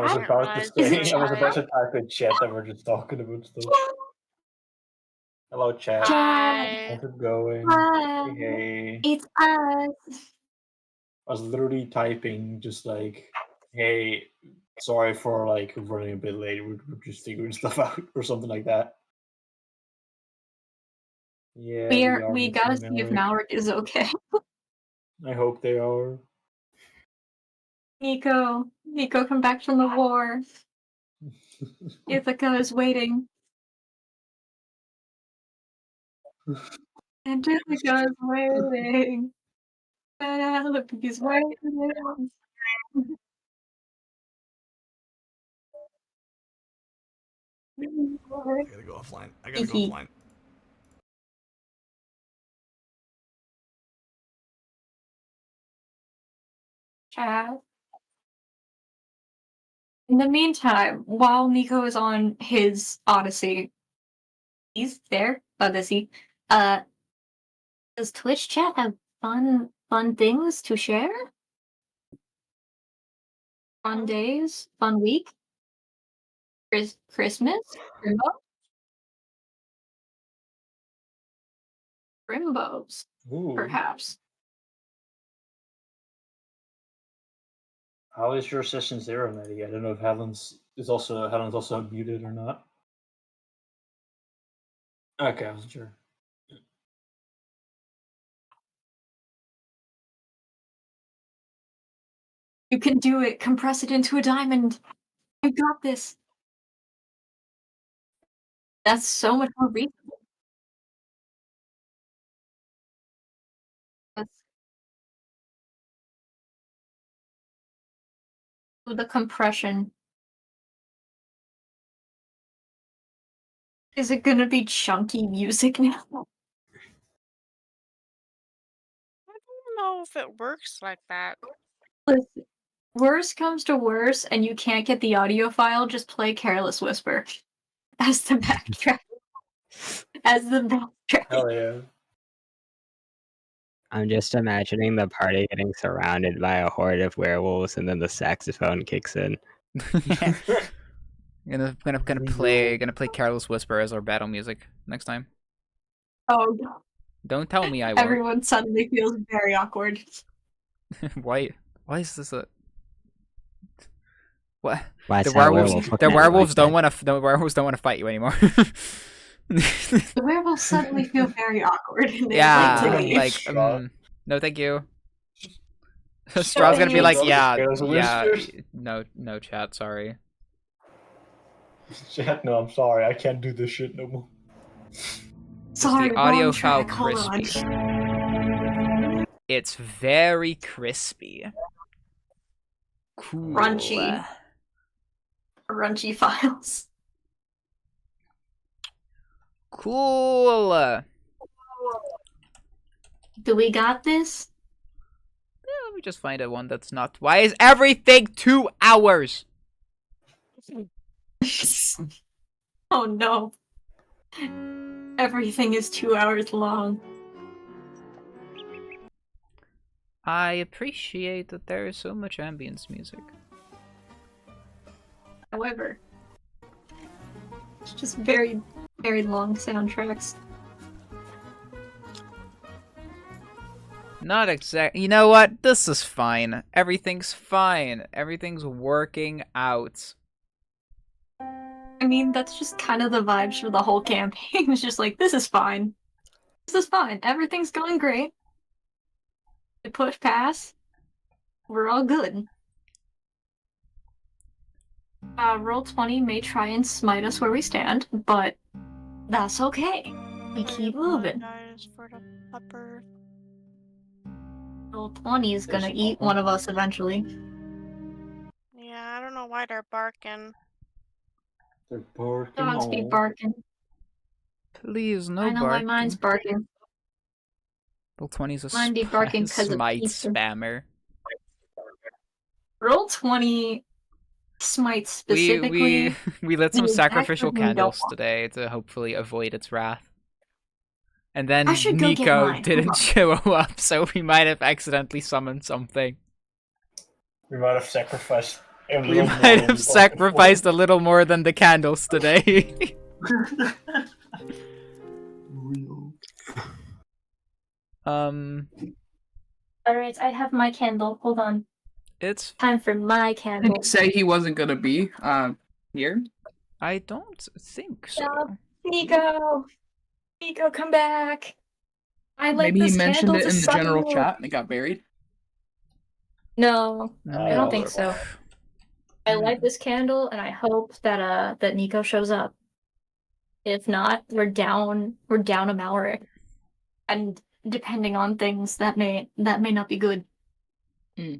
I was about to Is say, it I was about chat? to type in chat that we're just talking about stuff. Hello, chat. Hi. How's it going? Hi. Hey. It's us. I was literally typing just like, hey, sorry for like running a bit late. We're just figuring stuff out or something like that. Yeah, We gotta see if Malric is okay. I hope they are. Nico, come back from the war. Ithaca is waiting. And Ithaca is waiting. Penelope is waiting. I gotta go offline. I gotta go offline. Chat. In the meantime, while Nico is on his Odyssey, he's there, Odyssey. Does Twitch chat have fun things to share? Fun days? Fun week? Christmas? Rimbos? Ooh. Perhaps. How is your session 0, Maddie? I don't know if Helen's also muted or not. Okay, I wasn't sure. You can do it. Compress it into a diamond. You got this. That's so much more reasonable. That's the compression. Is it gonna be chunky music now? I don't know if it works like that. Listen, worst comes to worst, and you can't get the audio file, just play Careless Whisper as the backtrack. Hell yeah. I'm just imagining the party getting surrounded by a horde of werewolves, and then the saxophone kicks in. Yeah. Gonna play Careless Whisper as our battle music next time. Oh no. Don't tell me I won't. Everyone suddenly feels very awkward. Why is this a what? Why The is that werewolves werewolf the looking at you werewolves like don't that? want to fight you anymore. The werewolves suddenly feel very awkward and they Yeah, like to leave. like no thank you. Strahd's gonna be like, yeah, no chat, sorry. Chat, no, I'm sorry, I can't do this shit no more. Sorry, the audio wrong file track, hold on. crispy? It's very crispy. Cool. Crunchy files. Cool. Do we got this? Yeah, let me just find a one that's not. Why is everything 2 hours? Oh no. Everything is 2 hours long. I appreciate that there is so much ambience music. However, it's just very, very long soundtracks. Not exact. You know what? This is fine. Everything's fine. Everything's working out. I mean, that's just kind of the vibes for the whole campaign. It's just like, this is fine. This is fine. Everything's going great. We push past. We're all good. Roll20 may try and smite us where we stand, but that's okay. We keep moving. For the pupper. Roll20 is gonna eat one of us eventually. Yeah, I don't know why they're barking. They're barking. Dogs be barking. Please, no I know barking. my mind's barking. Roll20 is a Mine be barking 'cause of smite pizza. spammer. Roll20 smite specifically. We lit some the sacrificial exact one we don't candles want. today to hopefully avoid its wrath. And then I should go get Nico mine. didn't show up, so we might have accidentally summoned something. We might have sacrificed We might have sacrificed a little more than the candles today. Real. Alright, I have my candle. Hold on. It's Time for my Did candle. he say he wasn't gonna be here? I don't think so. Nico! Nico, come back! I like Maybe this he mentioned candle it to in the general summon. chat and it got buried. No, I don't think Oh. so. I light this candle and I hope that that Nico shows up. If not, we're down a Malric. And depending on things, that may not be good. Yeah,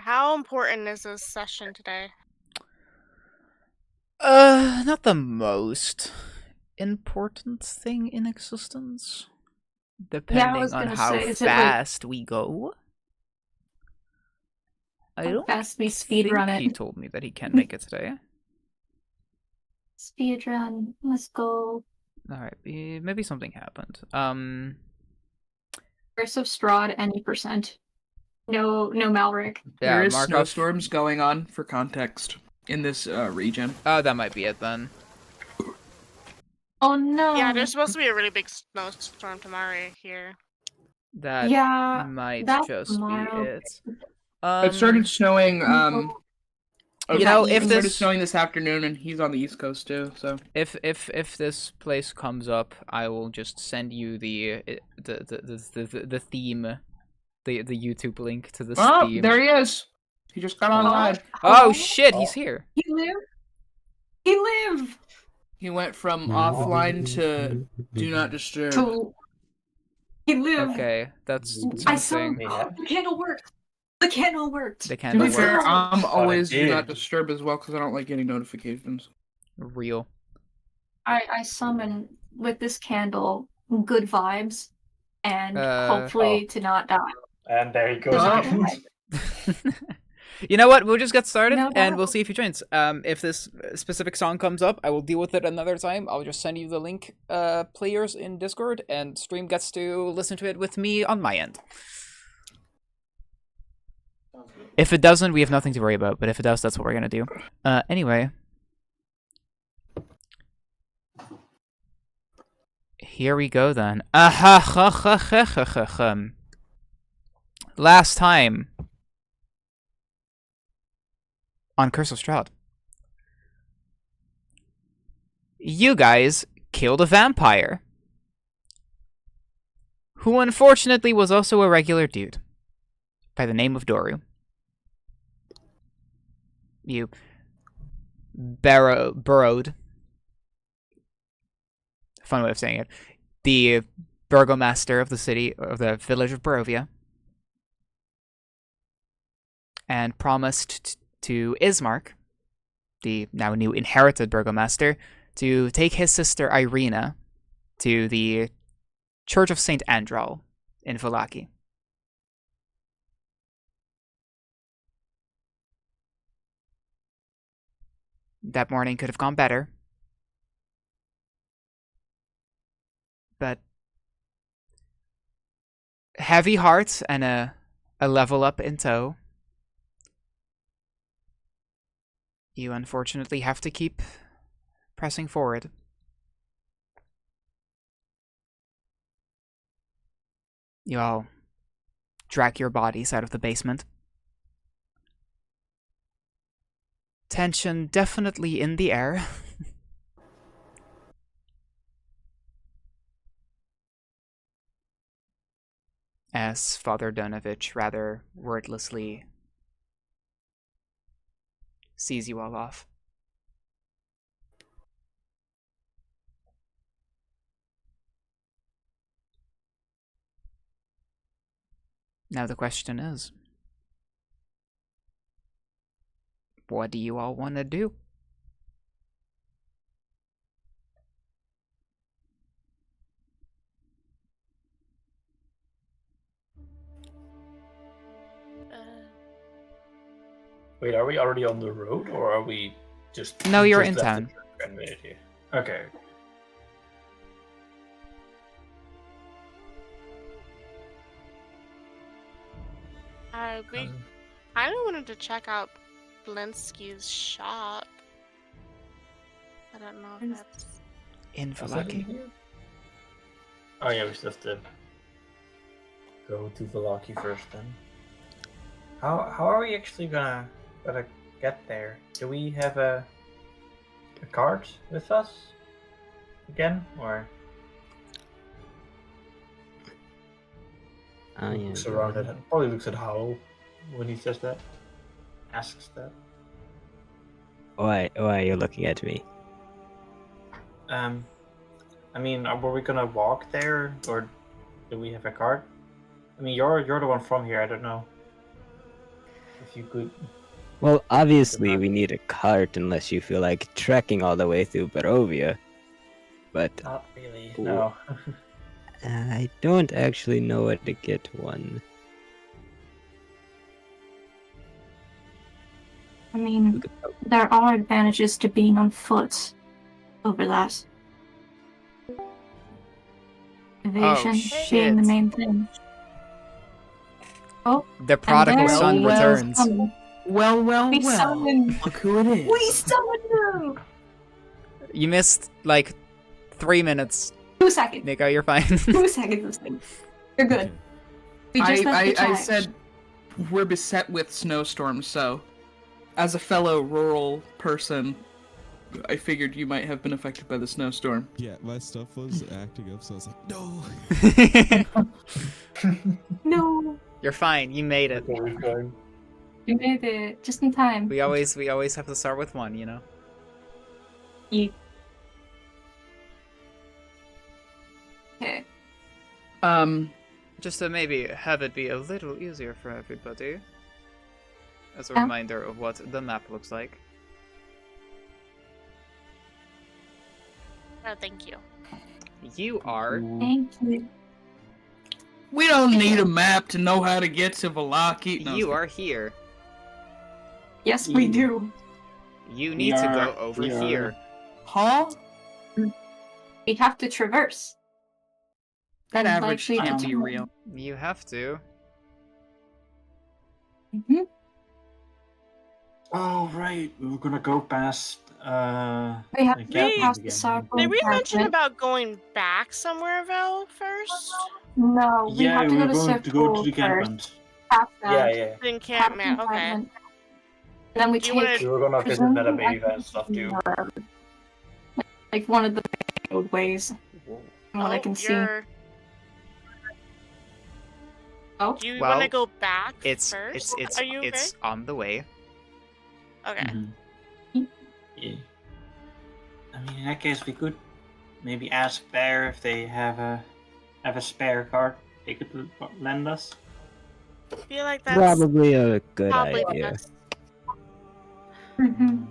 how important is this session today? Not the most important thing in existence. Depending on how fast we go. I don't fast we think speedrun it. he told me that he can't make it today. Speedrun, let's go. Alright, maybe something happened. Curse of Strahd, any %. No Malric. Yeah, There is Markov. snowstorms going on, for context, in this region. Oh, that might be it then. Oh no. Yeah, there's supposed to be a really big snowstorm tomorrow here. That Yeah, might that's just tomorrow. be it. It started snowing, You know, if it started this snowing this afternoon, and he's on the East Coast too, so... if this place comes up, I will just send you the theme, the YouTube link to this theme. There he is! He just got online. Oh shit, he's here. He live! He went from offline to do not disturb. He live! Okay, that's I saw something. the candle worked! The candle worked! The To candle be fair, works. I'm always do did. not disturb as well, because I don't like getting notifications. Real. I summon with this candle good vibes and hopefully to not die. And there he goes. You know what? We'll just get started, No and we'll doubt. see if he joins. If this specific song comes up, I will deal with it another time. I'll just send you the link, players in Discord, and Stream gets to listen to it with me on my end. If it doesn't, we have nothing to worry about. But if it does, that's what we're gonna do. Anyway. Here we go then. Last time on Curse of Strahd, you guys killed a vampire who unfortunately was also a regular dude by the name of Doru. You burrowed. Fun way of saying it. The burgomaster of the city, of the village of Barovia, and promised to Ismark, the now new inherited burgomaster, to take his sister Irina to the Church of St. Andral in Vallaki. That morning could have gone better. But heavy hearts and a level up in tow, you unfortunately have to keep pressing forward. You all drag your bodies out of the basement. Tension definitely in the air. As Father Donovich rather wordlessly sees you all off. Now the question is, what do you all want to do? Wait, are we already on the road, or are we just... No, you're just in left town. the minute here? Okay. I wanted to check out Blinsky's shop. I don't know if that's. In Is that in Vallaki. here? Oh yeah, we still have to go to Vallaki first then. How are we actually gonna get there? Do we have a card with us again, or looks around it? Probably looks at Howl when he says that. Asks that. Why are you looking at me? I mean, were we gonna walk there, or do we have a card? I mean, you're the one from here. I don't know if you could. Well, obviously we need a cart unless you feel like trekking all the way through Barovia. But Not really. No. I don't actually know where to get one. I mean, there are advantages to being on foot over that. Evasion being the shit. main thing. Oh, The prodigal there son he is returns. coming. Well, We summoned. look who it is. We summoned him! You missed like 3 minutes. 2 seconds. Nico, you're fine. 2 seconds. You're good. We just left the I chat. said we're beset with snowstorms, so as a fellow rural person, I figured you might have been affected by the snowstorm. Yeah, my stuff was acting up, so I was like, no. No. You're fine. You made it. You made it just in time. We always have to start with one, you know. Okay. Just to maybe have it be a little easier for everybody. As a Yeah. reminder of what the map looks like. Oh, thank you. You are Thank you. We don't need a map to know how to get to Vallaki. No, you are here. Yes, we do. You need to go over here. Huh? We have to traverse. That And average likely can't to- be real. You have to. Mhm. Oh right, we were gonna go past. We have the to camping pass the again. circle. Did we and mention pass it. about going back somewhere, Val, first? No, we Yeah, have to we go were to going circle to go to the first. encampment. Past that. Yeah, yeah. The encampment, okay. And then we Do you wanna- take We were gonna visit presumably, Metabava and stuff too. like one of the roadways. From what I can see. Oh, Do you Well, want to go back It's first? it's Are you okay? it's on the way. Okay. Yeah. I mean, in that case, we could maybe ask there if they have a spare card they could lend us. I feel like that's Probably a good probably the idea. best. mm-hmm.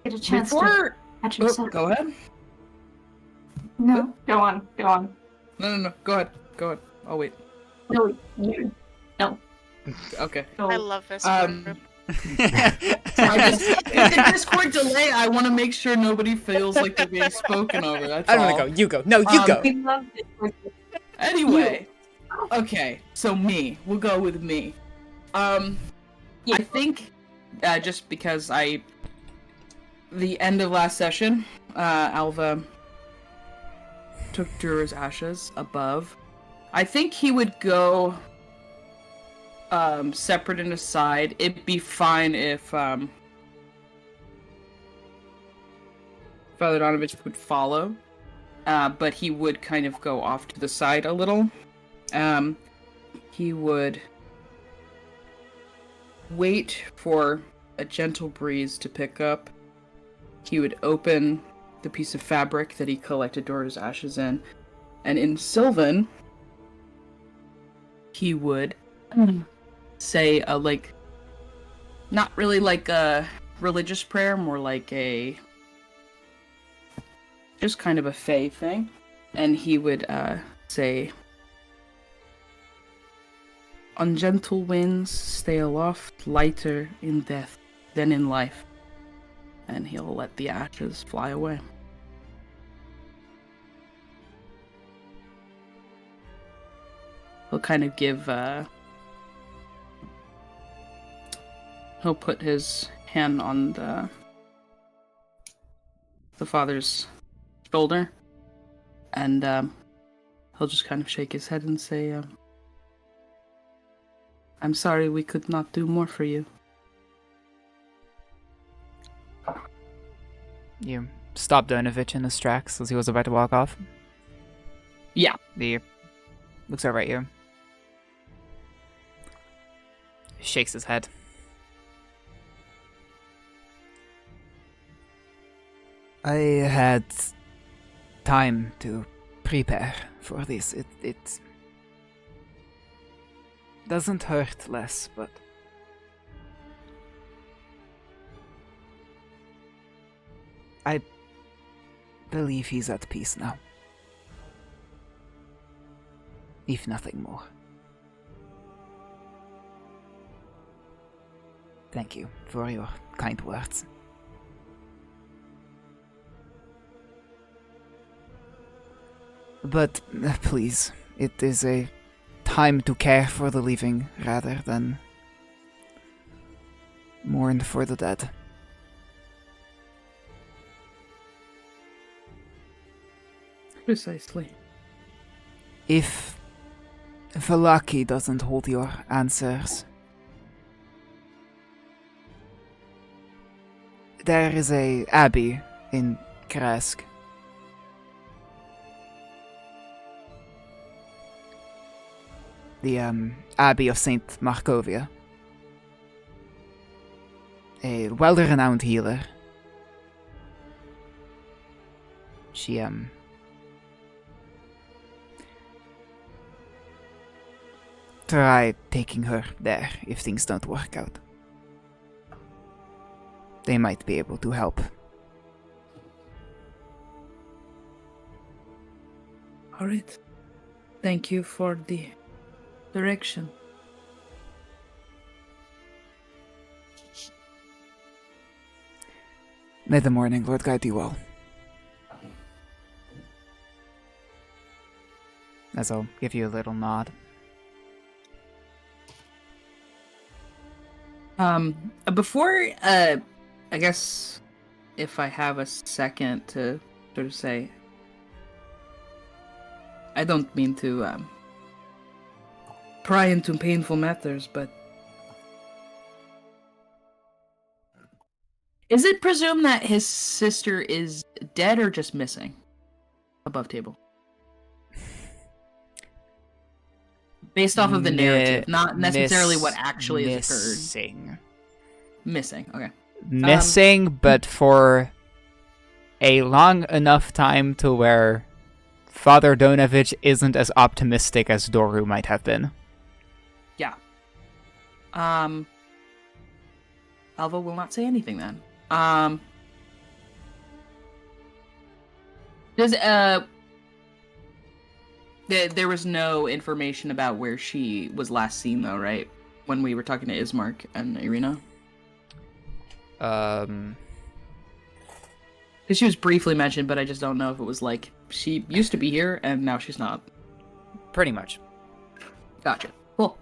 Get a chance Before... to catch Oh, himself. go ahead. No, go on. No. Go ahead. I'll wait. No, you. Okay. No. I love this Um, group. I just, in the Discord delay, I want to make sure nobody feels like they're being spoken over. That's I don't all. want to go. You go. No, you go. We love it. Anyway, okay, so we'll go with me. I think, just because the end of last session, Alva took Dura's ashes above. I think he would go, separate and aside. It'd be fine if, Father Donovich would follow. But he would kind of go off to the side a little. He would wait for a gentle breeze to pick up. He would open the piece of fabric that he collected Dora's ashes in, and in Sylvan, he would say not really like a religious prayer, more like just kind of a fae thing. And he would say, "On gentle winds, stay aloft, lighter in death than in life." And he'll let the ashes fly away. He'll kind of give he'll put his hand on the father's shoulder, and he'll just kind of shake his head and say, "I'm sorry we could not do more for you." You stop Donovich in his tracks as he was about to walk off. Yeah. He looks over at you. Shakes his head. I had time to prepare for this. It doesn't hurt less, but I believe he's at peace now. If nothing more. Thank you for your kind words. But please, it is a time to care for the living rather than mourn for the dead. Precisely. If Vallaki doesn't hold your answers, there is a abbey in Kresk. The Abbey of Saint Markovia. A well-renowned healer. She try taking her there if things don't work out. They might be able to help. Alright. Thank you for the direction. May the morning Lord guide you well. As I'll give you a little nod. Before, I guess if I have a second to sort of say, I don't mean to, pry into painful matters, but is it presumed that his sister is dead or just missing? Above table. Based off of the narrative, not necessarily what actually has occurred. Missing, okay. Missing, but for a long enough time to where Father Donovich isn't as optimistic as Doru might have been. Yeah. Alva will not say anything then. Does there was no information about where she was last seen though, right? When we were talking to Ismark and Irina? Because she was briefly mentioned, but I just don't know if it was like she used to be here and now she's not. Pretty much. Gotcha. Cool.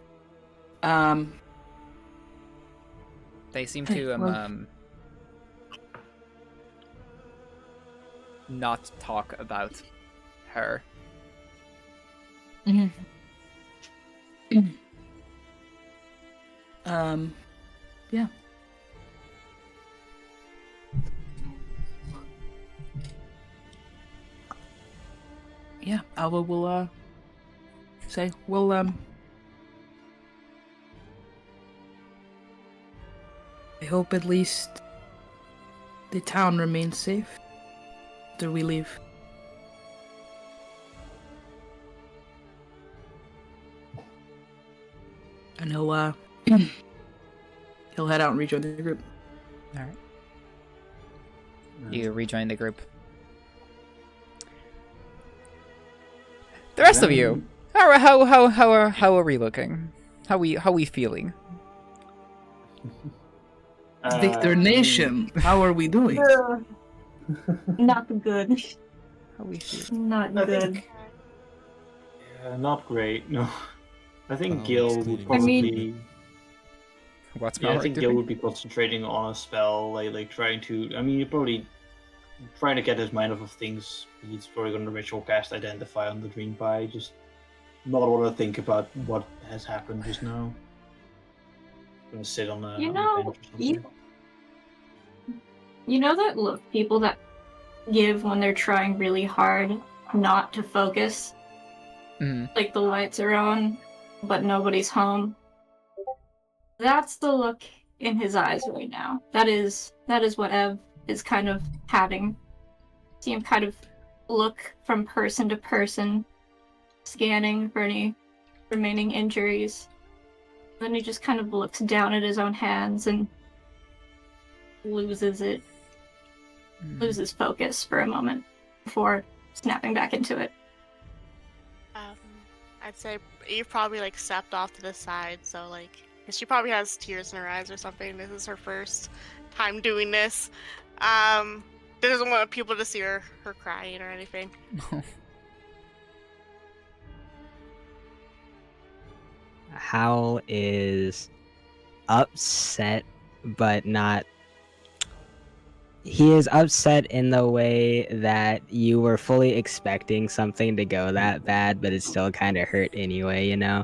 They seem to not talk about her. Mm-hmm. Yeah. Yeah, Alva will, say, well, I hope at least the town remains safe after we leave. And he'll head out and rejoin the group. Alright. You rejoin the group. The rest of you, how are we looking? How we feeling? Victor Nation, how are we doing? Not good. How we feeling? Not I good. think, not great. No, I think Oh, Gil it's will cleaning probably. I mean- What's Yeah, I Malroy think Gil doing? would be concentrating on a spell, like trying to. I mean, you're probably trying to get his mind off of things. He's probably going to ritual cast Identify on the Dream Pie. Just not want to think about what has happened just now. Going to sit on a, You on a know, bench or something. you know that look people that give when they're trying really hard not to focus? Mhm. Like the lights are on, but nobody's home. That's the look in his eyes right now. That is what Ev is kind of having. See him kind of look from person to person, scanning for any remaining injuries. Then he just kind of looks down at his own hands and loses focus for a moment before snapping back into it. I'd say Eve probably like stepped off to the side, so like, 'cause she probably has tears in her eyes or something. This is her first time doing this. Doesn't want people to see her crying or anything. Howl is upset, but not. He is upset in the way that you were fully expecting something to go that bad, but it still kind of hurt anyway, you know?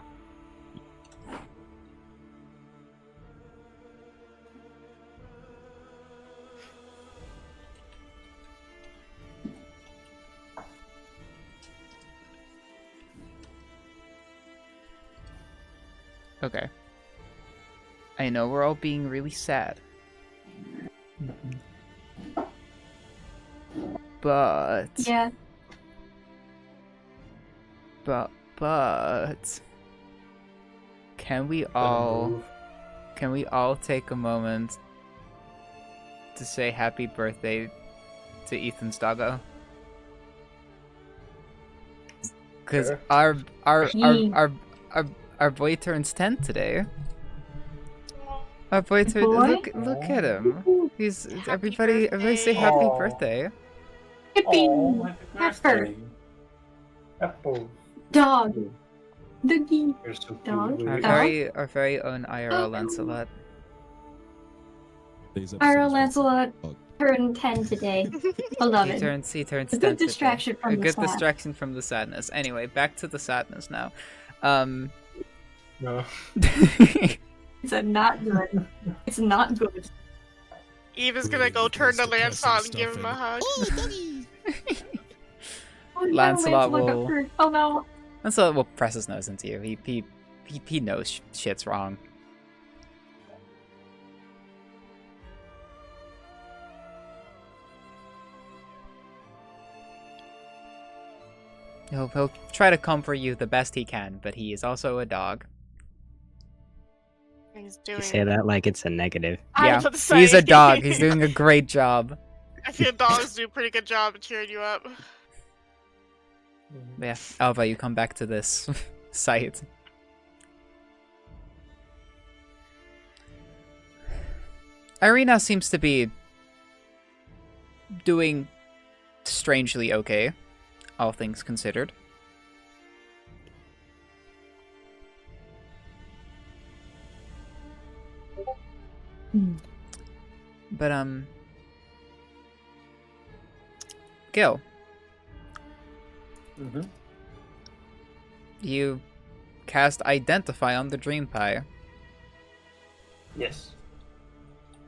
Okay. I know we're all being really sad. But Yeah. but can we Gonna all move. take a moment to say happy birthday to Ethan's doggo? Cuz Sure. our boy turns 10 today. Our boy turns Boy? look at him. He's Happy everybody say birthday. happy Aw. birthday. Hippie! Oh, happy Pepper. birthday. Apple. Dog! Doggy! You're so cute. Dog. Louis. Our very own IRL Lancelot. Today's episode Ira is Lancelot about- turned 10 today. Beloved. He turns A 10 good today. distraction from A the good sad. distraction from the sadness. Anyway, back to the sadness now. No. It's a not good. It's not good. Eve is gonna go turn to Lancelot and give him a hug. Oh, doggy! Oh, no, Lancelot got will- hurt. Oh no. Lancelot will press his nose into you. He knows shit's wrong. He'll try to comfort you the best he can, but he is also a dog. He's You doing. say that like it's a negative. I Yeah, was about to say. he's a dog. He's doing a great job. I feel dogs do a pretty good job of cheering you up. But yeah, Alva, you come back to this site. Irina seems to be doing strangely okay, all things considered. But Gil, Mm-hmm. you cast Identify on the Dream Pie. Yes.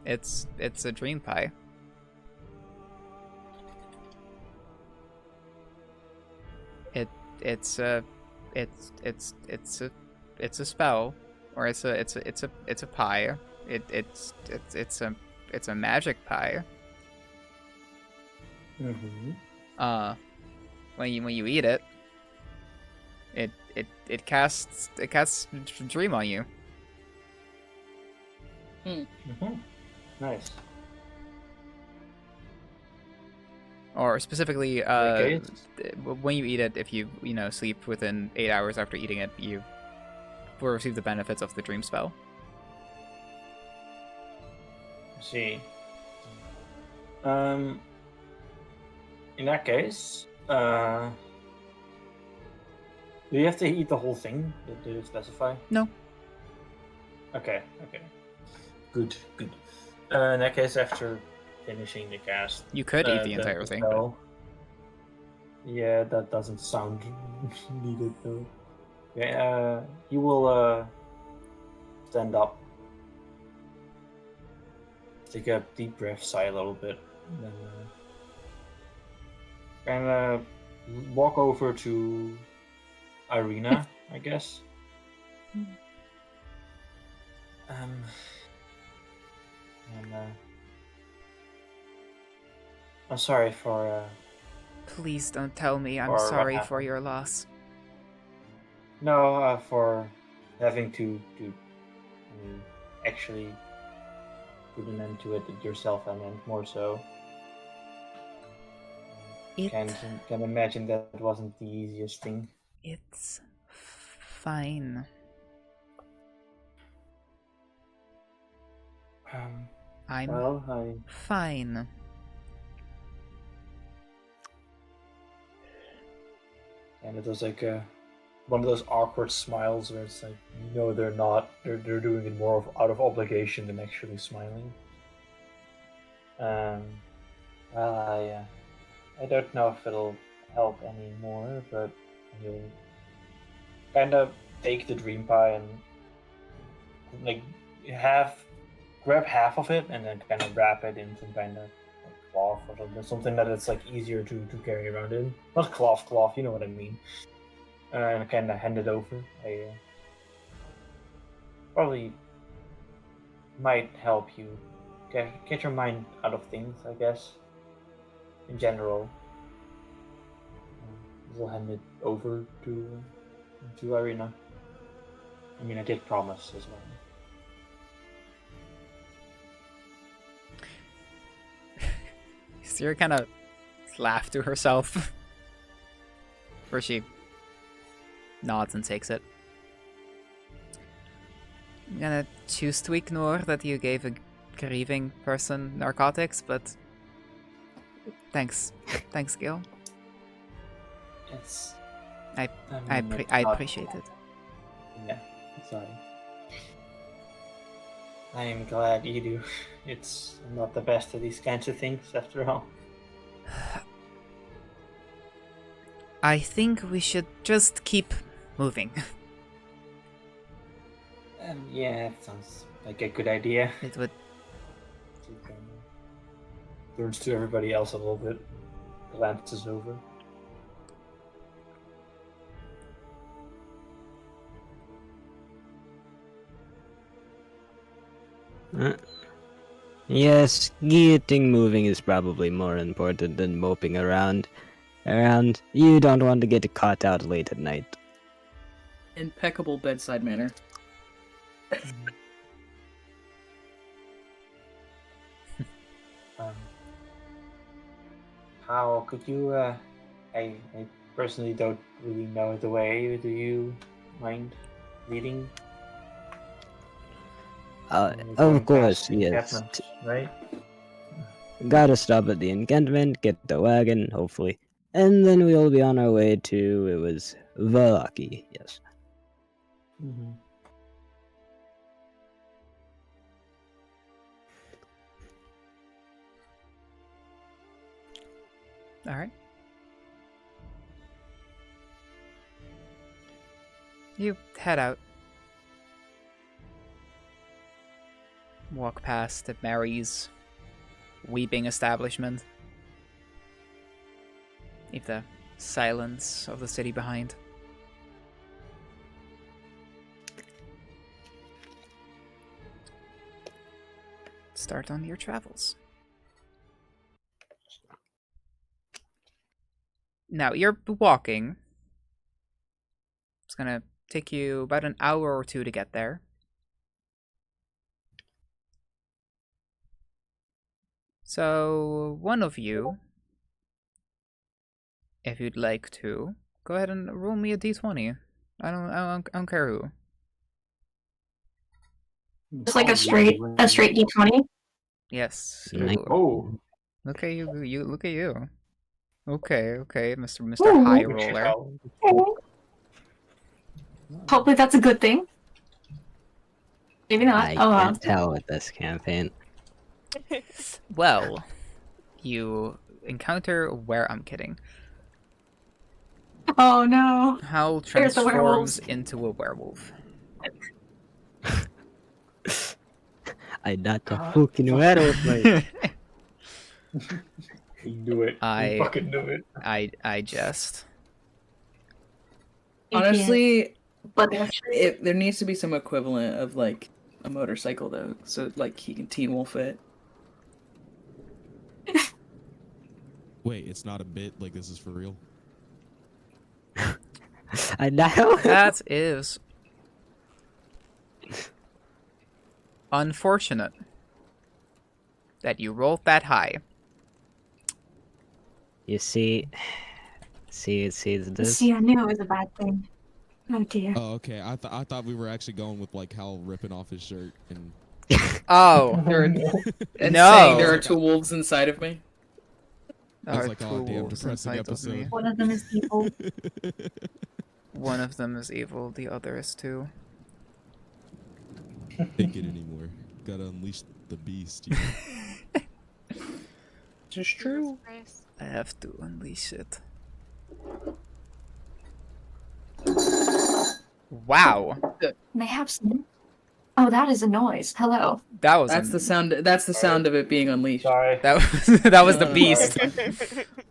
It's a Dream Pie. It's a spell, or it's a pie. It's a magic pie. Mm-hmm. When you eat it, it casts dream on you. Mm-hmm. Nice. Or specifically, Okay. when you eat it, if you sleep within 8 hours after eating it, you will receive the benefits of the dream spell. I see. In that case, do you have to eat the whole thing? Did it specify? No. Okay. Good, good. In that case, after finishing the cast, You could eat the entire thing, but spell- Yeah, that doesn't sound needed though. Yeah, you will stand up, take a deep breath, sigh a little bit, and walk over to Irina, I guess. And I'm sorry for please don't tell me I'm Or what sorry for happened. your loss. for having to actually put an end to it yourself, and more so. It, Can imagine that it wasn't the easiest thing. it's fine. I'm Well, fine. and it was like one of those awkward smiles where it's like, they're doing it more out of obligation than actually smiling. Well, I don't know if it'll help anymore, but you'll kind of take the dream pie and like grab half of it and then kind of wrap it in some kind of cloth or something that it's like easier to carry around in. Not cloth, you know what I mean. And kind of hand it over. I probably might help you get your mind out of things, I guess. In general, we'll hand it over to Irina. I mean, I did promise as well. Sierra kind of laughed to herself. Where she nods and takes it. I'm gonna choose to ignore that you gave a grieving person narcotics, but thanks. Thanks, Gil. It's. I it's not- appreciate it. Yeah, sorry. I am glad you do. It's not the best of these kinds of things, after all. I think we should just keep moving. Yeah, it sounds like a good idea. It would. Turns to everybody else a little bit. Glances over. Yes, getting moving is probably more important than moping around. You don't want to get caught out late at night. Impeccable bedside manner. How could you? I personally don't really know the way. Do you mind leading? Going Of course, past the yes. encampment, right? Gotta stop at the encampment, get the wagon, hopefully. And then we'll be on our way to, it was Vallaki, yes. Mm-hmm. Alright. You head out. Walk past the Mary's weeping establishment. Leave the silence of the city behind. Start on your travels. Now, you're walking. It's gonna take you about an hour or two to get there. So, one of you, if you'd like to, go ahead and roll me a d20. I don't care who. Just like a straight D20. Yes. Nice. Ooh. Oh, Look at you! Look at you. Okay, Mr. Ooh. High which is Roller. how- Hopefully that's a good thing. Maybe not. I Oh well. can't tell with this campaign. Well, you encounter where I'm kidding. Oh no. Howl There's the transforms werewolves. into a werewolf. I not a God. fucking werewolf, mate. He knew it. I- He fucking knew it. I jest. Honestly, But there needs to be some equivalent of like a motorcycle though, so like he can Teen Wolf it. Wait, it's not a bit. Like this is for real. I know. That is unfortunate that you rolled that high. You see this. see, I knew it was a bad thing. Oh dear. Oh, okay. I thought we were actually going with like Hal ripping off his shirt and. Oh, And No. saying there are two wolves inside of me. I was our like, two oh damn, wolves depressing inside of me. episode. One of them is evil. One of them is evil, the other is too. Can't take it anymore. Gotta unleash the beast. You know? Just true. I have to unleash it. Wow, They have some. Oh, that is a noise. Hello. that was That's the sound. That's the sound of it being unleashed. Sorry. that was that was the No, no, beast.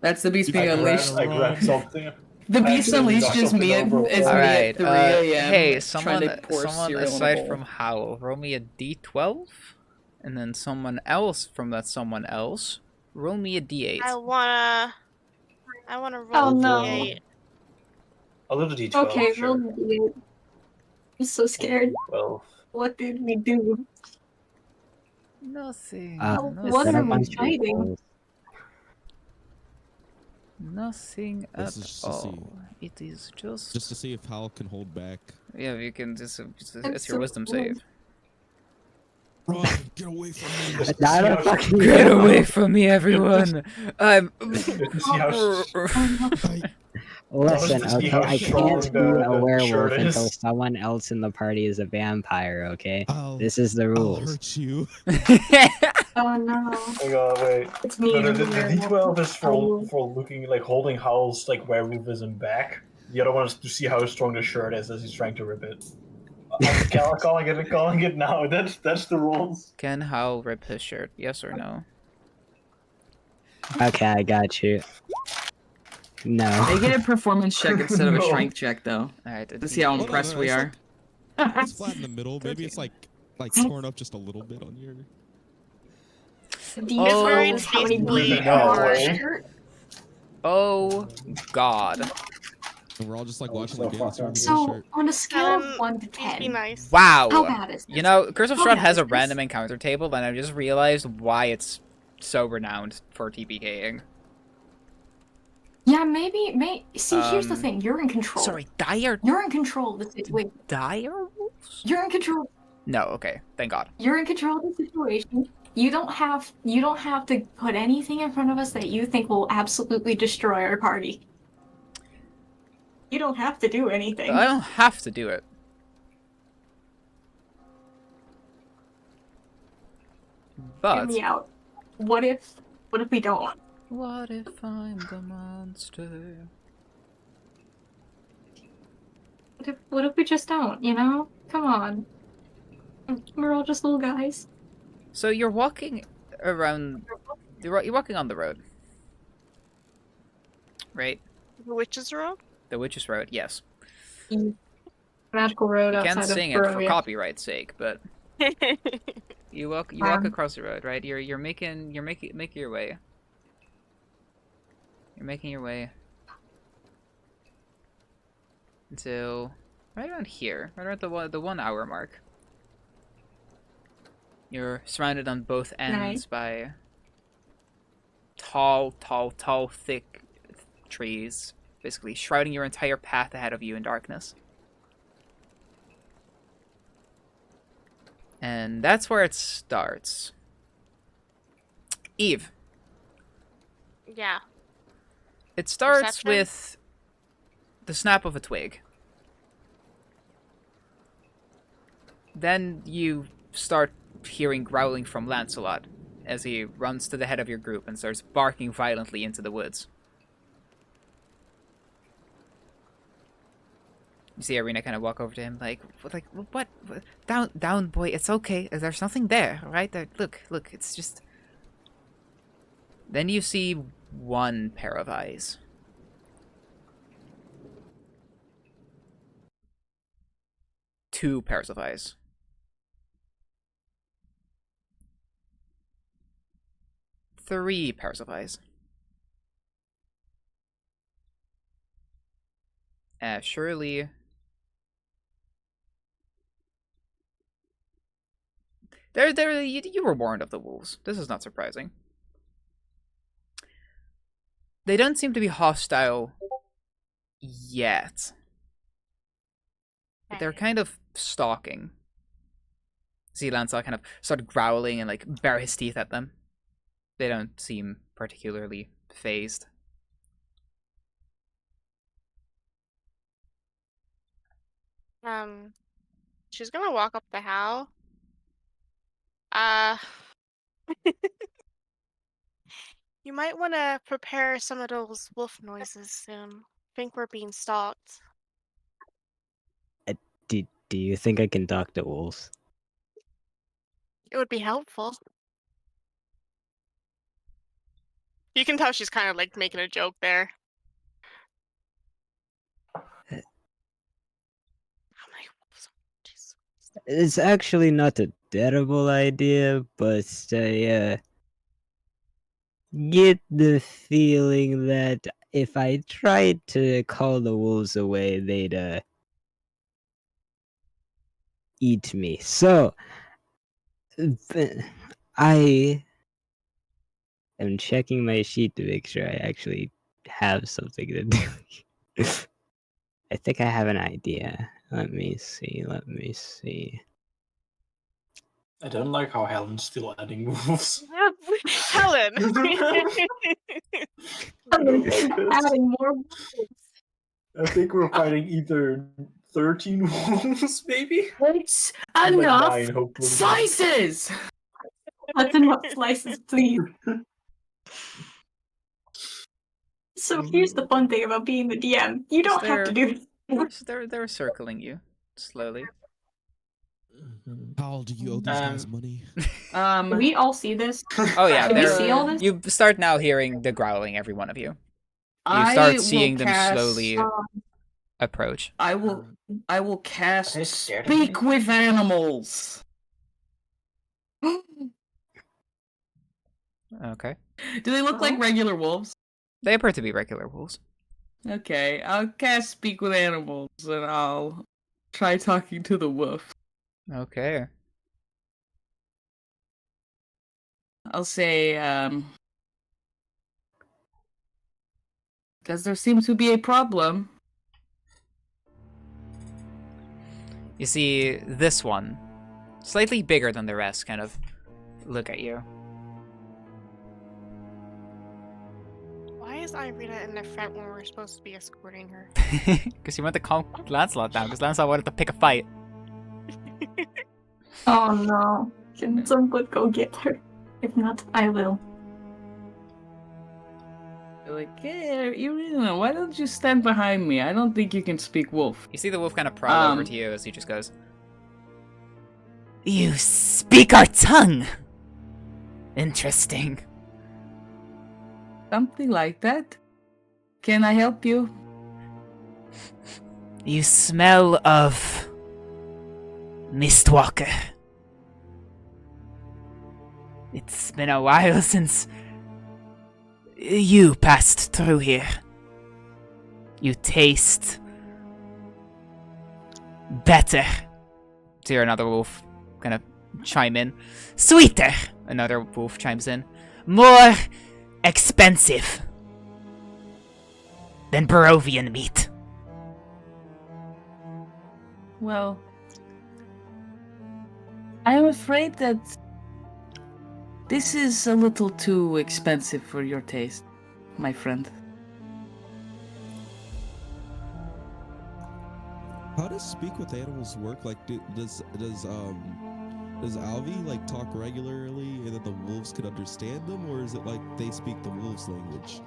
That's the beast I being grabbed- unleashed. I grabbed something. The I beast accidentally unleashed knocked is me at something over. All right. at 3 a.m. Hey, trying someone to pour cereal in a aside bowl. from Howl, roll me a d12, and then someone else from that someone else, roll me a d8. I wanna roll Oh, a no. D8. I'll do the D12. Okay, sure. roll the d8. I'm so scared. Well, What did we do? Nothing. what Set are up we on fighting? tables. Nothing This at is just to all. see. It is just. Just to see if Hal can hold back. Yeah, you can just. I'm It's your so wisdom scared. save. Run! Get away from me! Not a fucking Get werewolf. away from me, everyone! I'm. just to see how Oh, no. Listen, Just to see okay, how I strong can't be the a shirt werewolf is. until someone else in the party is a vampire, okay? I'll, This is the I'll rules. hurt you. Oh no. Oh god, wait. It's me. No, the the werewolf. D12 is for looking like holding Howl's like werewolfism back. The other one is to see how strong the shirt is as he's trying to rip it. I'm calling it now. That's the rules. Can Howl rip his shirt? Yes or no? Okay, I got you. No. They get a performance check instead of a No. strength check, though, Alright. to see how Hold on, impressed no, we it's are. It's flat in the middle. Maybe it's like torn up just a little bit on your. Do you Oh, know how many tastefully bleeds no. are on way. our shirt? Oh God! And we're all just like Oh, watching so the game. fucking with So, shirt. on a scale of 1 to Please be 10, nice. Wow! how bad is this? You know, Curse of How Strahd bad has is a this? random encounter table, and I just realized why it's so renowned for TPKing. Yeah, maybe. See, here's the Um, thing. You're in control. Sorry, dire You're in control of the situation. wolves? You're in control. No, okay, thank God. You're in control of the situation. You don't have to put anything in front of us that you think will absolutely destroy our party. You don't have to do anything. I don't have to do it. Hear But me out. What if we don't? what if I'm the monster? What if we just don't, you know? Come on. We're all just little guys. So you're walking around. You're walking on the road, right? The Witch's Road? The Witch's Road. Yes. Magical road You outside can't of sing it for Barovia. copyright's sake, but you walk across the road, right? You're making your way. You're making your way until right around here, right around the 1 hour mark. You're surrounded on both ends by tall, thick trees, basically shrouding your entire path ahead of you in darkness. And that's where it starts. Eve. Yeah. It starts Perception? with the snap of a twig. Then you start hearing growling from Lancelot as he runs to the head of your group and starts barking violently into the woods. You see Irina kind of walk over to him, like, what? Down, boy. It's okay. There's nothing there, right? There, look. It's just. Then you see one pair of eyes. Two pairs of eyes. Three pairs of eyes. Surely. You were warned of the wolves. This is not surprising. They don't seem to be hostile yet. But they're kind of stalking. See Lancelot kind of start growling and like bare his teeth at them. They don't seem particularly phased. She's gonna walk up the how. You might want to prepare some of those wolf noises soon. Think we're being stalked. Do you think I can talk to wolves? It would be helpful. You can tell she's kind of like making a joke there. How many wolves? Jeez. It's actually not a terrible idea, but I get the feeling that if I tried to call the wolves away, they'd eat me. So I am checking my sheet to make sure I actually have something to do. I think I have an idea. Let me see. I don't like how Helen's still adding wolves. Helen! Adding more I think we're fighting either 13 wolves, maybe? It's Like enough 9, hopefully. slices! That's enough slices, please. So here's the fun thing about being the DM. You don't have to do this. They're circling you slowly. How do you owe these guys money? Do we all see this? Oh yeah, Can we they're- see all this? you start now hearing the growling, every one of you. You I start will seeing them cast- slowly approach. I will cast Are they scared of me? Speak with Animals. Okay. Do they look like regular wolves? They appear to be regular wolves. Okay, I'll cast Speak with Animals and I'll try talking to the wolf. Okay. I'll say, because there seems to be a problem. You see this one, slightly bigger than the rest, kind of look at you. Why is Irina in the front when we're supposed to be escorting her? Because you want to calm Lancelot down, because Lancelot wanted to pick a fight. Oh no. Can someone go get her? If not, I will. They're like, hey, Irina, why don't you stand behind me? I don't think you can speak wolf. You see the wolf kind of prowl over to you as he just goes, You speak our tongue! Interesting. Something like that. Can I help you? You smell of Mistwalker. It's been a while since you passed through here. You taste better. to hear another wolf kind of chime in. Sweeter. Another wolf chimes in. More expensive than Barovian meat. Well, I'm afraid that this is a little too expensive for your taste, my friend. How does speak with animals work? Like, does Alvi like talk regularly, and then the wolves can understand them, or is it like they speak the wolves' language?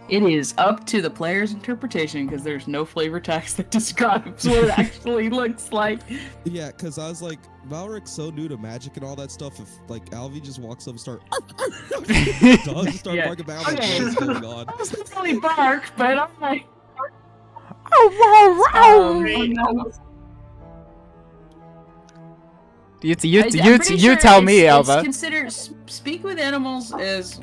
It is up to the player's interpretation because there's no flavor text that describes what it actually looks like. Yeah, because I was like, Valric's so new to magic and all that stuff. If like Alvi just walks up and dogs just start barking back, I'm like, what is going on? That doesn't really bark, but I'm like, You tell me, Alva. Consider speak with animals is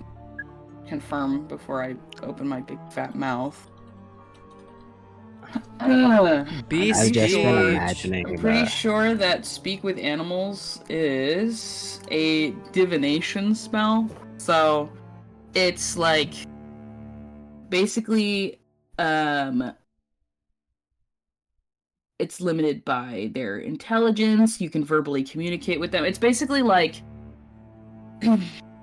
confirm before I open my big fat mouth. I've just been imagining. I'm pretty sure that speak with animals is a divination spell. So it's like basically it's limited by their intelligence. You can verbally communicate with them. It's basically like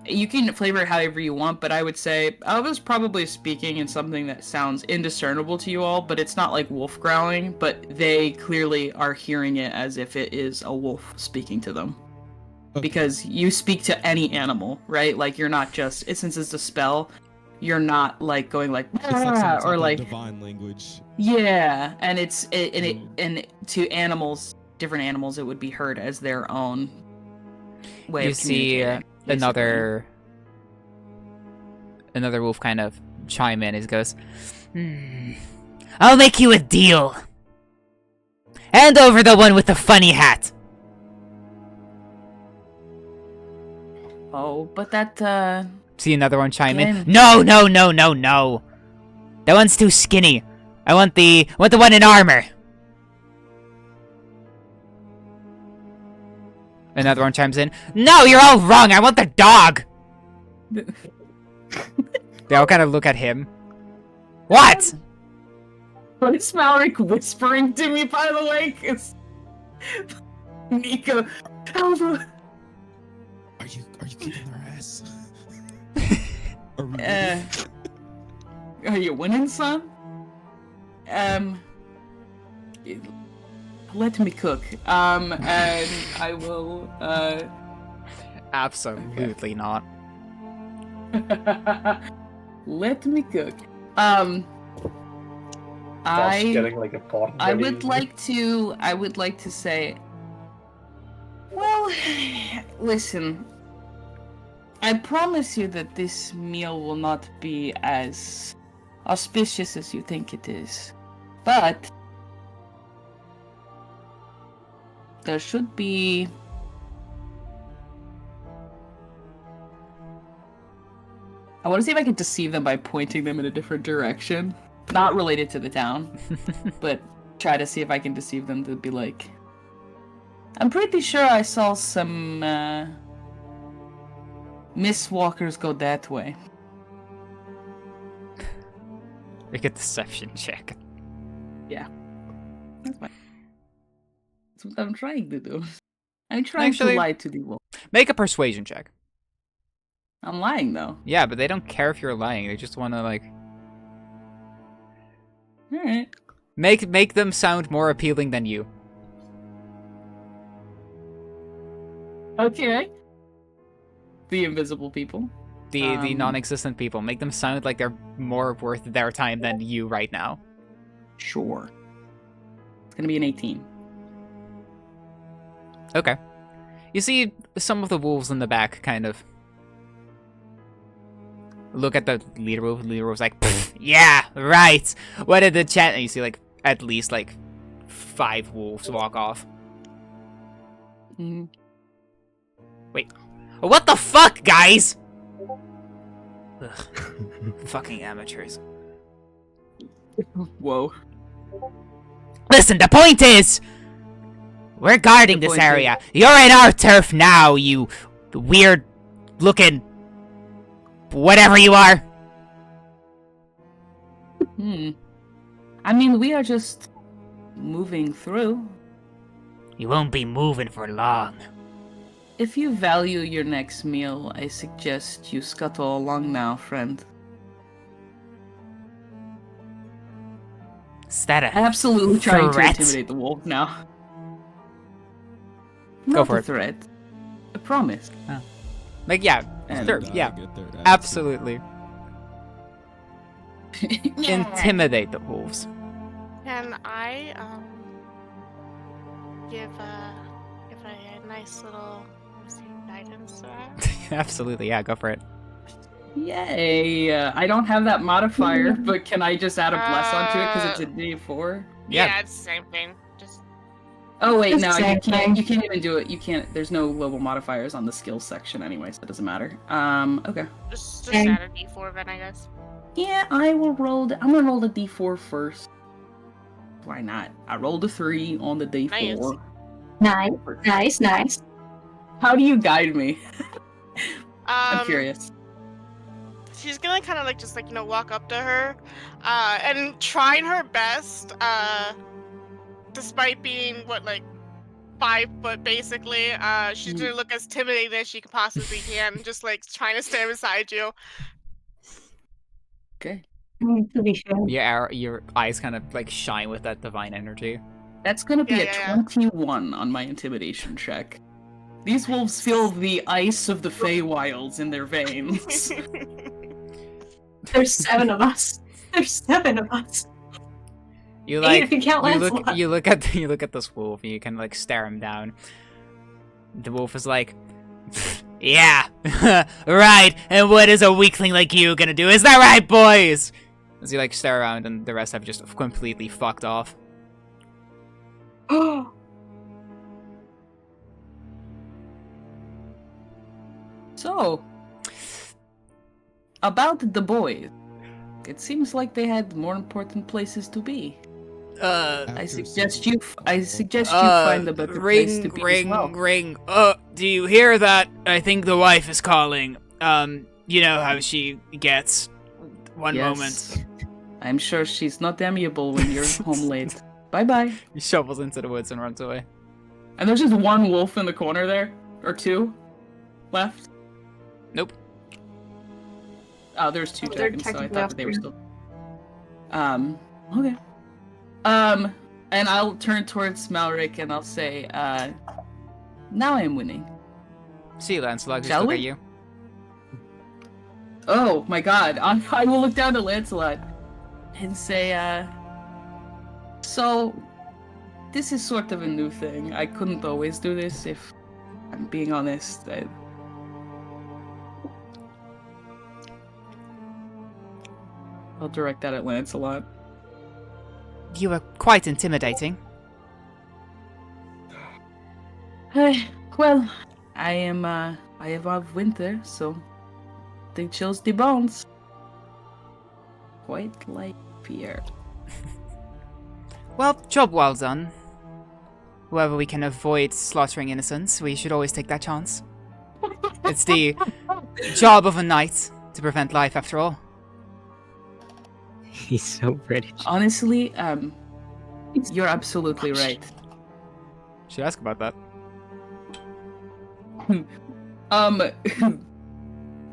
you can flavor it however you want, but I would say Alva's probably speaking in something that sounds indiscernible to you all, but it's not like wolf growling, but they clearly are hearing it as if it is a wolf speaking to them. Okay. Because you speak to any animal, right? Like you're not just, since it's a spell, you're not like going like, or like divine language. Yeah, and and to animals, different animals, it would be heard as their own way of communicating. You see another wolf kind of chime in. He goes, I'll make you a deal. Hand over the one with the funny hat. Oh, but that See another one chime in. No. That one's too skinny. I want the one in armor. Another one chimes in. No, you're all wrong. I want the dog. They all kind of look at him. What? What is Malric whispering to me, by the way? Cause Nico, Alva. Are you kicking their ass? Are you winning, son? Let me cook. And I will, Absolutely not. Let me cook. Getting like a pot I ready. would like to say, well, listen, I promise you that this meal will not be as auspicious as you think it is, but there should be I want to see if I can deceive them by pointing them in a different direction. Not related to the town, but try to see if I can deceive them to be like, I'm pretty sure I saw some Mistwalkers go that way. Make a deception check. Yeah. That's fine. That's what I'm trying to do. I'm trying to lie to the wolf. Make a persuasion check. I'm lying though. Yeah, but they don't care if you're lying. They just want to like. All right. Make them sound more appealing than you. Okay. The invisible people. The non-existent people. Make them sound like they're more worth their time than you right now. Sure. It's gonna be an 18. Okay. You see some of the wolves in the back kind of look at the leader wolf. The leader wolf's like, yeah, right. What did the chat? And you see like at least like 5 wolves walk off. Mm-hmm. Wait. What the fuck, guys? Ugh. Fucking amateurs. Whoa. Listen, the point is, we're guarding this area. You're in our turf now, you weird-looking whatever you are. I mean, we are just moving through. You won't be moving for long. If you value your next meal, I suggest you scuttle along now, friend. Is that a Absolutely trying to threat? intimidate the wolf now. Go Not for a it. threat. A promise. Like, yeah, And sure, yeah, absolutely. Intimidate the wolves. Can I give a nice little guidance to that? Absolutely, yeah, go for it. Yay! I don't have that modifier, but can I just add a bless onto it because it's a D4? Yeah, it's the same thing. Just Oh wait, It's no, the you same can't. thing. You can't even do it. You can't. There's no global modifiers on the skills section anyway, so it doesn't matter. Okay. just Same. add a D4 then, I guess. Yeah, I will roll. I'm gonna roll the D4 first. Why not? I rolled a 3 on the D4. Nice. How do you guide me? I'm Um, curious. She's gonna kind of just walk up to her, and trying her best, despite being 5 foot basically. She's gonna look as intimidating as she possibly can, just trying to stand beside you. Okay. To be sure. Your eyes kind of shine with that divine energy. That's gonna be Yeah. 21 on my intimidation check. These wolves feel the ice of the Feywilds in their veins. There's 7 of us. You 8 if you count Lancelot. you look at this wolf and you can stare him down. The wolf is like, yeah, right. And what is a weakling like you gonna do? Is that right, boys? As you stare around and the rest have just completely fucked off. So, about the boys. It seems like they had more important places to be. I suggest you find a better place to be as well. Ring. Do you hear that? I think the wife is calling. You know how she gets. One moment. I'm sure she's not amiable when you're home late. Bye-bye. He shovels into the woods and runs away. And there's just one wolf in the corner there? Or 2 left? Nope. Oh, there's 2 They're dragons, so I technically thought that they were off still... Okay. And I'll turn towards Malric and I'll say, now I'm winning. See, Lancelot, just Shall look we? at you. Oh my god, I will look down to Lancelot and say, so, this is sort of a new thing. I couldn't always do this, if I'm being honest. I'll direct that at Lancelot. You are quite intimidating. Well, I have winter, so they chills the bones. Quite like Pierre. Well, job well done. Whoever we can avoid slaughtering innocents, we should always take that chance. It's the job of a knight to prevent life, after all. He's so British. Honestly, you're absolutely right. Should ask about that.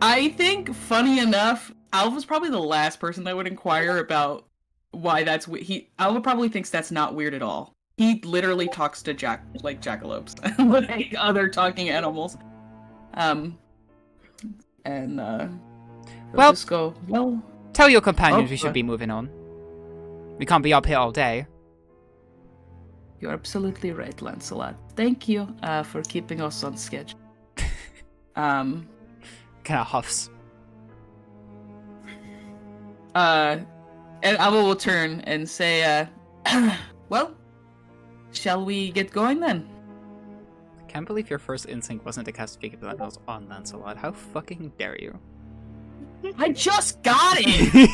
I think, funny enough, Alva's probably the last person that would inquire about why that's Alva probably thinks that's not weird at all. He literally talks to jackalopes and other talking animals. They'll Well, just go, well, tell your companions we Oh, should be moving on. We can't be up here all day. you're absolutely right, Lancelot. Thank you for keeping us on schedule. Kind of huffs. And Alva will turn and say, well, shall we get going then? I can't believe your first instinct wasn't to cast Jacob Landos on Lancelot. How fucking dare you? I just got it!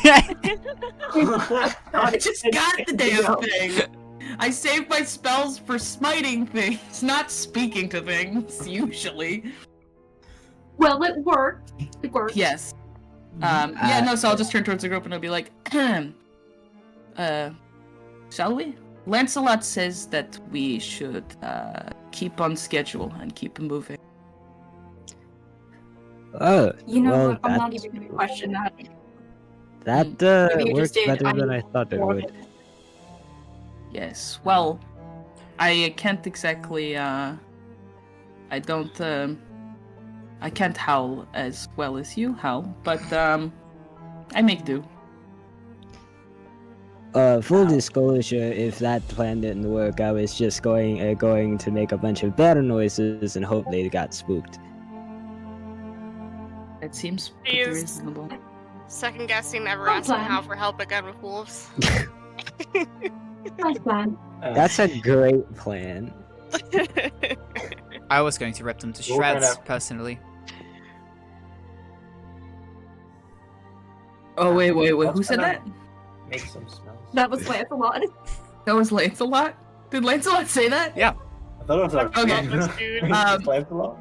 I just got the damn thing! I save my spells for smiting things, not speaking to things, usually. Well, it worked. Yes. So I'll just turn towards the group and I'll be like, shall we? Lancelot says that we should keep on schedule and keep moving. Oh, You know well, what? I'm not that's- even going to question that. That Maybe you worked just did better than I thought it more would. of it. Yes. Well, I can't exactly. I don't. I can't howl as well as you howl, but I make do. Full disclosure, if that plan didn't work, I was just going to make a bunch of better noises and hope they got spooked. It seems He pretty is- reasonable. Second guessing, never Fun asking plan. how for help again with wolves. Nice plan. That's a great plan. I was going to rip them to We're shreds, gonna- personally. Oh wait. Who What's said gonna that? Make some smells. That was Lancelot. That was Lancelot. Did Lancelot say that? Yeah. I thought it was like Okay. Dude. Lancelot.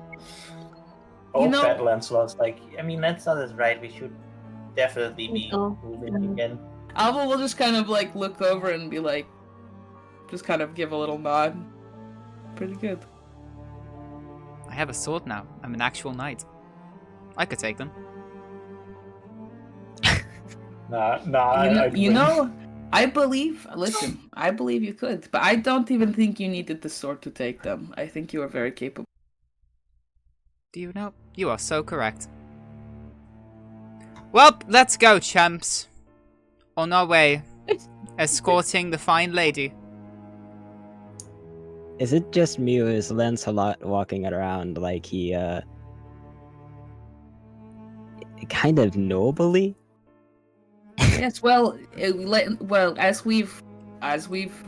Oh, You know- fat Lancelot's like. I mean, Lancelot is right. We should definitely be Oh, moving again. Alva will just kind of like look over and be like, just kind of give a little nod. Pretty good. I have a sword now. I'm an actual knight. I could take them. Nah. You know, I believe. Listen, I believe you could, but I don't even think you needed the sword to take them. I think you are very capable. Do you know? You are so correct. Well, let's go, champs. On our way. Escorting the fine lady. Is it just me or is Lancelot walking around like he, kind of nobly? Yes, well, as we've,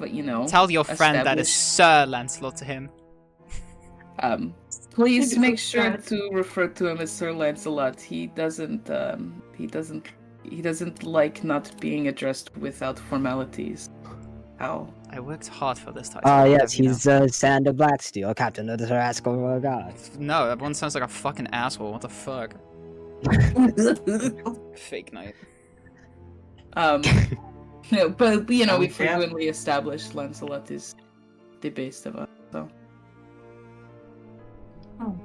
you know, Tell your friend that is established, Sir Lancelot to him. Please Maybe make some sure strats. to refer to him as Sir Lancelot. He doesn't like not being addressed without formalities. How? I worked hard for this title. Ah, I'll yes, have you know. he's Sander Blacksteel, captain of the Tarasco Guards. No, everyone sounds like a fucking asshole. What the fuck? Fake knight. No, but you know, Oh, we yeah. frequently established Lancelot is the best of us. So Oh.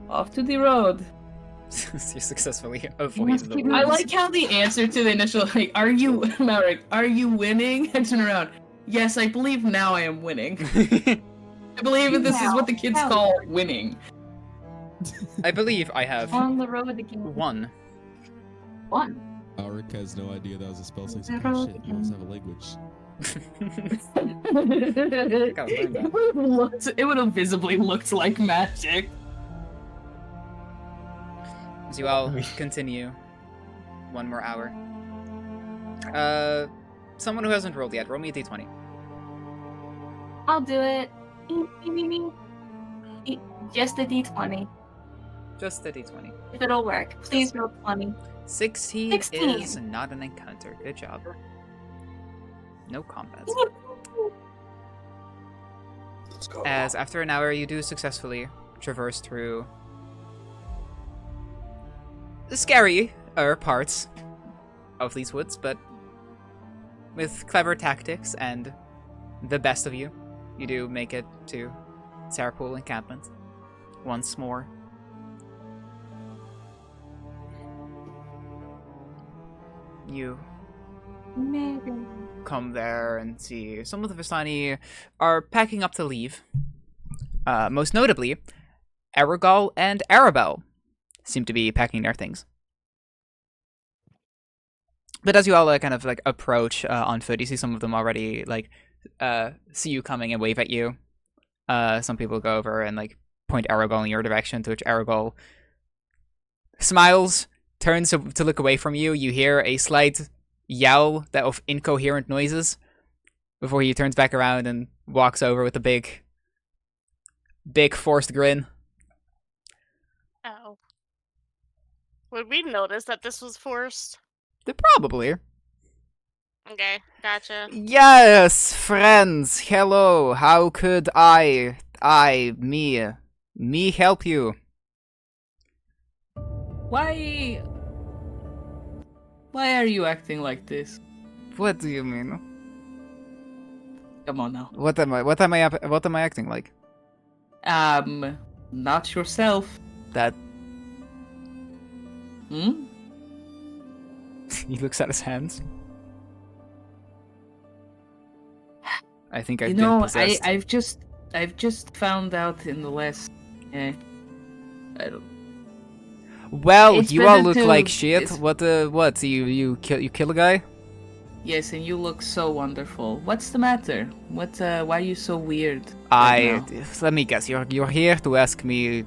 off to the road. You successfully avoided the keep rules. I like how the answer to the initial, like, are you, Maverick, are you winning? I turn around. Yes, I believe now I am winning. I believe that this is what the kids Now. call winning. I believe I have On the road again. one. One. Alric has no idea that was a spell. So he's I like, oh rolled shit, he must have a language. Gotta learn that. It would have visibly looked like magic. As you all continue, one more hour. Someone who hasn't rolled yet, roll me a d20. I'll do it. Me. Just a d20. Just a d20. If it'll work. Please roll 20. 16 16. is not an encounter. Good job. No combat. Let's go. As after an hour, you do successfully traverse through the scarier parts of these woods, but with clever tactics and the best of you, you do make it to Sarahpool encampment once more. You Maybe. come there and see some of the Vistani are packing up to leave. Most notably, Aragol and Arabelle seem to be packing their things. But as you all kind of like approach on foot, you see some of them already like see you coming and wave at you. Some people go over and like point Aragol in your direction, to which Aragol smiles, turns to look away from you. You hear a slight yowl that of incoherent noises before he turns back around and walks over with a big forced grin. Oh. Would we notice that this was forced? Probably. Okay, gotcha. Yes, friends. Hello. How could me help you? Why are you acting like this? What do you mean? Come on now. What am I acting like? Not yourself. That Hmm? he looks at his hands. I think I've You been know, possessed. I've just found out in the last. I don't. Well, It's you all better look to- like shit. it's- What? You kill a guy? Yes, and you look so wonderful. What's the matter? Why are you so weird? right now? Let me guess. You're here to ask me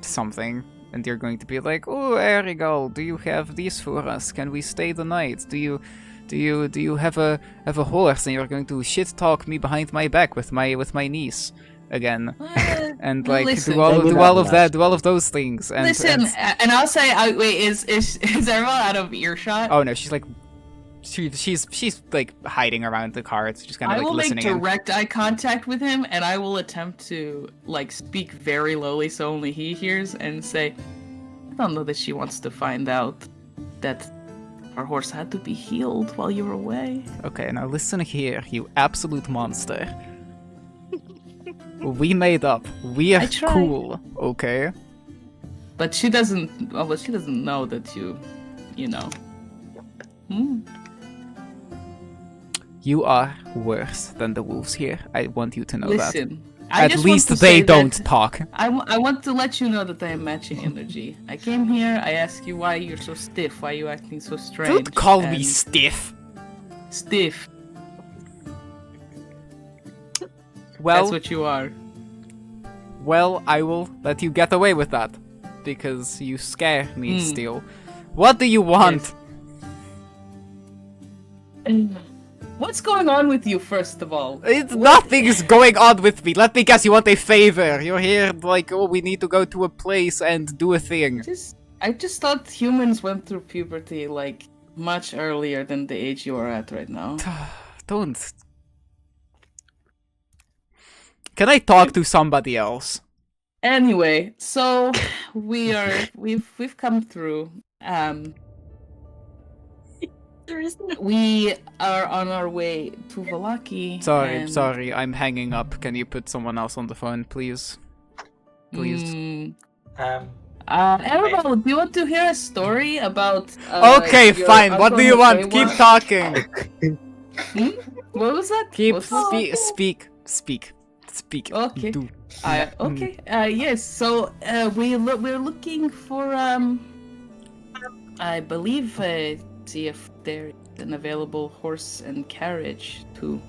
something, and you're going to be like, "Oh, Erigal, do you have these for us? Can we stay the night? Do you have a horse?" And you're going to shit talk me behind my back with my niece again, and like listen, do all of that. do all of those things. And Listen, and- and I'll say, wait, is everyone out of earshot? oh no, she's like. She's like hiding around the car. It's just kind of I like will make listening in. direct eye contact with him, and I will attempt to like speak very lowly so only he hears, and say, "I don't know that she wants to find out that our horse had to be healed while you were away." Okay, now listen here, you absolute monster. We made up. We're I tried. cool, okay? But she doesn't. Well, she doesn't know that you know. Hmm. You are worse than the wolves here. I want you to know that. Listen, I At just want least to they say don't that talk. I want to let you know that I am matching energy. I came here. I asked you why you're so stiff. Why you acting so strange? Don't call me and stiff. stiff. Well, That's what you are. well, I will let you get away with that. Because you scare me Hmm. still. What do you want? What's going on with you, first of all? Nothing is going on with me. Let me guess, you want a favor. You're here like, oh, we need to go to a place and do a thing. I just thought humans went through puberty like much earlier than the age you are at right now. Don't. Can I talk to somebody else? Anyway, so we've come through. We are on our way to Vallaki. Sorry, I'm hanging up. Can you put someone else on the phone, please? Please. Annabelle, do you want to hear a story about? Okay, your fine. What uncle do you want? Mateo? Keep talking. What was that? Keep What's that? speak. Okay. Do. Okay. Yes. So we're looking for I believe see if there is an available horse and carriage to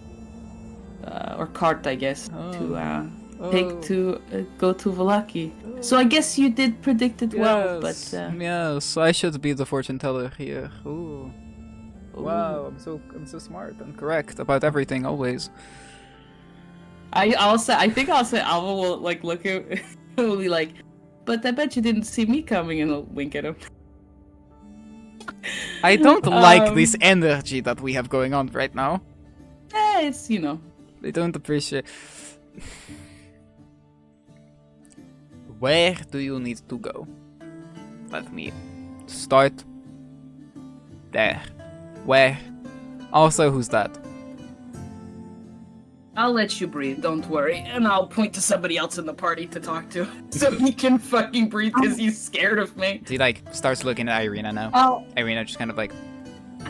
or cart, I guess, to take to go to Vallaki. So I guess you did predict it well, but Yes, I should be the fortune teller here. Ooh. Wow, I'm so smart and correct about everything always. I think I'll say Alva will like look at will be like, but I bet you didn't see me coming, and I'll wink at him. I don't like this energy that we have going on right now. It's I don't appreciate. Where do you need to go? Let me start there. Where? Also, who's that? I'll let you breathe, don't worry, and I'll point to somebody else in the party to talk to, so he can fucking breathe because he's scared of me. He like starts looking at Irina now. Oh, Irina just kind of like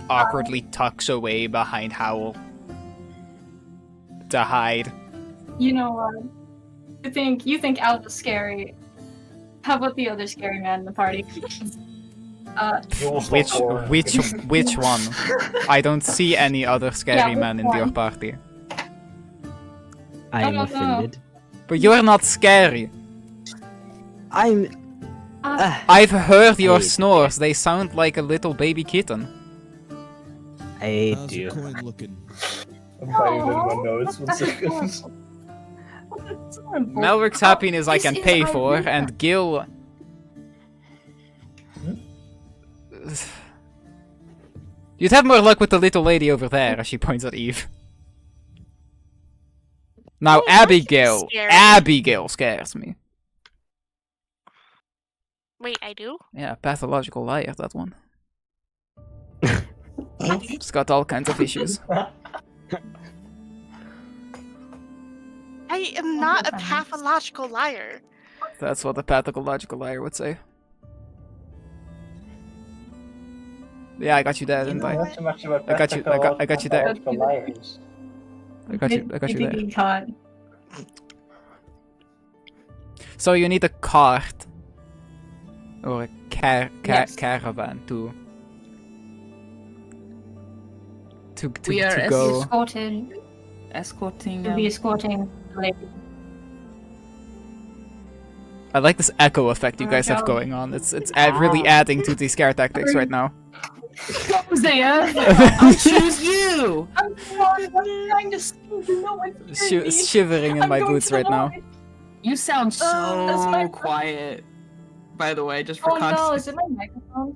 awkwardly tucks away behind Howl to hide. you know what? You think Alva's scary. How about the other scary man in the party? Which one? I don't see any other scary which man in your one? party. I am no. offended. But you're not scary. I'm. I've heard your I- snores. They sound like a little baby kitten. I How's do. your coin looking? I'm biting into my nose. 1 second. Melrick's happiness I This can is pay for, Irina. and Gil. You'd have more luck with the little lady over there, as she points at Eve. Now, Oh, look, it's scary. Abigail scares me. Wait, I do? Yeah, pathological liar, that one. It's got all kinds of issues. I am not a pathological liar. That's what a pathological liar would say. Yeah, I got you there, You didn't know I? not too much about I got you there. pathological liars. I got you there. Getting caught. So you need a cart or a Yes. caravan to We are go. Escorting. We'll be escorting the lady. I like this echo effect you guys have going on. It's really adding to these scare tactics right now. I'll choose you. I'm trying to speak. No one's hearing me. Shivering in I'm my going boots to the right now. void. You sound that's my- so quiet. By the way, just for Oh no, context. is it my microphone?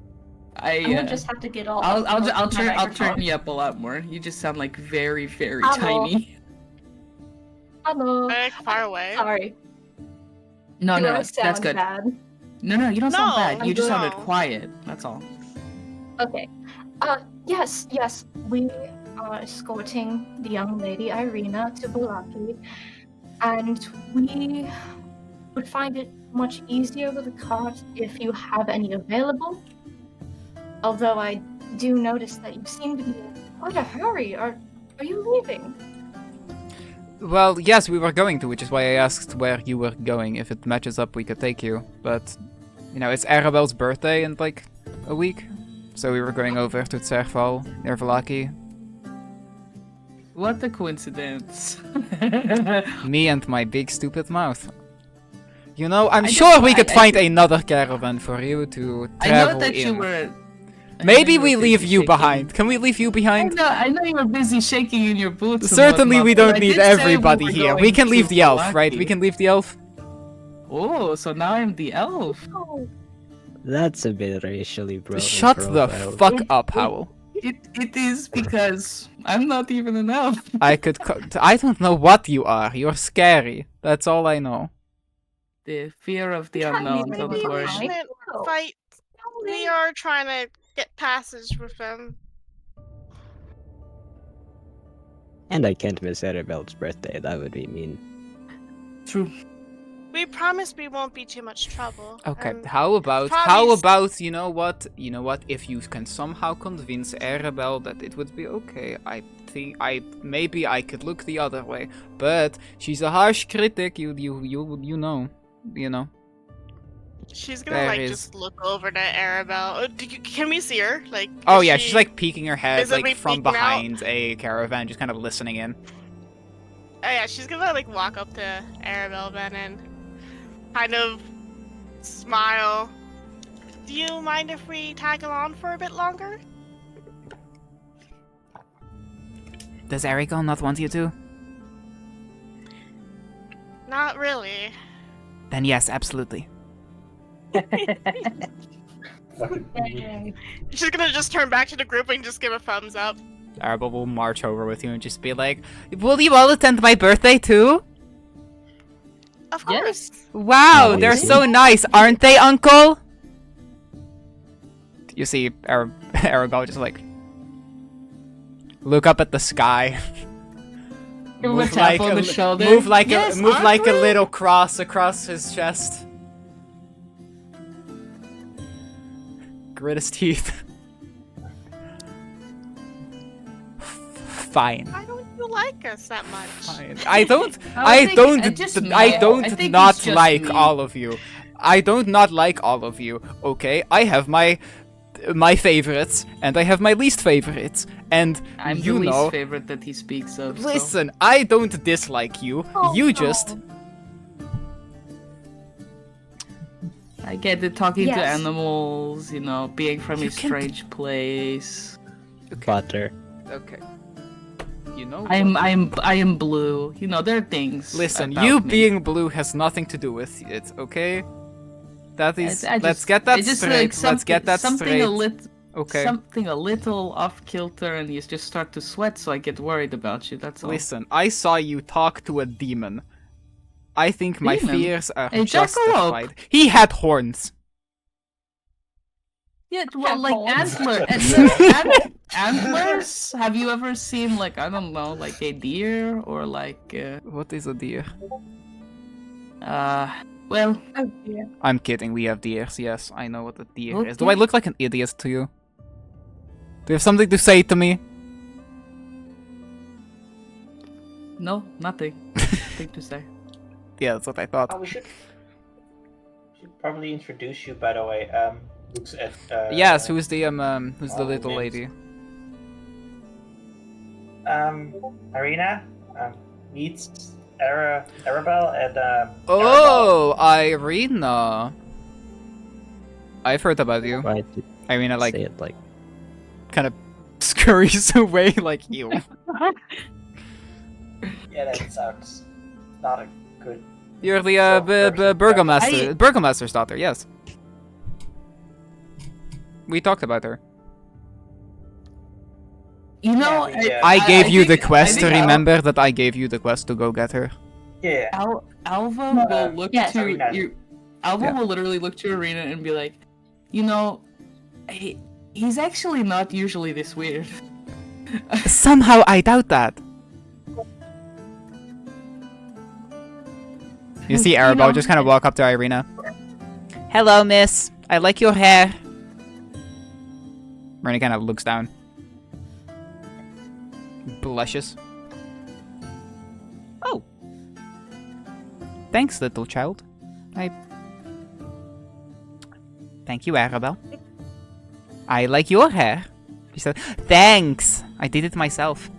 I I'm gonna just have to get all. I'll turn my microphone. you up a lot more. You just sound like very Hello. tiny. Hello. Like far away. Sorry. No, Do no, I that's sound good. bad? No, you don't sound No, bad. You just no. sounded quiet. That's all. Okay. Yes. We are escorting the young lady Irina to Vallaki, and we would find it much easier with a cart if you have any available. Although I do notice that you seem to be in quite a hurry. Are you leaving? Well, yes, we were going to, which is why I asked where you were going. If it matches up, we could take you. But, you know, it's Arabelle's birthday in like a week. So we were going over to Tserval, near Vallaki. What a coincidence. Me and my big stupid mouth. You know, I'm I sure just- we could I- find another caravan for you to I travel know that in. you were. Maybe we leave you behind. Can we leave you I behind? know you were busy shaking in your boots. and Certainly we whatnot, don't but I need did say everybody were here. We going can leave to the elf, right? Vallaki. We can leave the elf. Oh, so now I'm the elf. That's a bit racially Shut the profiled. fuck up, Howl. It is because I'm not even an elf. I don't know what you are. You're scary. That's all I know. The fear of the can't unknown. leave Don't me worry. behind. Shouldn't fight. We are trying to get passage with them. And I can't miss Arabelle's birthday. That would be mean. True. We promise we won't be too much trouble. Okay, and how about you know what? If you can somehow convince Arabelle that it would be okay, I think maybe I could look the other way. But she's a harsh critic, you know. She's gonna There like is- just look over to Arabelle. Can we see her? Like. Oh is yeah, she- she's like peeking her head visibly like from peeking out? behind a caravan, just kind of listening in. Oh yeah, she's gonna like walk up to Arabelle then and kind of smile. Do you mind if we tag along for a bit longer? Does Eriko not want you to? Not really. Then yes, absolutely. She's gonna just turn back to the group and just give a thumbs up. Arabelle will march over with you and just be like, "Will you all attend my birthday too?" Of course. Wow, they're so nice, aren't they, Uncle? You see Aragorn just like look up at the sky. Give him a tap on the shoulder. Move like Yes, a Arthur! little cross across his chest. Grit his teeth. Fine. Why don't you like us that much? Fine. I don't. I think don't. it's just me. I don't I think not it's just like me. all of you. I don't not like all of you. Okay, I have my favorites and I have my least favorites, and I'm you the least know. favorite that he speaks of. so- Listen, I don't dislike you. Oh, You no. just. I get it, talking to Yes. animals, you know, being from You a can- strange place. Butter. Okay. You know. I what? am blue. You know, there are things. Listen, about you me. being blue has nothing to do with it. Okay. That is. I let's just- get that I just, straight. like, Let's get that something straight. Okay. Something a little off kilter, and you just start to sweat, so I get worried about you. That's all. Listen, I saw you talk to a demon. I think my Demon? fears are A jackalope. justified. He had horns. Yeah, well, like Tadpoles. antlers. Have you ever seen, like, I don't know, like a deer or like What is a deer? well, Oh dear. I'm kidding, we have deers. Yes, I know what a deer is. Do Okay. I look like an idiot to you? Do you have something to say to me? No, nothing. Nothing to say. Yeah, that's what I thought. Oh, we should probably introduce you, by the way. Looks at. Yes, who's the little names. lady? Arena. Meets Arabelle and Oh, Irina. I've heard about you. Why Irina, like, say it like kind of scurries away like you. Yeah, that sounds not a good. You're the person. burgomaster, burgomaster's daughter. Yes. We talked about her. You know, Yeah, I gave you the think- quest. I think Remember that I gave you the quest to go get her. Yeah. Alva will look yes. to Arena. you. Alva Yeah. will literally look to Arena and be like, you know, he's actually not usually this weird. Somehow I doubt that. You see Arabelle just kind of walk up to Irina. Hello, miss. I like your hair. Irina kind of looks down. Blushes. Oh. Thanks, little child. Thank you, Arabelle. I like your hair. She said, thanks. I did it myself.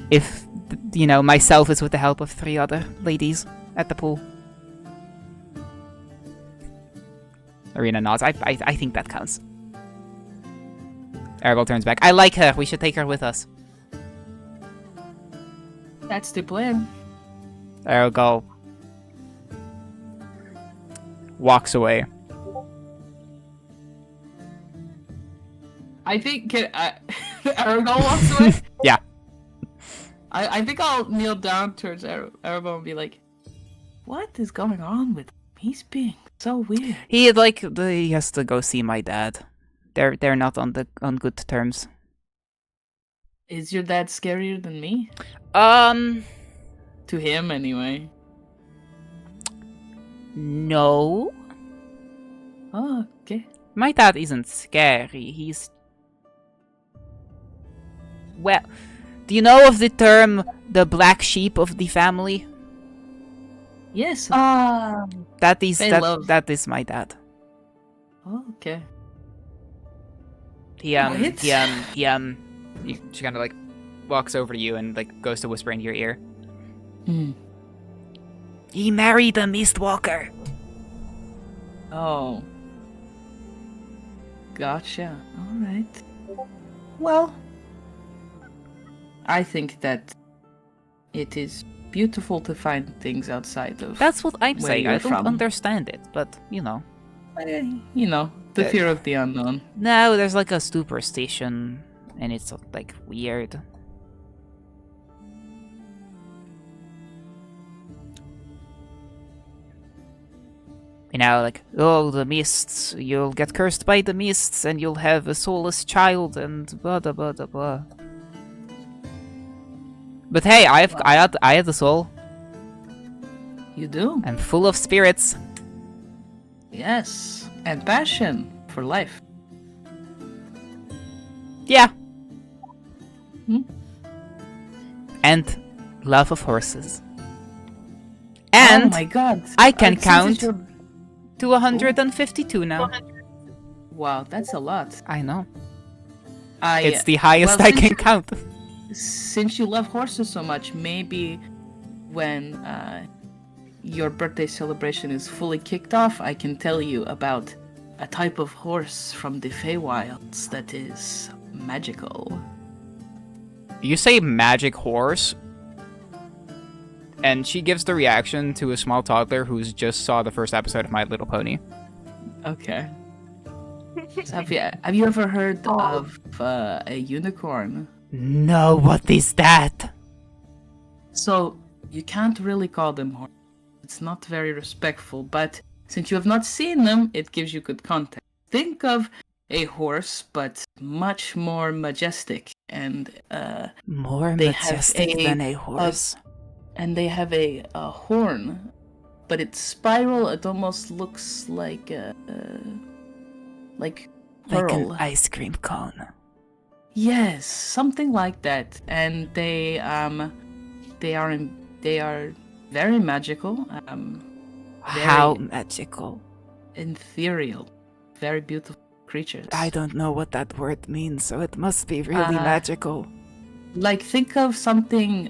If, you know, myself is with the help of 3 other ladies at the pool. Arena nods. I think that counts. Arabelle turns back. I like her. We should take her with us. That's the plan. Arabelle walks away. I think Aragorn walks away. Yeah. I think I'll kneel down towards Aragorn and be like, "What is going on with him? He's being so weird." He has to go see my dad. They're not on good terms. Is your dad scarier than me? To him, anyway. No. Oh, okay. My dad isn't scary. He's... Well, do you know of the term the black sheep of the family? Yes. That is They that, love- that is my dad. Oh, okay. She kind of like walks over to you and like goes to whisper into your ear. He married a Mistwalker. Oh. Gotcha. Alright. Well, I think that it is beautiful to find things outside of... That's what I'm Where saying. you're I don't from. understand it, but you know. You know, the fear of the unknown. No, there's like a superstition, and it's like weird. You know, like, oh, the mists, you'll get cursed by the mists, and you'll have a soulless child, and blah blah blah blah blah. But hey, I had the soul. You do? I'm full of spirits. Yes. And passion for life. Yeah. Hmm? And love of horses. And oh my god. I can Since count it's your- to 152 now. Wow, that's a lot. I know. I, It's the highest well, I since can you- count. Since you love horses so much, maybe when your birthday celebration is fully kicked off, I can tell you about a type of horse from the Feywilds that is magical. You say magic horse, and she gives the reaction to a small toddler who's just saw the first episode of My Little Pony. Okay. So have you ever heard of a unicorn? No, what is that? So, you can't really call them horses. It's not very respectful, but since you have not seen them, it gives you good context. Think of a horse, but much more majestic, and More they have majestic than a horse. and they have a horn, but it's spiral. It almost looks like like pearl. an ice cream cone. Yes, something like that. And they they are very magical. How magical? Ethereal, very beautiful creatures. I don't know what that word means, so it must be really magical. Like think of something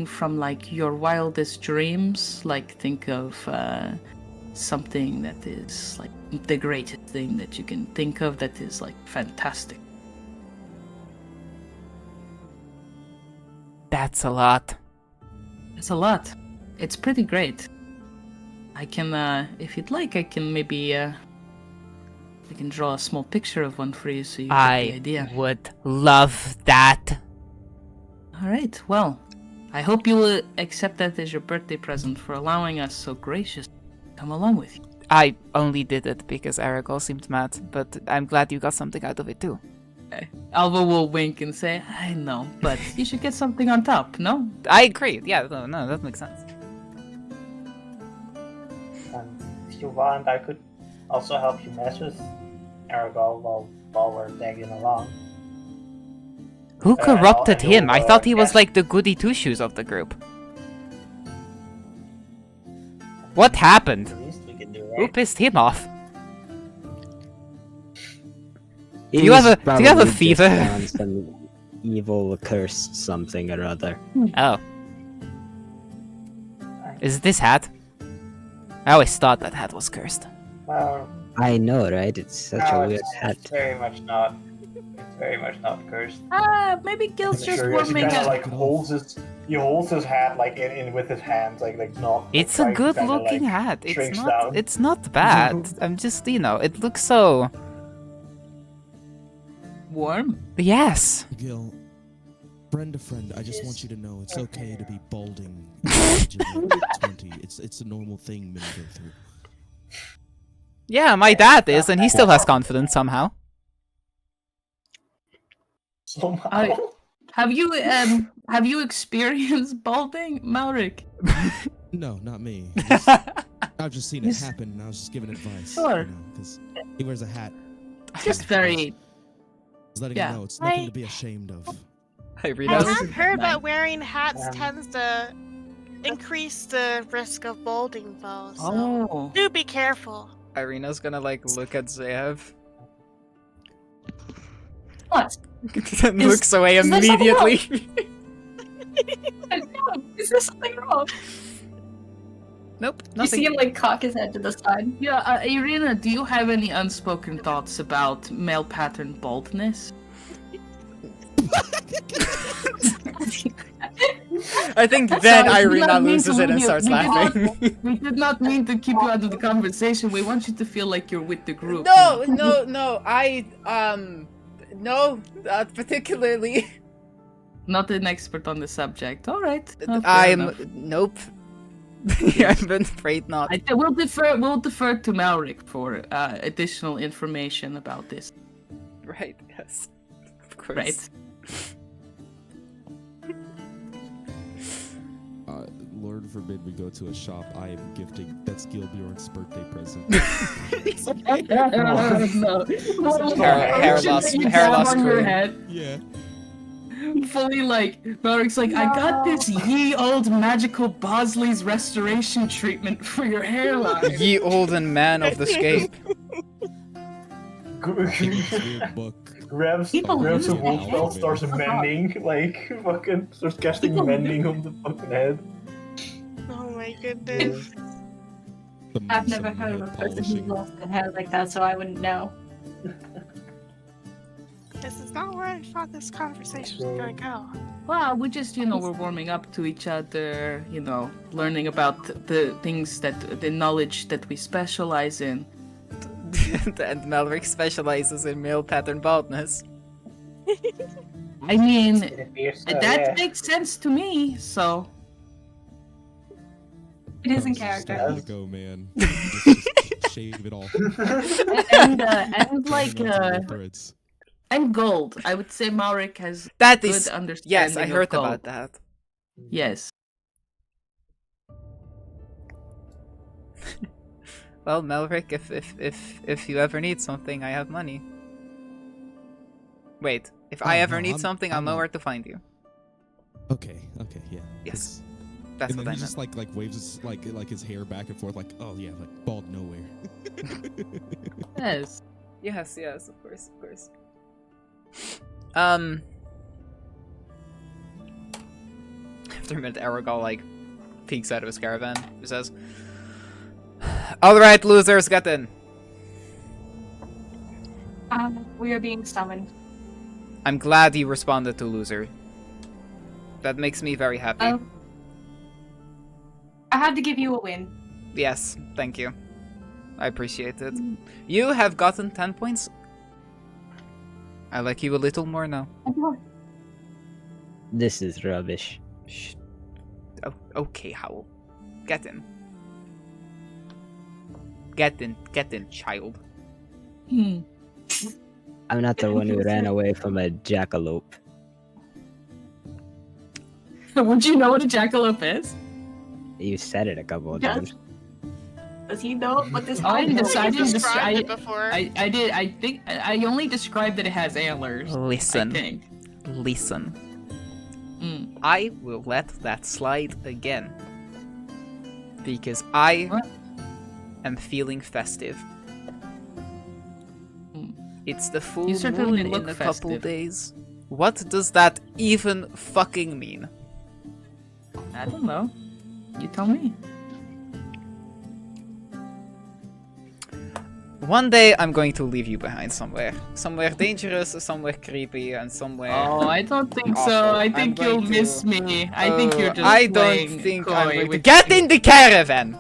from like your wildest dreams. Like think of something that is like the greatest thing that you can think of that is like fantastic. That's a lot. It's a lot. It's pretty great. I can, if you'd like, I can maybe, I can draw a small picture of one for you so you get the idea. I would love that. Alright, well, I hope you will accept that as your birthday present for allowing us so graciously to come along with you. I only did it because Aragorn seemed mad, but I'm glad you got something out of it too. Okay. Alva will wink and say, I know, but you should get something on top, no? I agree. Yeah, no, that makes sense. If you want, I could also help you mess with Aragorn while we're tagging along. Who corrupted I'll him? I thought he was guess- like the goody two-shoes of the group. What happened? The least we can do, Who right? pissed him off? He Do you have was a probably just fever? on some evil cursed something or other. Oh. Is it this hat? I always thought that hat was cursed. Well, I know, right? It's such no, a weird hat. it's very much not. It's very much not cursed. Maybe Gil's just Sure, he warming kind of up. like holds his hat like in with his hands, like not. It's a trying to good kinda, looking like, hat. shrinks down. It's not bad. I'm just, it looks so... Warm? Yes. Gil, friend to friend, I just want you to know it's okay to be balding. At the age of 20. It's a normal thing men go through. Yeah, my dad is, and he still has confidence somehow. Somehow. Have you experienced balding, Malric? No, not me. I've just seen it Yes. happen, and I was just giving advice. Sure. Because he wears a hat. Just very. Just letting Yeah. you know it's nothing to be ashamed of. I read I Yes. have heard that wearing hats Um, tends to increase the risk of balding, though. So Oh. do be careful. Irina's gonna look at Zev. What? and looks away is there something immediately. Is there something wrong? Nope, You nothing. see him like cock his head to the side. Yeah, Irina, do you have any unspoken thoughts about male pattern baldness? I think then Sorry, we did Irina not mean loses to it and leave you- starts we did not- laughing. We did not mean to keep you out of the conversation. We want you to feel like you're with the group. No, no, not particularly. Not an expert on the subject. All right. Nope. Yeah, I'm afraid not. We'll defer to Malric for additional information about this. Right, yes. Of course. Right. Lord forbid we go to a shop. I am gifting. That's Gilbjorn's birthday present. No. Hair loss- You hair dab loss on your cream. head. Yeah. Fully like, Malric's like, I got this ye old magical Bosley's restoration treatment for your hairline. Ye olden man of the scape. Weird book. grabs People grabs a lose wolf their spell, heads. starts mending, like fucking starts casting People mending on the fucking head. Oh my goodness. I've never heard of a person who lost their hair like that, so I wouldn't know. This is not where I thought this conversation was gonna go. Well, we just, we're warming up to each other, learning about the things the knowledge that we specialize in. And Malric specializes in male pattern baldness. I mean, It appears so, that yeah. makes sense to me, so. It is in Just character. let it go, man. Just shave it all. And like, Threads. and gold. I would say Malric has That good is. understanding Yes, I of heard gold. about that. Yes. Well, Melric, if you ever need something, I have money. Wait, if I Oh, ever no, need I'm- something, I'll I'm know not- where to find you. Okay, yeah. Yes. It's- That's and what then I he meant. just like waves his like his hair back and forth like, oh yeah, like bald nowhere. Yes. Yes, of course. After a minute, Aragal like peeks out of his caravan. He says, "All right, losers, get in." We are being summoned. I'm glad you responded to loser. That makes me very happy. I had to give you a win. Yes, thank you. I appreciate it. You have gotten 10 points. I like you a little more now. This is rubbish. Shh. Oh, okay, Howl. Get in. Get in, child. I'm not the one who ran away from a jackalope. Would you know what a jackalope is? You said it a couple of Yes. times. Does he know what this? Oh, I didn't I decide. think you described it before. I did. I think I only described that it has antlers. Listen. I think. Listen. Mm. I will let that slide again. Because I What? am feeling festive. Mm. It's the full You certainly moon look in a couple festive. days. What does that even fucking mean? I don't know. You tell me. One day I'm going to leave you behind somewhere. Somewhere dangerous, somewhere creepy, and somewhere... Oh, I don't think awful. so. I I'm think going you'll to- miss me. I think you're just I don't playing think coy I'm going to... with Get me. in the caravan!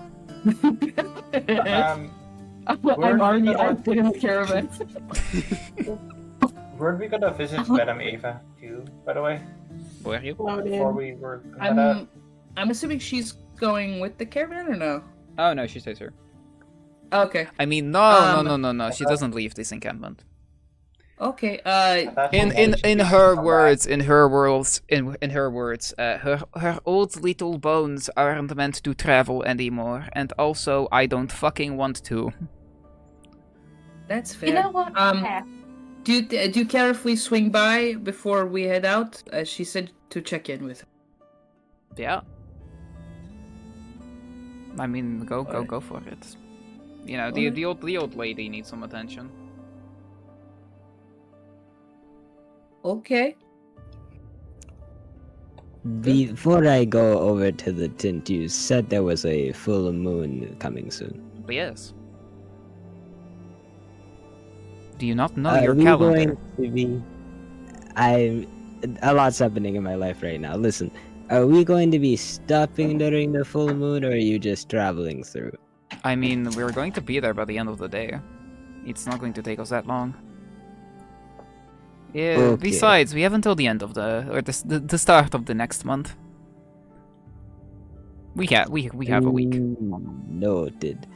I'm already out in the caravan. Weren't we gonna visit Madame Eva too, by the way? Were you? Before we were gonna head out? I'm assuming she's going with the caravan or no? Oh no, she stays here. Okay. I mean, no. She doesn't leave this encampment. Okay. In her words, her old little bones aren't meant to travel anymore, and also I don't fucking want to. That's fair. You know what? Do you care if we swing by before we head out? She said to check in with her. Yeah. I mean, go for it. You know, the old lady needs some attention. Okay. Before I go over to the tent, you said there was a full moon coming soon. Yes. Do you not know Are your we calendar? going to be... A lot's happening in my life right now. Listen, are we going to be stopping during the full moon, or are you just traveling through? I mean, we're going to be there by the end of the day. It's not going to take us that long. Yeah. Okay. Besides, we have until the end of the start of the next month. We have a week. Noted.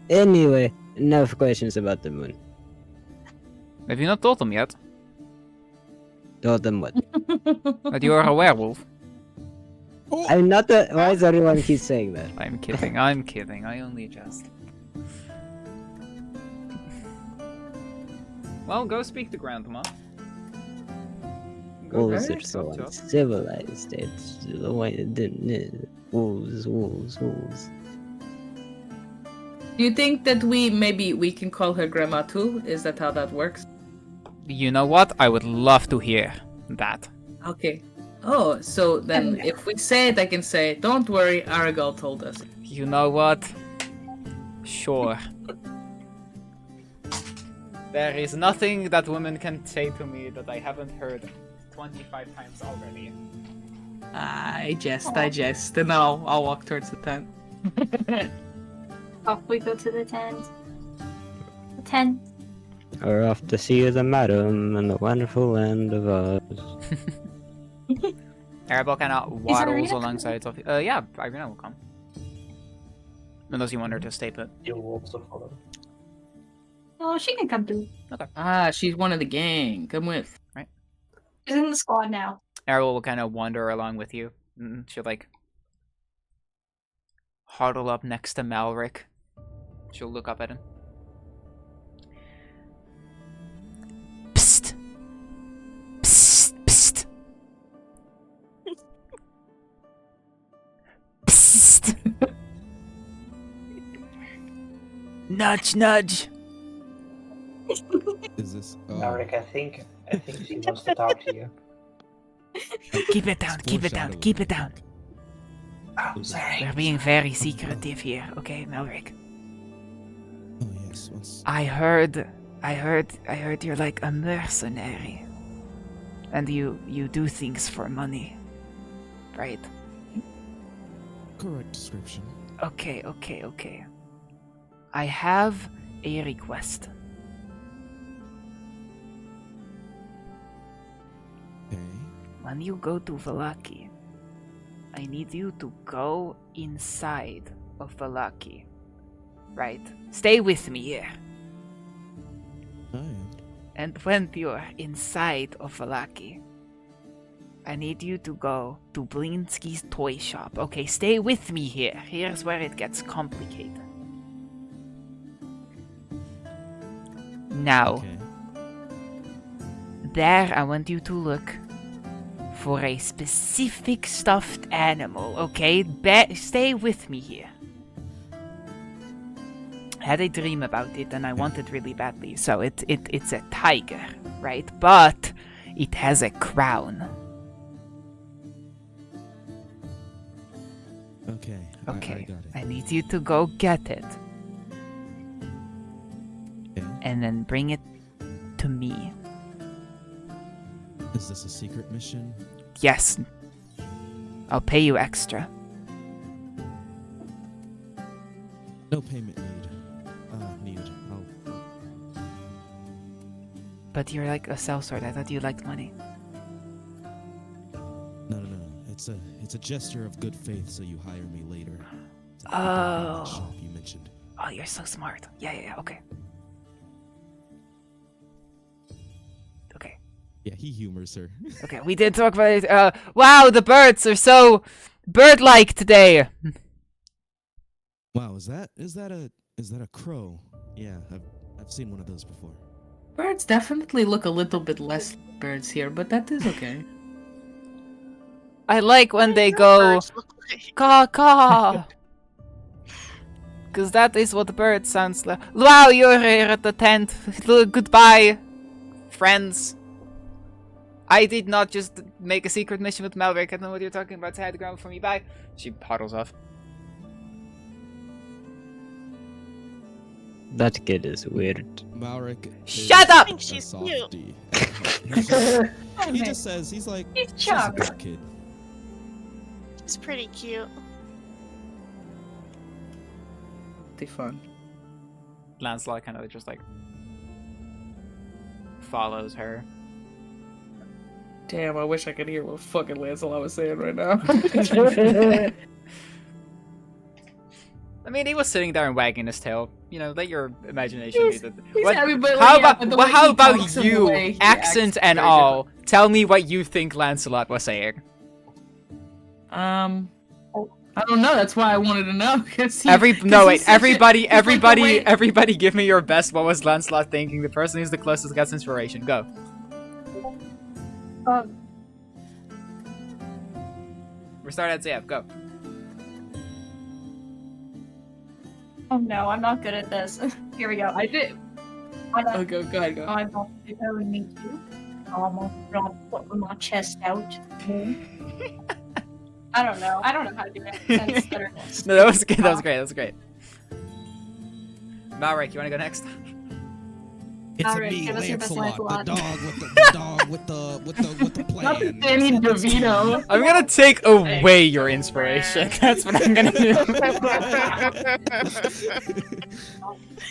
Anyway, enough questions about the moon. Have you not told them yet Told them what? that you are a werewolf? I'm not the. Why does everyone keep saying that? I'm kidding. I only jest. Well, go speak to Grandma. Wolves there, are so go talk. uncivilized. It's the way it didn't. Wolves. Do you think that we can call her grandma too? Is that how that works? You know what? I would love to hear that. Okay. Oh, so then if we say it, I can say, don't worry, Aragal told us. You know what? Sure. There is nothing that women can say to me that I haven't heard 25 times already. I jest, and I'll walk towards the tent. Off we go to the tent. The tent. We're off to see the madam in the wonderful land of Oz. Arabelle kind of waddles Irina alongside Sophie. Yeah, Irina will come. Unless you want her to stay put. You'll also follow. Oh, she can come too. Ah, she's one of the gang. Come with. She's in the squad now. Arabelle will kind of wander along with you. She'll like huddle up next to Malric. She'll look up at him. Psst. Psst. Psst. Nudge, nudge. Is this? Alric, I think she wants to talk to you. Keep it down, keep it down, keep it down. Oh, sorry. We're being very secretive here, okay, Melrick? Oh yes. I heard you're like a mercenary. And you do things for money. Right? Correct description. Okay. I have a request. Okay. When you go to Vallaki, I need you to go inside of Vallaki. Right? Stay with me here. I am. And when you're inside of Vallaki, I need you to go to Blinsky's toy shop. Okay, stay with me here. Here's where it gets complicated. Now, Okay. there I want you to look for a specific stuffed animal, okay? Stay with me here. I had a dream about it and I want it really badly. So it's a tiger, right? But it has a crown. Okay. Okay, I got it. I need you to go get it Okay. and then bring it to me. Is this a secret mission? Yes. I'll pay you extra. No payment needed. But you're like a sellsword. I thought you liked money. No. It's a gesture of good faith, so you hire me later. To open Oh. that shop you mentioned. Oh, you're so smart. Yeah, okay. Okay. Yeah, he humors her. Okay, we did talk about it. Wow, the birds are so bird-like today. Wow, is that a crow? Yeah, I've seen one of those before. Birds definitely look a little bit less like birds here, but that is okay. I like when they go Birds look like- caw caw. Cause that is what the bird sounds like. Wow, you're here at the tent. Goodbye, friends. I did not just make a secret mission with Malric. I don't know what you're talking about. Say hi to grandma for me. Bye. She huddles off. That kid is weird. Malric. Shut is up! I think a she's softie. He just says he's like He's just a charming. good kid. It's pretty cute. They fun. Lancelot kind of just like follows her. Damn, I wish I could hear what fucking Lancelot was saying right now. I mean, he was sitting there and wagging his tail. You know, let your imagination be the. he's What- happy, but how yeah, about but the way how he about talks and the you, way he accent acts and very all? Tell me what you think Lancelot was saying. I don't know. That's why I wanted to know. Everybody, give me your best. What was Lancelot thinking? The person who's the closest gets inspiration. Go. Restart at Zab. Go. Oh no, I'm not good at this. Here we go. I did. Oh, go ahead, go. I'm not preparing me to. Almost not put my chest out. I don't know. I don't know how to do accents that are No, that was good. That was great. That was great. Malric, you want to go next? It's Alright, me, give us your best Lancelot, the Lancelot. dog with the plan. Not the Danny DeVito. I'm gonna take away your inspiration. That's what I'm gonna do.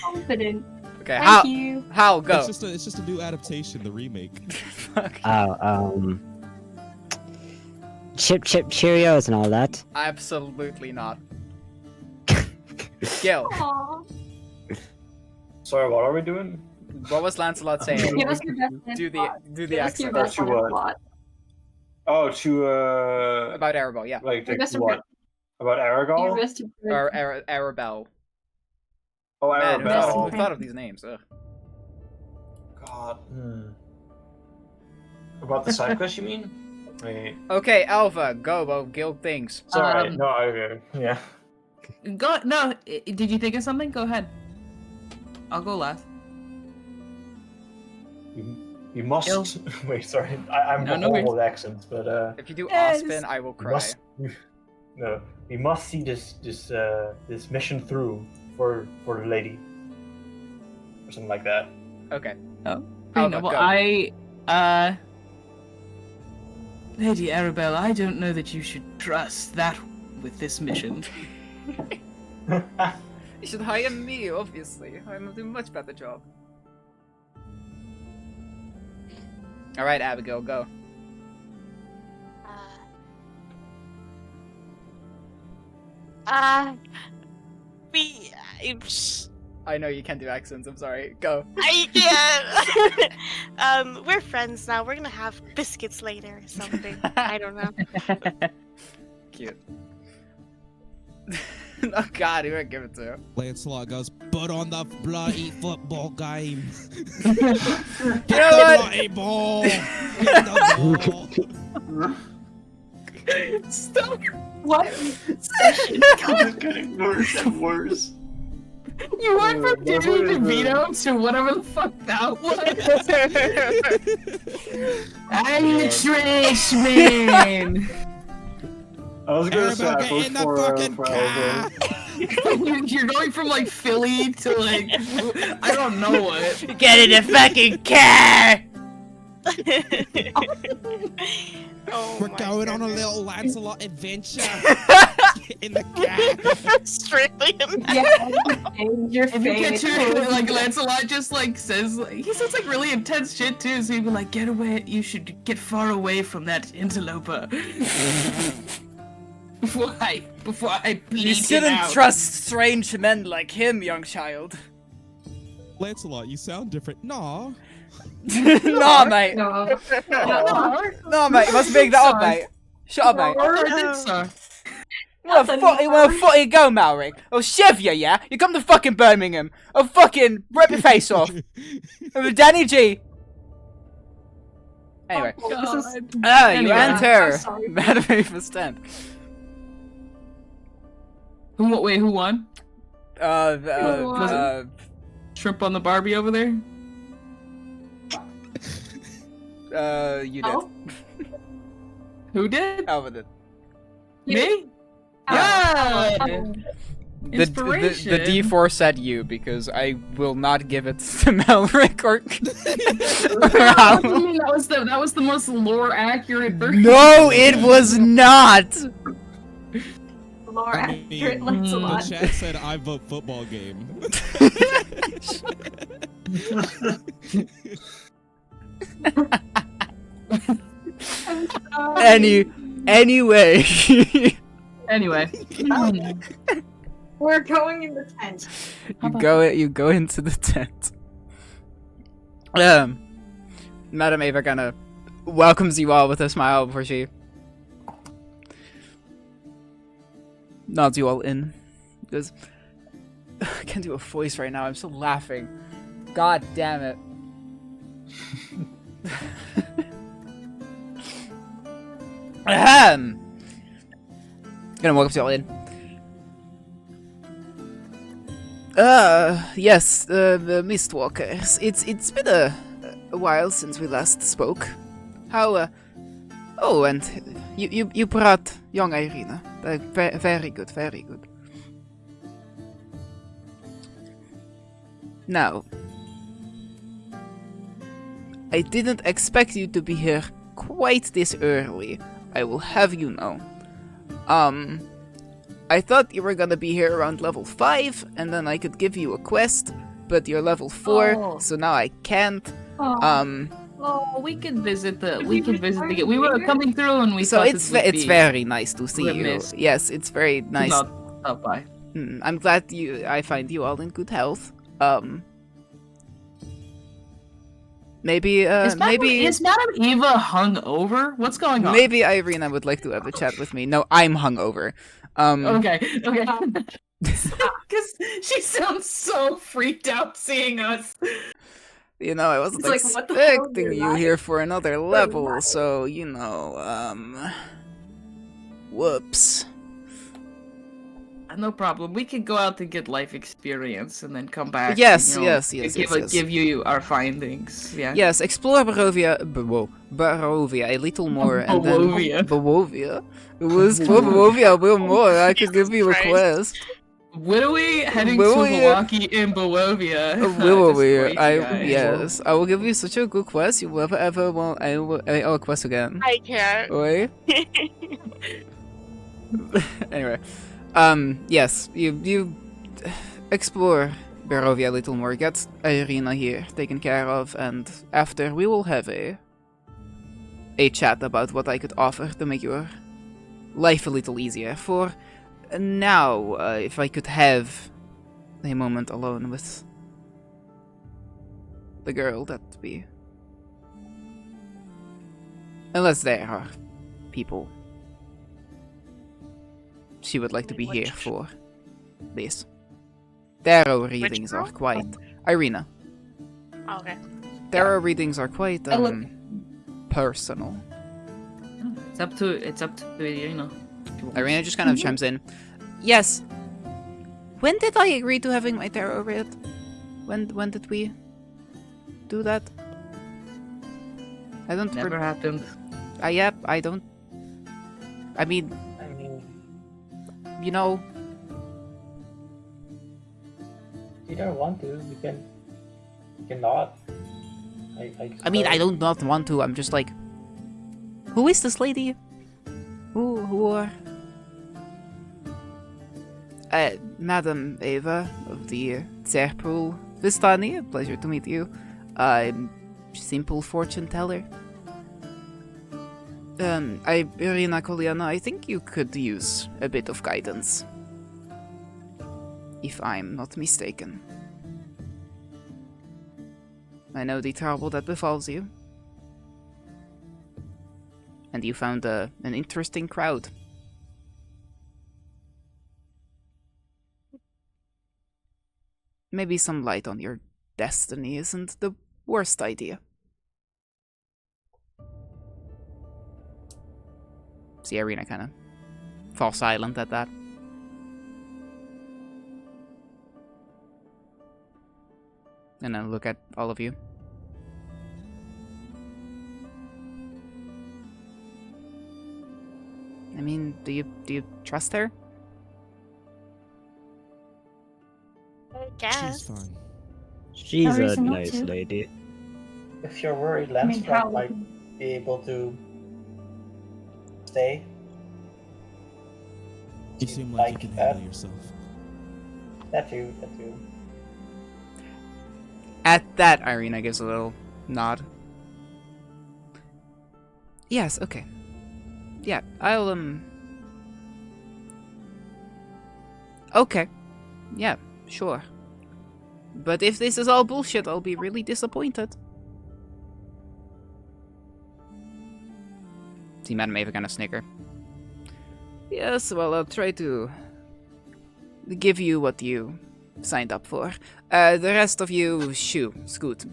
confident. Okay, Thank you. Hal, go. It's just a new adaptation, the remake. Fuck. Chip Cheerios and all that. Absolutely not. Gil, Aww. Sorry, what are we doing? what was Lancelot saying? Give us your best Do the Lancelot. do the Give us your accent best To what? Lancelot. Oh, to about Arabelle, yeah, like Give us your what? About Your Aragorn? best or Arabelle. Oh, Man, Arabelle. who thought of these names? Ugh. God. About the side quest, you mean? Wait. Okay, Alpha, go. Well, Gil thinks. Sorry. Um, No, okay. Yeah. Go. No, did you think of something? Go ahead. I'll go last. You must. Ill. Wait, sorry. I'm No, not no horrible worries. with accents, but If you do Yes. Aspen, I will we cry. must. No, we must see this mission through for the lady, or something like that. Okay. Pretty Alva, noble. go. Lady Arabelle, I don't know that you should trust that with this mission. You should hire me, obviously. I'm gonna do a much better job. Alright, Abigail, go. We. I know you can't do accents, I'm sorry. Go. I can't. We're friends now. We're gonna have biscuits later or something. I don't know. Cute. Oh god, who would I give it to? Lancelot goes, but on the bloody football game. You know what? Bloody ball. Hit the ball. Stop! What? It's getting worse and worse. You went from Danny DeVito to whatever the fuck that was. I'm the trash man. I was gonna say Arabelle, get in the fucking car. You're going from like Philly to like I don't know what. Get in the fucking car! Oh We're my going on a goodness. little Lancelot adventure. Get in the car. Australian. Yeah, and your If you get face. to like Lancelot just like says like, he says like really intense shit too, so he'd be like, get away, you should get far away from that interloper. Before I bleed You him shouldn't out. trust strange men like him, young child. Lancelot, you sound different. Nah. Nah, mate. No. No, mate, you must make that up, mate. Shut up, mate. Or I think so. Where the fuck you go, Malric? I'll shove you, yeah? You come to fucking Birmingham. I'll fucking rip your face off. With Danny G. Anyway. This is You Anyway. enter. I'm sorry. Madam Ava stand. Who won? Uh, Shrimp on the Barbie over there? you did. Oh? Who did? Alva did. Me? Yeah. God! The Inspiration. D4 said you, because I will not give it to Malric or... I mean, that was the most lore accurate version. No, it was not! more I mean, accurate the Lancelot. chat said I vote football game. Anyway. Anyway. We're going in the tent. You go into the tent. Madam Ava kinda welcomes you all with a smile before she nods you all in. Goes, I can't do a voice right now, I'm still laughing. God damn it. Ahem. Gonna welcome you all in. Yes, the Mistwalkers. It's been a while since we last spoke. How, oh, and you brought young Irina. Very good, very good. Now, I didn't expect you to be here quite this early. I will have you know. I thought you were gonna be here around level 5, and then I could give you a quest, but you're level 4, Oh. so now I can't. Oh, we could visit the. We were coming through and we. So thought it's this would it's be very nice to see a you. miss. Yes, it's very nice. Stop by. I'm glad I find you all in good health. Maybe Is Madam Eva hungover? What's going on? maybe Irina would like to have a chat with me. No, I'm hungover. Okay. Because she sounds so freaked out seeing us. You know, I wasn't It's like, what the hell, expecting you're you not- here for another level, not. so, you know, whoops. No problem. We could go out to get life experience and then come back. Yes, and, you know, yes. Give you our findings. Yeah. Yes, explore Barovia, Barovia a little more, and then Barovia. Explore Barovia a little more. I could give you a quest. Will we heading to Vallaki in Barovia? Will we? Yes, I will give you such a good quest. You will never ever want. I'll quest again. I can't. Wait. Anyway, yes, you explore Barovia a little more, get Irina here taken care of, and after we will have a chat about what I could offer to make your life a little easier. For now, if I could have a moment alone with the girl that we... Unless there are people she would like to be here for this. Tarot readings are quite... Irina. Oh, okay. Tarot readings are quite, personal. It's up to Irina. Irina just kind of chimes in. Yes. When did I agree to having my tarot read? When did we do that? I don't... Never happened. Yep, I don't... I mean... You know... If you don't want to, you cannot. I mean, I don't not want to, I'm just like... Who is this lady? Who are... Madam Eva of the Zerpool Vistani, pleasure to meet you. I'm simple fortune teller. Irina Koliana, I think you could use a bit of guidance. If I'm not mistaken. I know the trouble that befalls you. And you found an interesting crowd. Maybe some light on your destiny isn't the worst idea. See, Irina kind of falls silent at that. And then look at all of you. I mean, do you trust her? I guess. She's fine. She's No a reason not nice to. lady. If you're worried, I mean, Lancelot how- might be able to stay. You seem like you can handle yourself. That too. At that, Irina gives a little nod. Yes, okay. Yeah, I'll, Okay. Yeah, sure. But if this is all bullshit, I'll be really disappointed. See Madam Ava kind of snicker. Yes, well, I'll try to give you what you signed up for. The rest of you, scoot.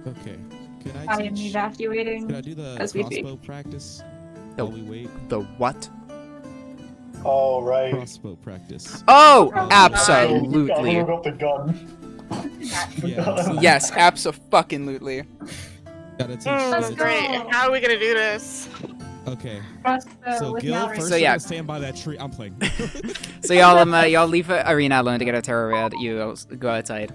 Okay. Could I I am teach? evacuating Could I do the as we speak. crossbow practice The- while we wait? The what? Oh right. Crossbow practice. Oh, Oh, absolutely. Look up the gun. Yeah. Yes, abso-fucking-lutely. Gotta teach. Let's That's gotta go. great. How are we gonna do this? teach- Okay. Crossbow So with Gil, Mallory. first So, I'm yeah. gonna stand by that tree. I'm playing. So y'all leave Irina alone to get a tarot read. You go outside.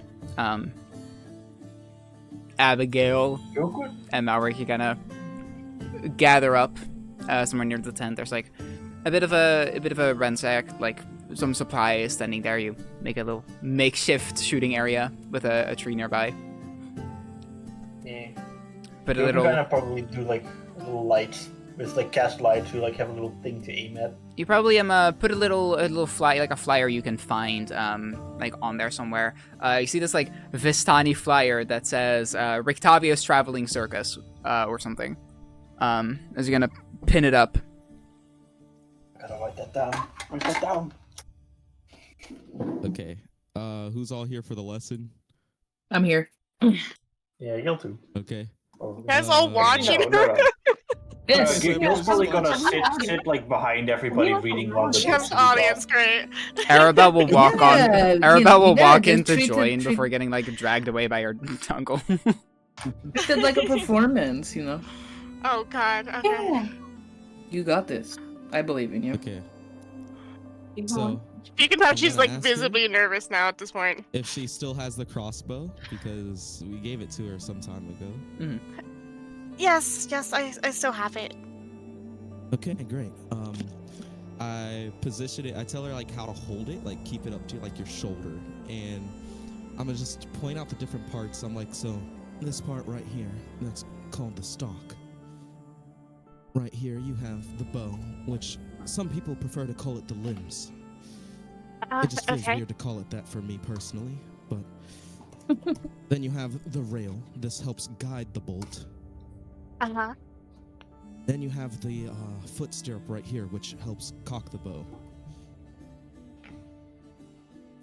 Abigail You're good. and Mallory, you kind of gather up somewhere near the tent. There's like a bit of a ransack, like some supplies standing there. You make a little makeshift shooting area with a tree nearby. Yeah. Put a You're little. gonna probably do like a little light. With like cast light to like have a little thing to aim at. You probably put a little flyer you can find like on there somewhere. You see this like Vistani flyer that says Rictavia's Traveling Circus or something. As you're gonna pin it up. I gotta write that down. Okay. Who's all here for the lesson? I'm here. Yeah, you'll too. Okay. Oh, You guys all watching? No. Yes. Gil's probably gonna sit like behind everybody, reading all the She has books an to be audience, great. Arabelle will walk on. Yeah, Arabelle will yeah, walk just in to treat it- join treat- before getting like dragged away by her uncle. Just did like a performance, you know. Oh god, okay. Yeah. You got this. I believe in you. Okay. So, You can tell I'm she's gonna like ask her visibly nervous now at this point. if she still has the crossbow, because we gave it to her some time ago. Yes, I still have it. Okay, great. I position it. I tell her like how to hold it, like keep it up to like your shoulder, and I'm gonna just point out the different parts. I'm like, so this part right here, that's called the stock. Right here, you have the bow, which some people prefer to call it the limbs. It just feels weird to call it that for me personally, but then you have the rail. This helps guide the bolt. Uh-huh. Then you have the foot stirrup right here, which helps cock the bow.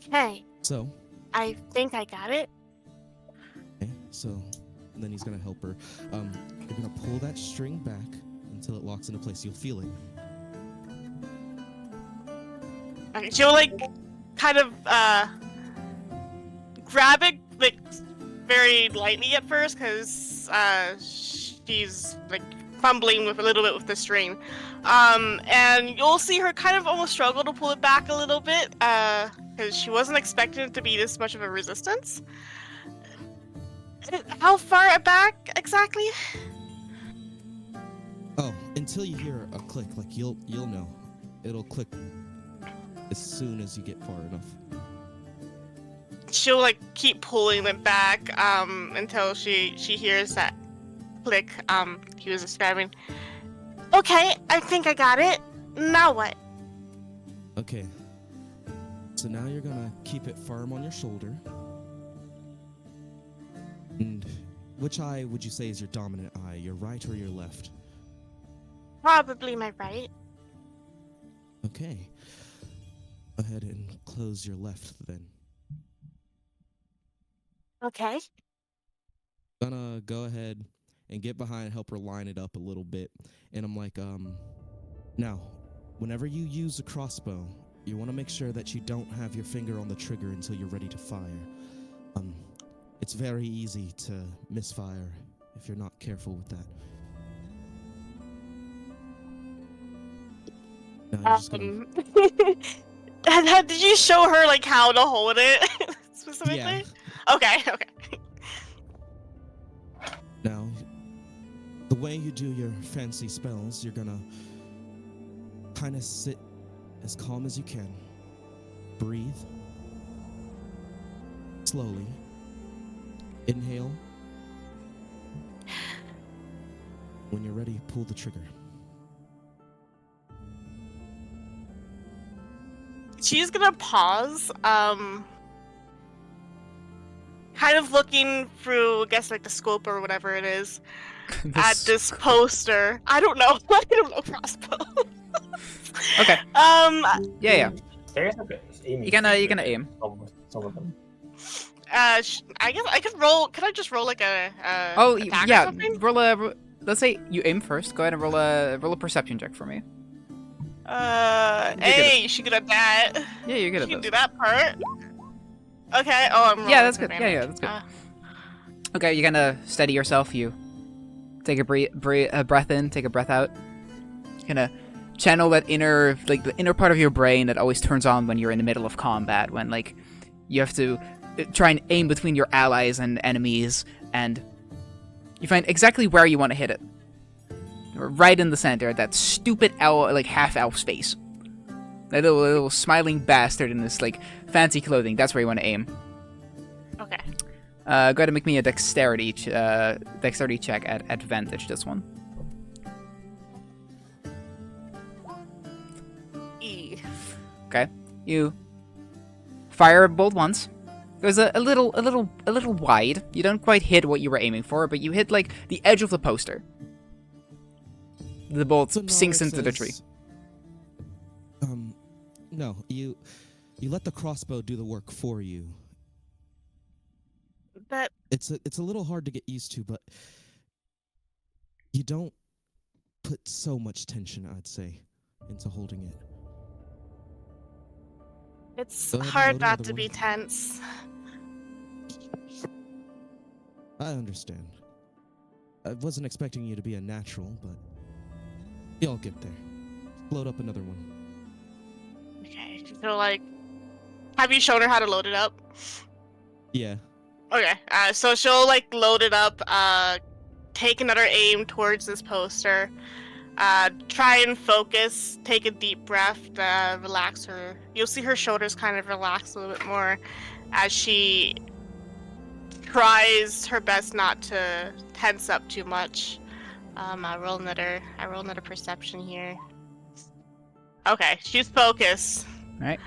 Okay. So, I think I got it. okay, so then he's gonna help her. You're gonna pull that string back until it locks into place. You'll feel it. Okay, she'll like kind of grab it like very lightly at first because she's like fumbling with a little bit with the string, and you'll see her kind of almost struggle to pull it back a little bit because she wasn't expecting it to be this much of a resistance. How far back exactly? Oh, until you hear a click, like you'll know. It'll click as soon as you get far enough. She'll like keep pulling it back until she hears that click he was describing. Okay, I think I got it. Now what? Okay. So now you're gonna keep it firm on your shoulder. And which eye would you say is your dominant eye, your right or your left? Probably my right. Okay. Go ahead and close your left then. Okay. Gonna go ahead and get behind, help her line it up a little bit. And I'm like, now, whenever you use a crossbow, you want to make sure that you don't have your finger on the trigger until you're ready to fire. It's very easy to misfire if you're not careful with that. Now you're just gonna... Did you show her like how to hold it specifically? Yeah. Okay. Now, the way you do your fancy spells, you're gonna kind of sit as calm as you can. Breathe. Slowly. Inhale. When you're ready, pull the trigger. She's gonna pause, kind of looking through, I guess, like the scope or whatever it is, at this poster. I don't know. I don't know crossbow. Okay. Yeah. There's a bit. You gonna aim. Some of them. I guess I could roll. Could I just roll like a Oh attack or yeah. something? Roll a. Let's say you aim first. Go ahead and roll a perception check for me. Hey, you should good at that. Yeah, you're good You at can this. do that part. Okay. Oh, I'm rolling. Yeah, that's with good. Yeah, advantage. that's good. Okay, you're gonna steady yourself. You take a breath in, take a breath out. You're gonna channel that inner, like the inner part of your brain that always turns on when you're in the middle of combat, when like you have to try and aim between your allies and enemies, and you find exactly where you want to hit it. Right in the center, that stupid half elf space. That little smiling bastard in this like fancy clothing. That's where you want to aim. Okay. Go ahead and make me a dexterity check at advantage. This one. E. Okay. You fire a bolt once. It was a little wide. You don't quite hit what you were aiming for, but you hit like the edge of the poster. The bolt So Nara sinks into the tree. says, no, you let the crossbow do the work for you. But It's a little hard to get used to, but you don't put so much tension, I'd say, into holding it. It's Go ahead and hard load not another to be one. tense. I understand. I wasn't expecting you to be a natural, but you'll get there. Load up another one. Okay, so like, have you shown her how to load it up? Yeah. Okay, so she'll like load it up, take another aim towards this poster, try and focus, take a deep breath, relax her. You'll see her shoulders kind of relax a little bit more as she tries her best not to tense up too much. I roll another perception here. Okay, she's focused. Right.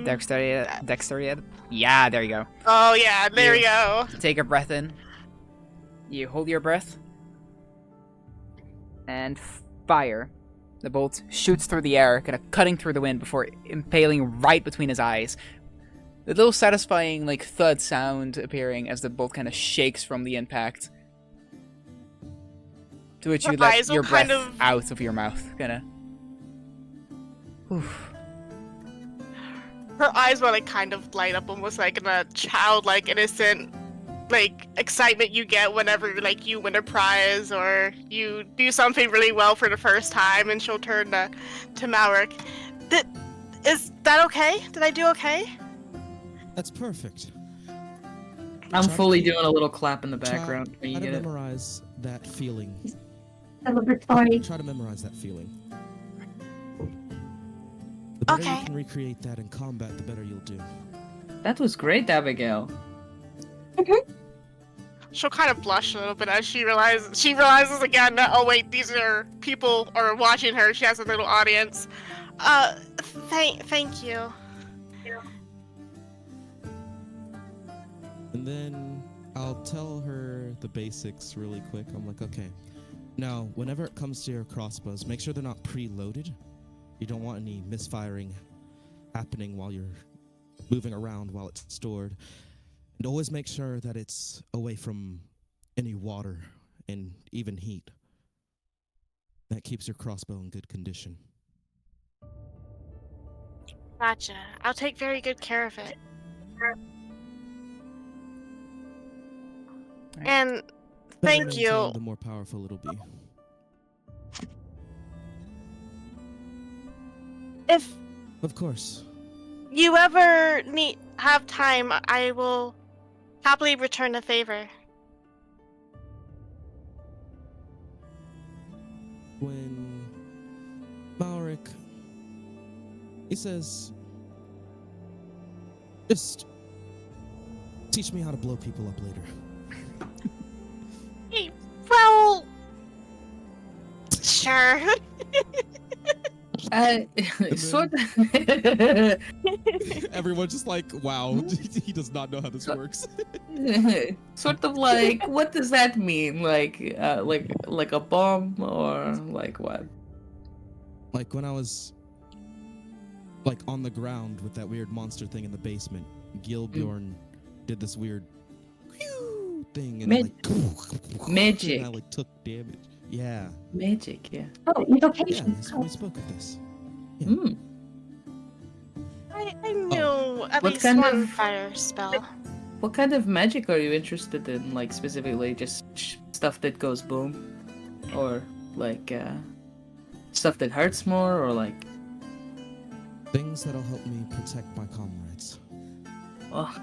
Dexterity. Dexterity. Yeah, there you go. Oh yeah, there we go. Take a breath in. You hold your breath. And fire. The bolt shoots through the air, kind of cutting through the wind before impaling right between his eyes. A little satisfying, like, thud sound appearing as the bolt kind of shakes from the impact. To which Her you let eyes will your breath kind of- out of your mouth, kind of. Her eyes will like kind of light up, almost like in a childlike, innocent, like excitement you get whenever like you win a prize or you do something really well for the first time. And she'll turn to Malric. Is that okay? Did I do okay? That's perfect. I'm Try to fully keep- doing a little clap in the background when you Try to get it. memorize that feeling. Celebratory. Try to memorize that feeling. The better Okay. you can recreate that in combat, the better you'll do. That was great, Abigail. She'll kind of blush a little bit as she realizes again that, oh wait, these are people are watching her. She has a little audience. Thank you. And then I'll tell her the basics really quick. I'm like, okay. Now, whenever it comes to your crossbows, make sure they're not preloaded. You don't want any misfiring happening while you're moving around while it's stored. And always make sure that it's away from any water and even heat. That keeps your crossbow in good condition. Gotcha. I'll take very good care of it. And Better thank maintained, you. The more powerful it'll be. If Of course. you ever have time, I will happily return the favor. When Malric, he says, just teach me how to blow people up later. Well, sure. Sort of. Everyone's just like, wow, he does not know how this works. Sort of like, what does that mean? Like a bomb or like what? Like when I was like on the ground with that weird monster thing in the basement, Gilbjorn did this weird thing and Magic. and I like took damage. Yeah. Magic, yeah. Oh, Yeah, evocation. we spoke of this. Yeah. Mm. I knew at What least kind one of- fire spell. What kind of magic are you interested in? Like specifically just stuff that goes boom? Or like stuff that hurts more or like Things that'll help me protect my comrades. oh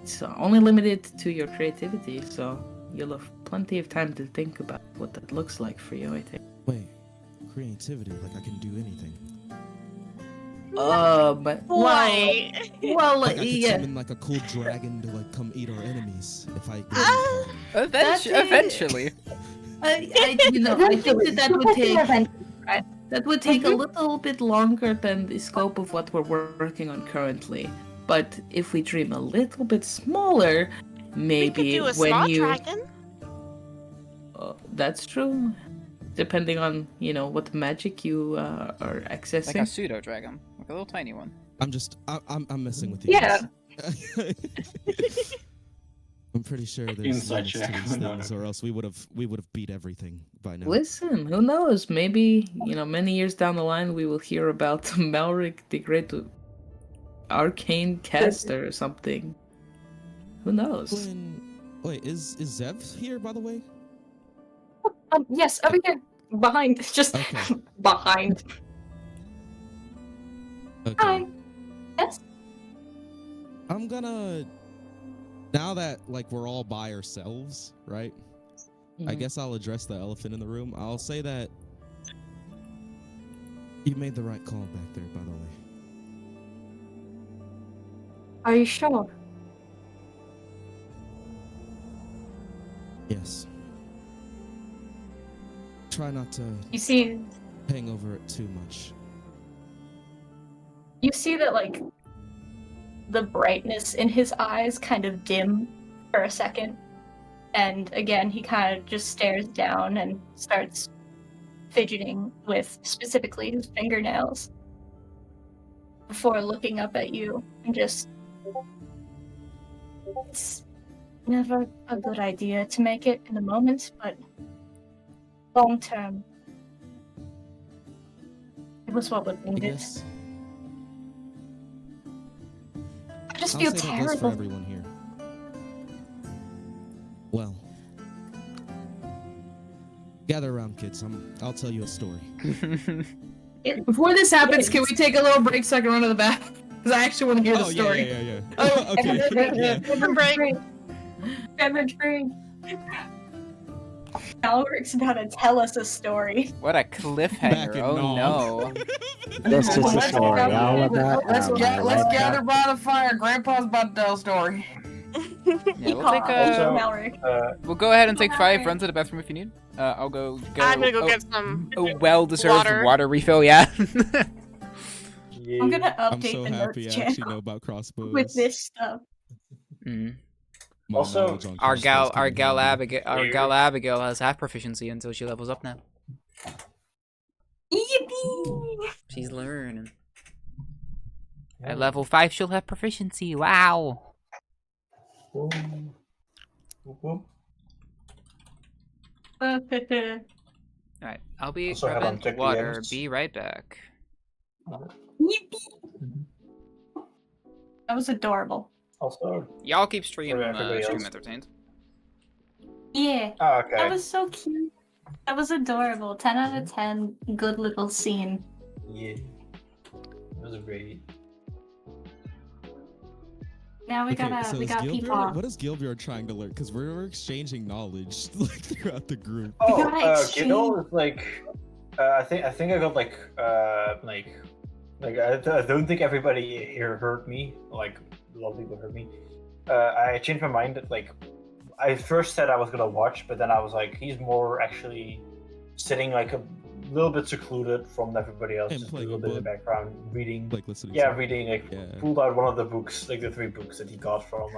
it's only limited to your creativity, so you'll have plenty of time to think about what that looks like for you, I think. Wait, creativity, like I can do anything. But Boy. well, Like I could yeah. summon like a cool dragon to like come eat our enemies if I. That's it. Eventually. I think that would take that would take a little bit longer than the scope of what we're working on currently. But if we dream a little bit smaller, We maybe could do a when small you dragon. that's true. Depending on what magic you are Like a accessing. pseudo dragon. Like a little tiny one. I'm messing with you. Yeah. guys. I'm I'm pretty sure there's Inside limits to check. these No, things, no. or else we would have beat everything by now. Listen, who knows? Maybe, many years down the line, we will hear about Malric the Great Arcane Caster or something. Who knows? Wait, is Zev here, by the way? Yes, over here. Behind. Just Okay. behind. Okay. Hi. Yes. I'm gonna, now that we're all by ourselves, right? I guess I'll address the elephant in the room. I'll say that you made the right call back there, by the way. Are you sure? Yes. Try not to You see hang over it too much. that the brightness in his eyes kind of dim for a second. And again, he kind of just stares down and starts fidgeting with specifically his fingernails before looking up at you and just... It's never a good idea to make it in the moment, but long term, it was what we needed. Yes. I just I'll feel say that goes for terrible. everyone here. Well, gather around, kids. I'll tell you a story. Before this happens, can we take a little break so I can run to the bathroom? Because I actually want to hear the story. Yeah. Oh, Okay. Yeah. Beverage break. Alric's about to tell us a story. What a Back cliffhanger! in Oh Nom. no! This is a Let's story go. all about. Let's gather by the fire. Grandpa's about to tell a story. Yeah, we'll take Also- Malric. we'll go ahead and take 5. Run to the bathroom if you need. I'll go. I'm gonna go get some. a well-deserved water. water refill. Yeah. I'm gonna I'm update so the happy notes I actually channel know about crossbows. with this stuff. Mm. My Also, knowledge on Our gal, crossbows can be handy. Our gal Abigail has half proficiency until she levels up now. Yippee! She's learning. At level 5, she'll have proficiency. Wow. Whoop, whoop. Alright, I'll be Also, have grabbing unchecked water. DMs. Be right back. Yippee! That was adorable. Also, Y'all keep stream everybody else. entertained. Yeah, oh, okay. that was so cute. That was adorable. 10 out of 10. Good little scene. Yeah. That was great. Now we Okay, got so is people. Gilbeard, what is Gilbeard trying to learn? Because we're exchanging knowledge throughout the group. Oh, gotta Gil is I think I got I don't think everybody here heard me. Like a lot of people heard me. I changed my mind. I first said I was gonna watch, but then I was like, he's more actually sitting a little bit secluded from everybody else, And just a playing little a bit in the book. background, reading. Listening. Yeah, to- reading. Yeah. Pulled out one of the books, the 3 books that he got from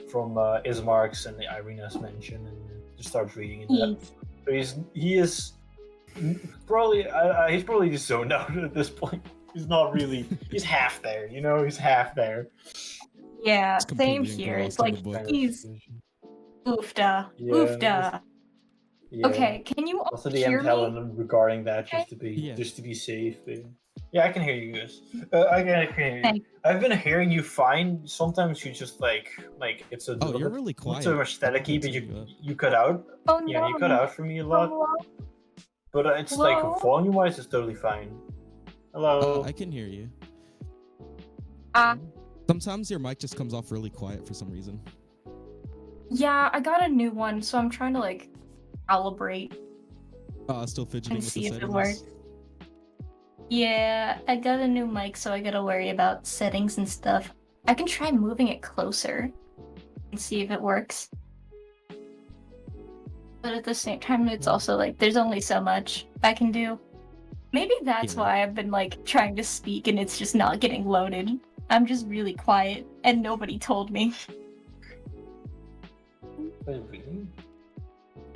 Ismark's and the Irina's mention, and just starts reading in that. So he is probably he's probably just zoned out at this point. He's not really. He's half there, He's half there. Yeah, It's same completely here. It's engrossed in like the book. he's oofda, Yeah, oofda. Yeah. Okay, can you all Also, the hear DM me? telling them regarding that Okay. just to be safe. But yeah, I can hear you guys. I can hear you. Thank- I've been hearing you fine. Sometimes you just like it's a Oh, little you're bit really quiet. so much staticky, but you cut out. Oh Yeah, no. you cut out for me a lot. Hello? But it's Hello? volume wise, it's totally fine. Hello. I can hear you. Uh, Sometimes your mic just comes off really quiet for some reason. yeah, I got a new one, so I'm trying to calibrate Still fidgeting and with see the if settings. it works. Yeah, I got a new mic, so I gotta worry about settings and stuff. I can try moving it closer and see if it works. But at the same time, it's also there's only so much I can do. Maybe that's Yeah. why I've been trying to speak and it's just not getting loaded. I'm just really quiet and nobody told me. Wait, really?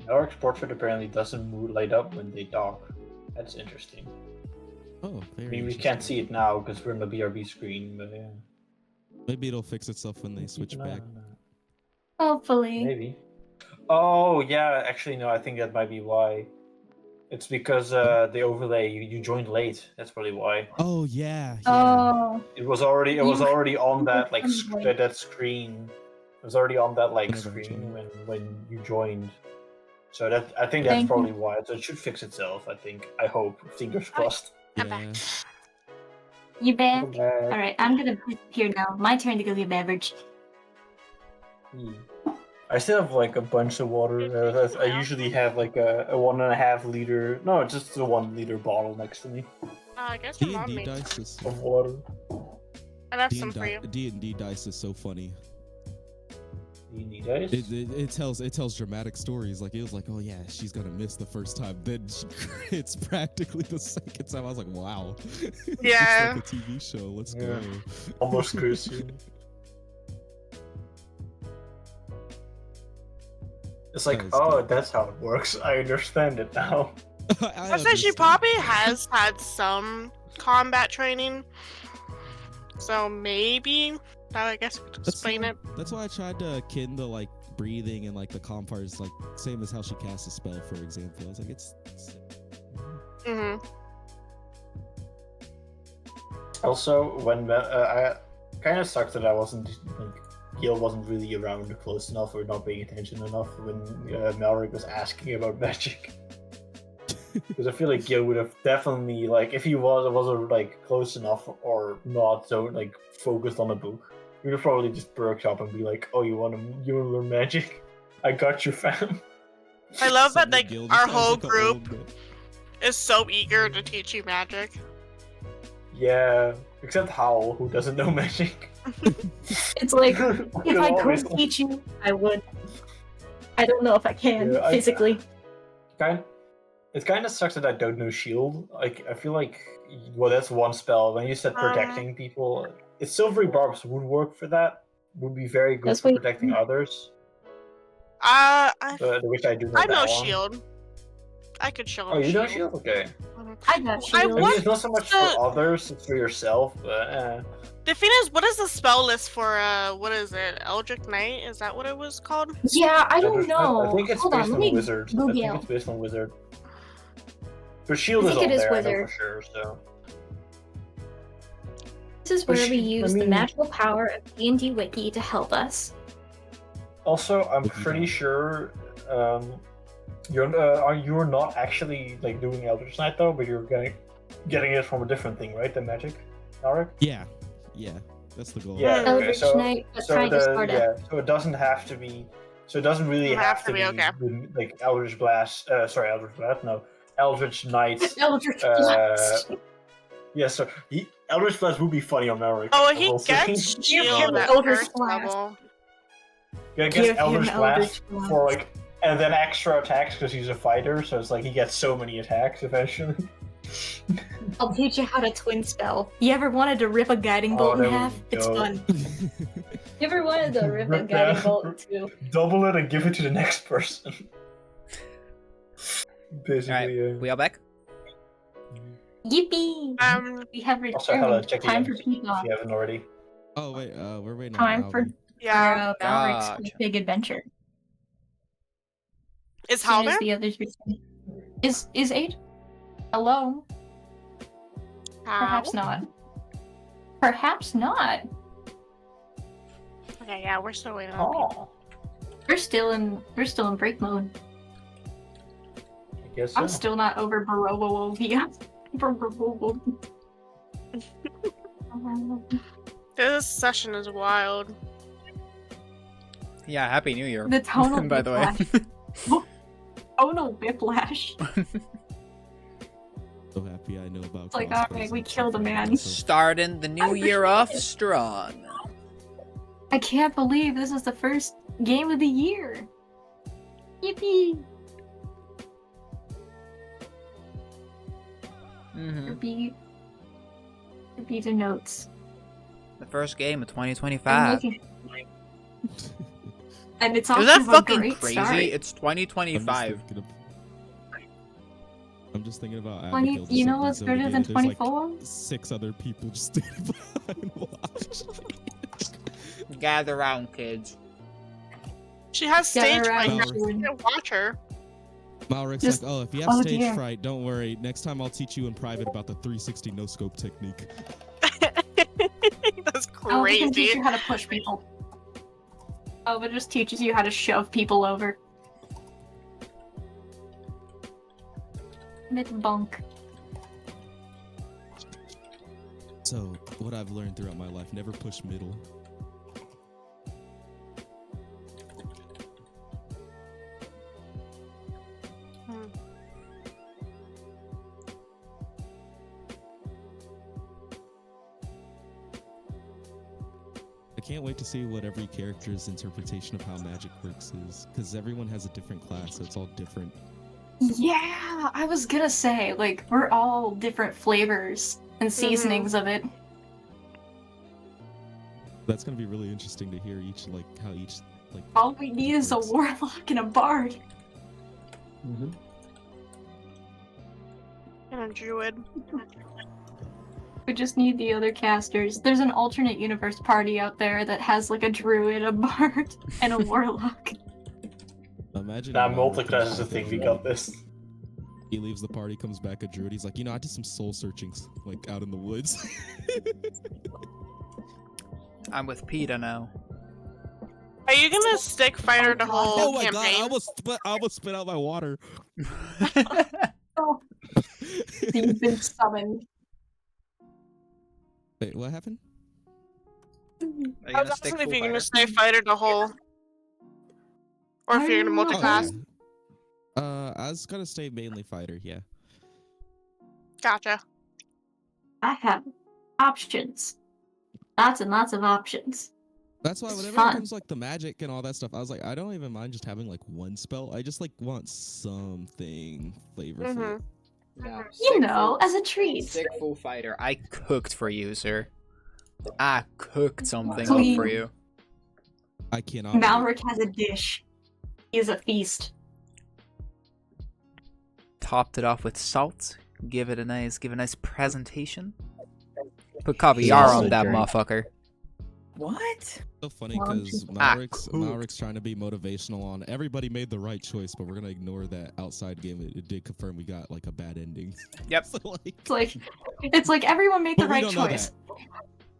Our portrait apparently doesn't light up when they talk. That's interesting. Oh, I very mean, we interesting. can't see it now because we're in the BRB screen, but yeah. Maybe it'll fix itself when they switch Keep an eye back. on that. Hopefully. Maybe. Oh yeah, actually no, I think that might be why. It's because the overlay you joined late. That's probably why. Oh yeah. Oh. It was already on that like Whenever that screen. It was already on that like Whenever I screen joined. when you joined. So that I think that's Thank you. probably why. So it should fix itself. I think. I hope. Fingers crossed. I'm back. You back? Welcome back. Alright, I'm gonna disappear now. My turn to go get a beverage. I still have like a bunch of water. I usually have like a 1.5 liter. No, just a 1 liter bottle next to me I guess your mom D&D made dice is of water. I left some for you. D&D dice is so funny. D&D dice. It tells dramatic stories. Like it was like, oh yeah, she's gonna miss the first time. Then it's practically the second time. I was like, wow. Yeah. It's like a TV show. Let's Yeah. go. Almost Christian. It's like, That is oh, good. that's how it works. I understand it now. I'd say she probably has had some combat training. So maybe that I guess would explain it. That's why I tried to kin the like breathing and like the calm part is like same as how she casts a spell, for example. I was like, it's Mm-hmm. Also, when I kind of sucked that I wasn't like Gil wasn't really around close enough or not paying attention enough when Malric was asking about magic. Because I feel like Gil would have definitely like if he was like close enough or not so like focused on the book, he would have probably just perked up and be like, "Oh, you want to learn magic? I got you, fam." I love that Suddenly like Gil just our sounds whole like a group old man. is so eager to teach you magic. Yeah, except Howl, who doesn't know magic. It's like, Could if I always- could teach you, I would. I don't know if I can, Yeah, physically. It kind of sucks that I don't know shield. Like I feel like, well, that's one spell. When you said protecting people, it's silvery barbs would work for that. Would be very good That's for what you- protecting others. I Which I do know. know that one. shield. I could shield. Oh, you know shield. shield? Okay. I got I shield. I mean, want it's not so much the- for others; it's for yourself. But The thing is, what is the spell list for what is it? Eldritch Knight? Is that what it was called? Yeah, I don't Others- know. I think it's Hold based on, let on me wizard. I Google. think it's based on wizard. But shield I is think on it is there. I know wizard. for sure. So This is where we use the mean- magical power of D&D Wiki to help us. also, I'm Wiki pretty down. sure you're not actually like doing Eldritch Knight though, but you're getting it from a different thing, right? The magic, Alric? Yeah, that's the goal. Yeah. Okay, Eldritch so Knight, but kind of sort of. so it doesn't have to be. So it doesn't really Doesn't have to be okay. like Eldritch Blast. Eldritch Blast. No, Eldritch Knight. Eldritch Blast. Yeah. So Eldritch Blast would be funny on Alric. Oh, he We'll see. gets Give shield him at Eldritch first Blast. level. Yeah, Give gets him Eldritch Eldritch Blast for like, and then extra attacks because he's a fighter. So it's like he gets so many attacks eventually. I'll teach you how to twin spell. You ever wanted to rip a guiding Oh, bolt in there we half? It's go. fun. You ever wanted to rip a Rip guiding that. bolt in two? Double it and give it to the next person. Basically, Alright, yeah. we all back? Yippee! We have Also, hello, returned. check the Time for ends, peacock. if you haven't already. Oh wait, we're waiting Time on for Albie. Yeah. Balric's Gotcha. big adventure. Is As soon Hal as there? the others return. Is 8 alone? Perhaps not. Perhaps not. Okay, yeah, we're still waiting on people. Oh, We're still in break mode. I guess so. I'm still not over Barovia. This session is wild. Yeah, Happy New Year. The tonal by the way. whiplash. Tonal whiplash. So happy I know about. It's like, crossbows alright, we and killed a stuff like man. that, so- Starting the new year off strong. I can't believe this is the first game of the year. Yippee! Mm-hmm. Repeat the notes. The first game of I'm 2025. looking- And it's Is off that to a fucking great crazy? start. It's 2025. I'm just thinking about 20 Abigail's you know what's siblings better over than there. There's, 24? Like 6 other people just standing behind watch. Gather round, kids. She has Get stage around fright. Malric. You can't watch her. Malric's Just- like, oh, if you have oh, stage dear. fright, don't worry. Next time I'll teach you in private about the 360 no scope technique. That's Oh, we can teach crazy. you how to push people. Oh, it just teaches you how to shove people over. Mid bunk. So, what I've learned throughout my life, never push middle. I can't wait to see what every character's interpretation of how magic works is, because everyone has a different class, so it's all different. Yeah, I was gonna say, like, we're all different flavors and seasonings of it. That's gonna be really interesting to hear each, like, how each, like. All we need is a works. warlock and a bard. Mm-hmm. And a druid. We just need the other casters. There's an alternate universe party out there that has like a druid, a bard, and a warlock. Imagine. Nah, Malric multiclass comes is a back thing. a We druid. got this. He leaves the party, comes back a druid. He's like, I did some soul searchings, like out in the woods. I'm with PETA now. Are you gonna stick fighter the whole Oh my god! campaign? I almost spit out my water. Oh, you've been summoned. Wait, what happened? Are you I gonna was stick asking if full you're gonna fighter? stay fighter the whole, or if you're gonna I don't know. multiclass. I was gonna stay mainly fighter. Yeah. Gotcha. I have options. Lots and lots of options. That's why It's whenever fun. it comes like the magic and all that stuff, I was like, I don't even mind just having like one spell. I just like want something flavorful. Mhm. No, You know, as a treat. Stick full fighter. I cooked for you, sir. I cooked something up Please. for you. I cannot. wait. Malric has a dish. He is a feast. Topped it off with salt. Give it a nice presentation. Put caviar also on that drank. motherfucker. What? So funny Well, because Ah, Malric's trying to be motivational on everybody made the right choice, but we're gonna ignore that outside game. It did confirm we got like a bad ending. Yep. So, like, It's like everyone made the But we right don't know choice. that.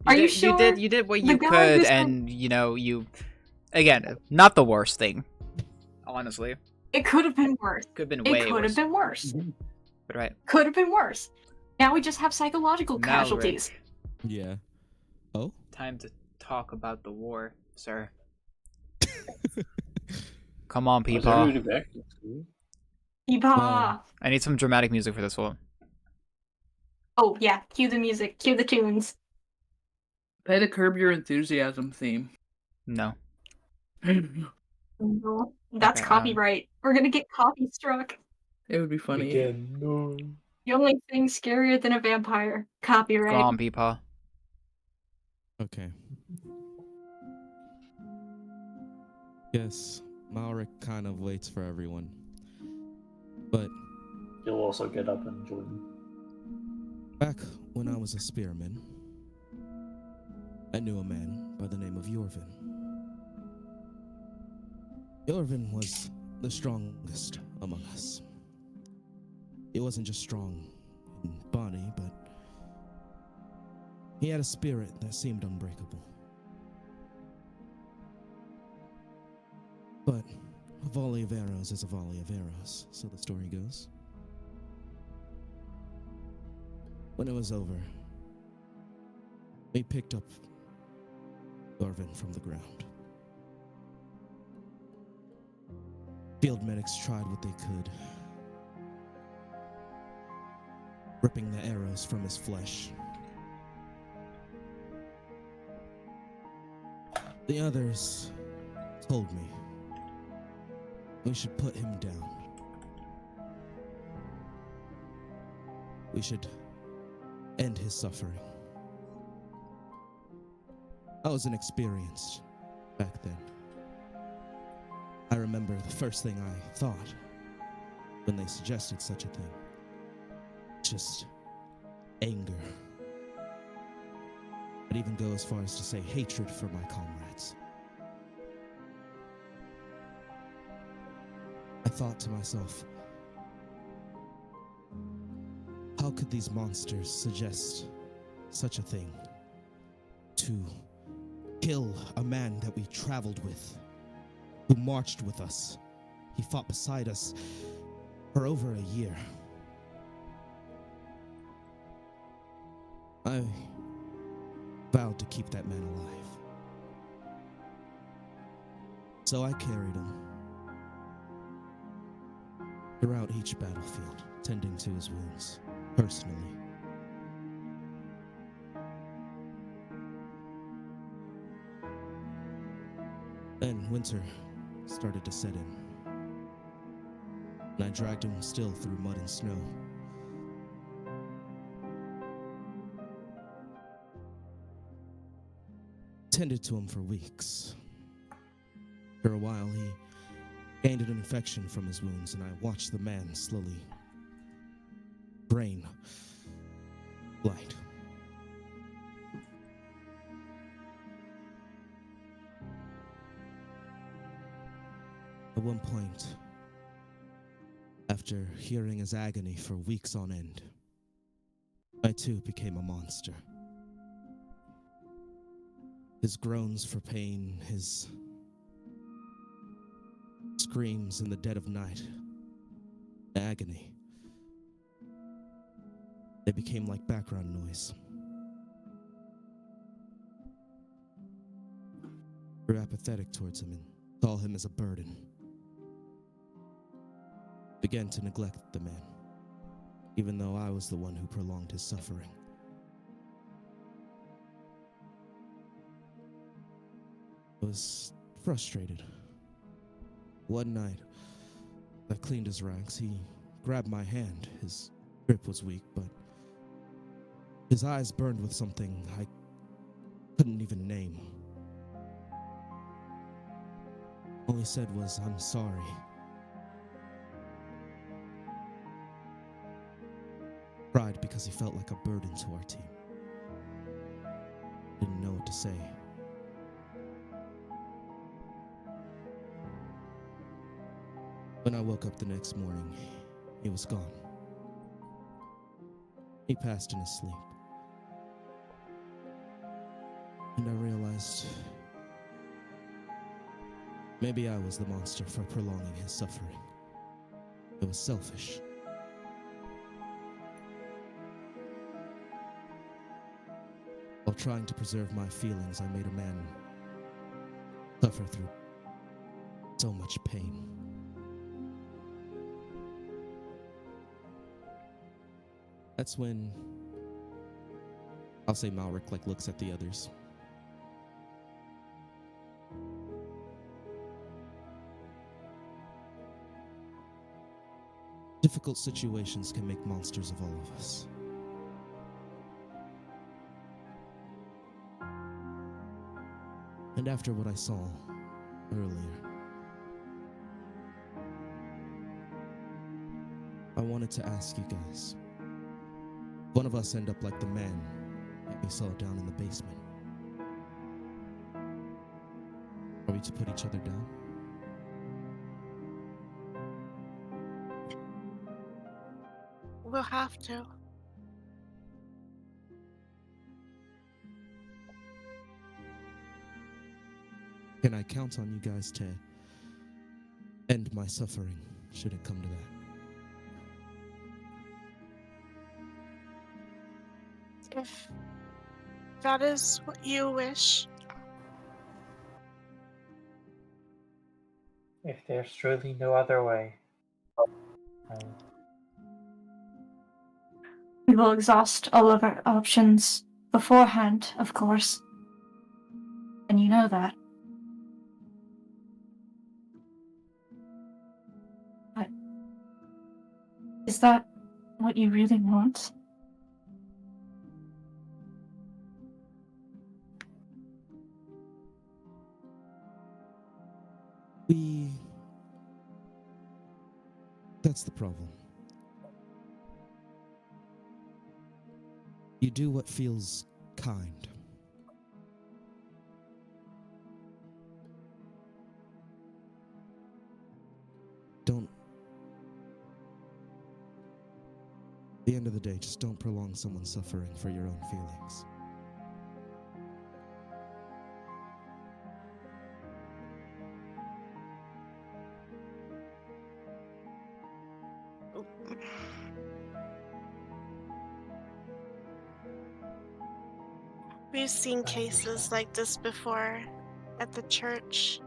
Are you You sure? did what The you guy could, who's and you again, not the worst thing. Honestly, It could have been worse. could have been It way could worse. have been worse. But right, Could have been worse. Now we just have psychological Malric, casualties. yeah. Oh. time to talk about the war, sir. Come on, people. Yeehaw! Wow. I need some dramatic music for this one. Oh yeah, cue the music, cue the tunes. Play the Curb Your Enthusiasm theme. No. No, that's Okay, copyright. We're gonna get copy struck. It would be funny. Again, no. The only thing scarier than a vampire. Copyright. Go on, people. Okay. Yes, Malric kind of waits for everyone, but You'll also get up and join. back when I was a spearman, I knew a man by the name of Yorvin. Yorvin was the strongest among us. He wasn't just strong in body, but he had a spirit that seemed unbreakable. But a volley of arrows is a volley of arrows, so the story goes. When it was over, we picked up Yorvin from the ground. Field medics tried what they could, ripping the arrows from his flesh. The others told me we should put him down. We should end his suffering. I was inexperienced back then. I remember the first thing I thought when they suggested such a thing. Just anger. I'd even go as far as to say hatred for my comrades. thought to myself, how could these monsters suggest such a thing? To kill a man that we traveled with, who marched with us. He fought beside us for over a year. I vowed to keep that man alive. So I carried him throughout each battlefield, tending to his wounds, personally. Then winter started to set in, and I dragged him still through mud and snow. Tended to him for weeks. For a while, he gained an infection from his wounds, and I watched the man slowly drain light. At one point, after hearing his agony for weeks on end, I too became a monster. His groans for pain, his screams in the dead of night, agony, they became like background noise. I grew apathetic towards him and saw him as a burden. Began to neglect the man, even though I was the one who prolonged his suffering. I was frustrated. One night, I cleaned his rags. He grabbed my hand. His grip was weak, but his eyes burned with something I couldn't even name. All he said was, "I'm sorry." Cried because he felt like a burden to our team. Didn't know what to say. When I woke up the next morning, he was gone. He passed in his sleep. And I realized maybe I was the monster for prolonging his suffering. It was selfish. While trying to preserve my feelings, I made a man suffer through so much pain. That's when I'll say Malric looks at the others. Difficult situations can make monsters of all of us. And after what I saw earlier, I wanted to ask you guys, one of us end up like the man that we saw down in the basement? Are we to put each other down? We'll have to. Can I count on you guys to end my suffering, should it come to that? If that is what you wish. If there's truly no other way. We will exhaust all of our options beforehand, of course. And you know that. But is that what you really want? That's the problem. You do what feels kind. Don't the end of the day, just don't prolong someone's suffering for your own feelings. We've seen cases like this before at the church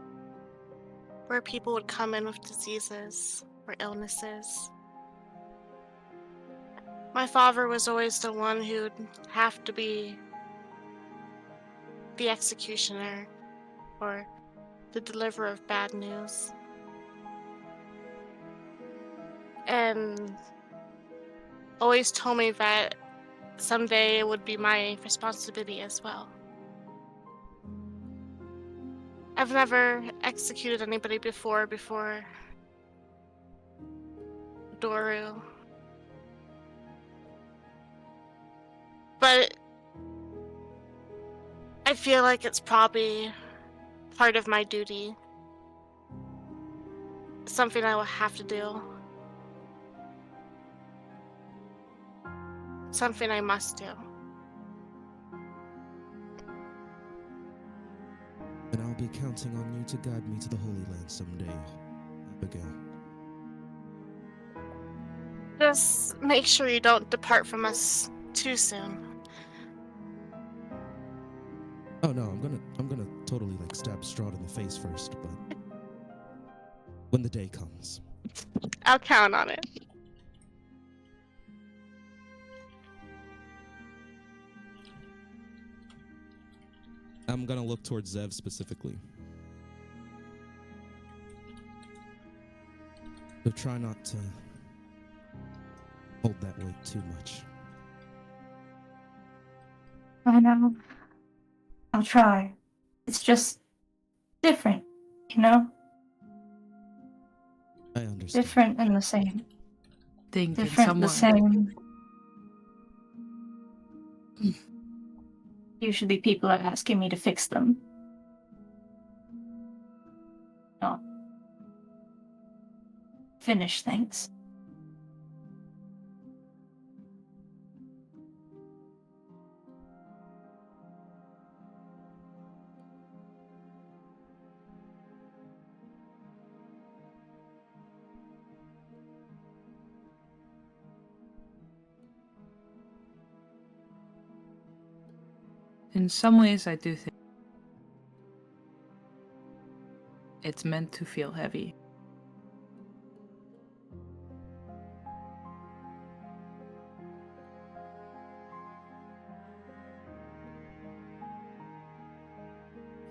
where people would come in with diseases or illnesses. My father was always the one who'd have to be the executioner or the deliverer of bad news. And always told me that someday it would be my responsibility as well. I've never executed anybody before Doru. But I feel like it's probably part of my duty. Something I will have to do. Something I must do. And I'll be counting on you to guide me to the Holy Land someday, Abigail. Just make sure you don't depart from us too soon. Oh no, I'm gonna totally like stab Strahd in the face first, but when the day comes. I'll count on it. I'm gonna look towards Zev specifically. So try not to hold that weight too much. I know. I'll try. It's just different, you know? I understand. Different and the same. Thinking Different, the someone. same. Usually people are asking me to fix them. Not finish things. In some ways, I do think it's meant to feel heavy.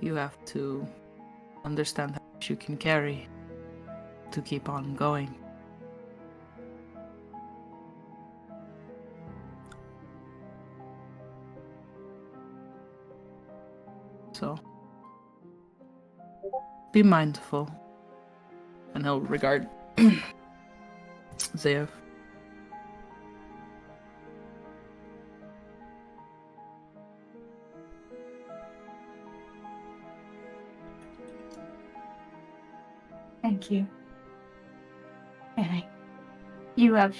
You have to understand how much you can carry to keep on going. So, be mindful. And he'll regard Zev. Thank you. Annie, you have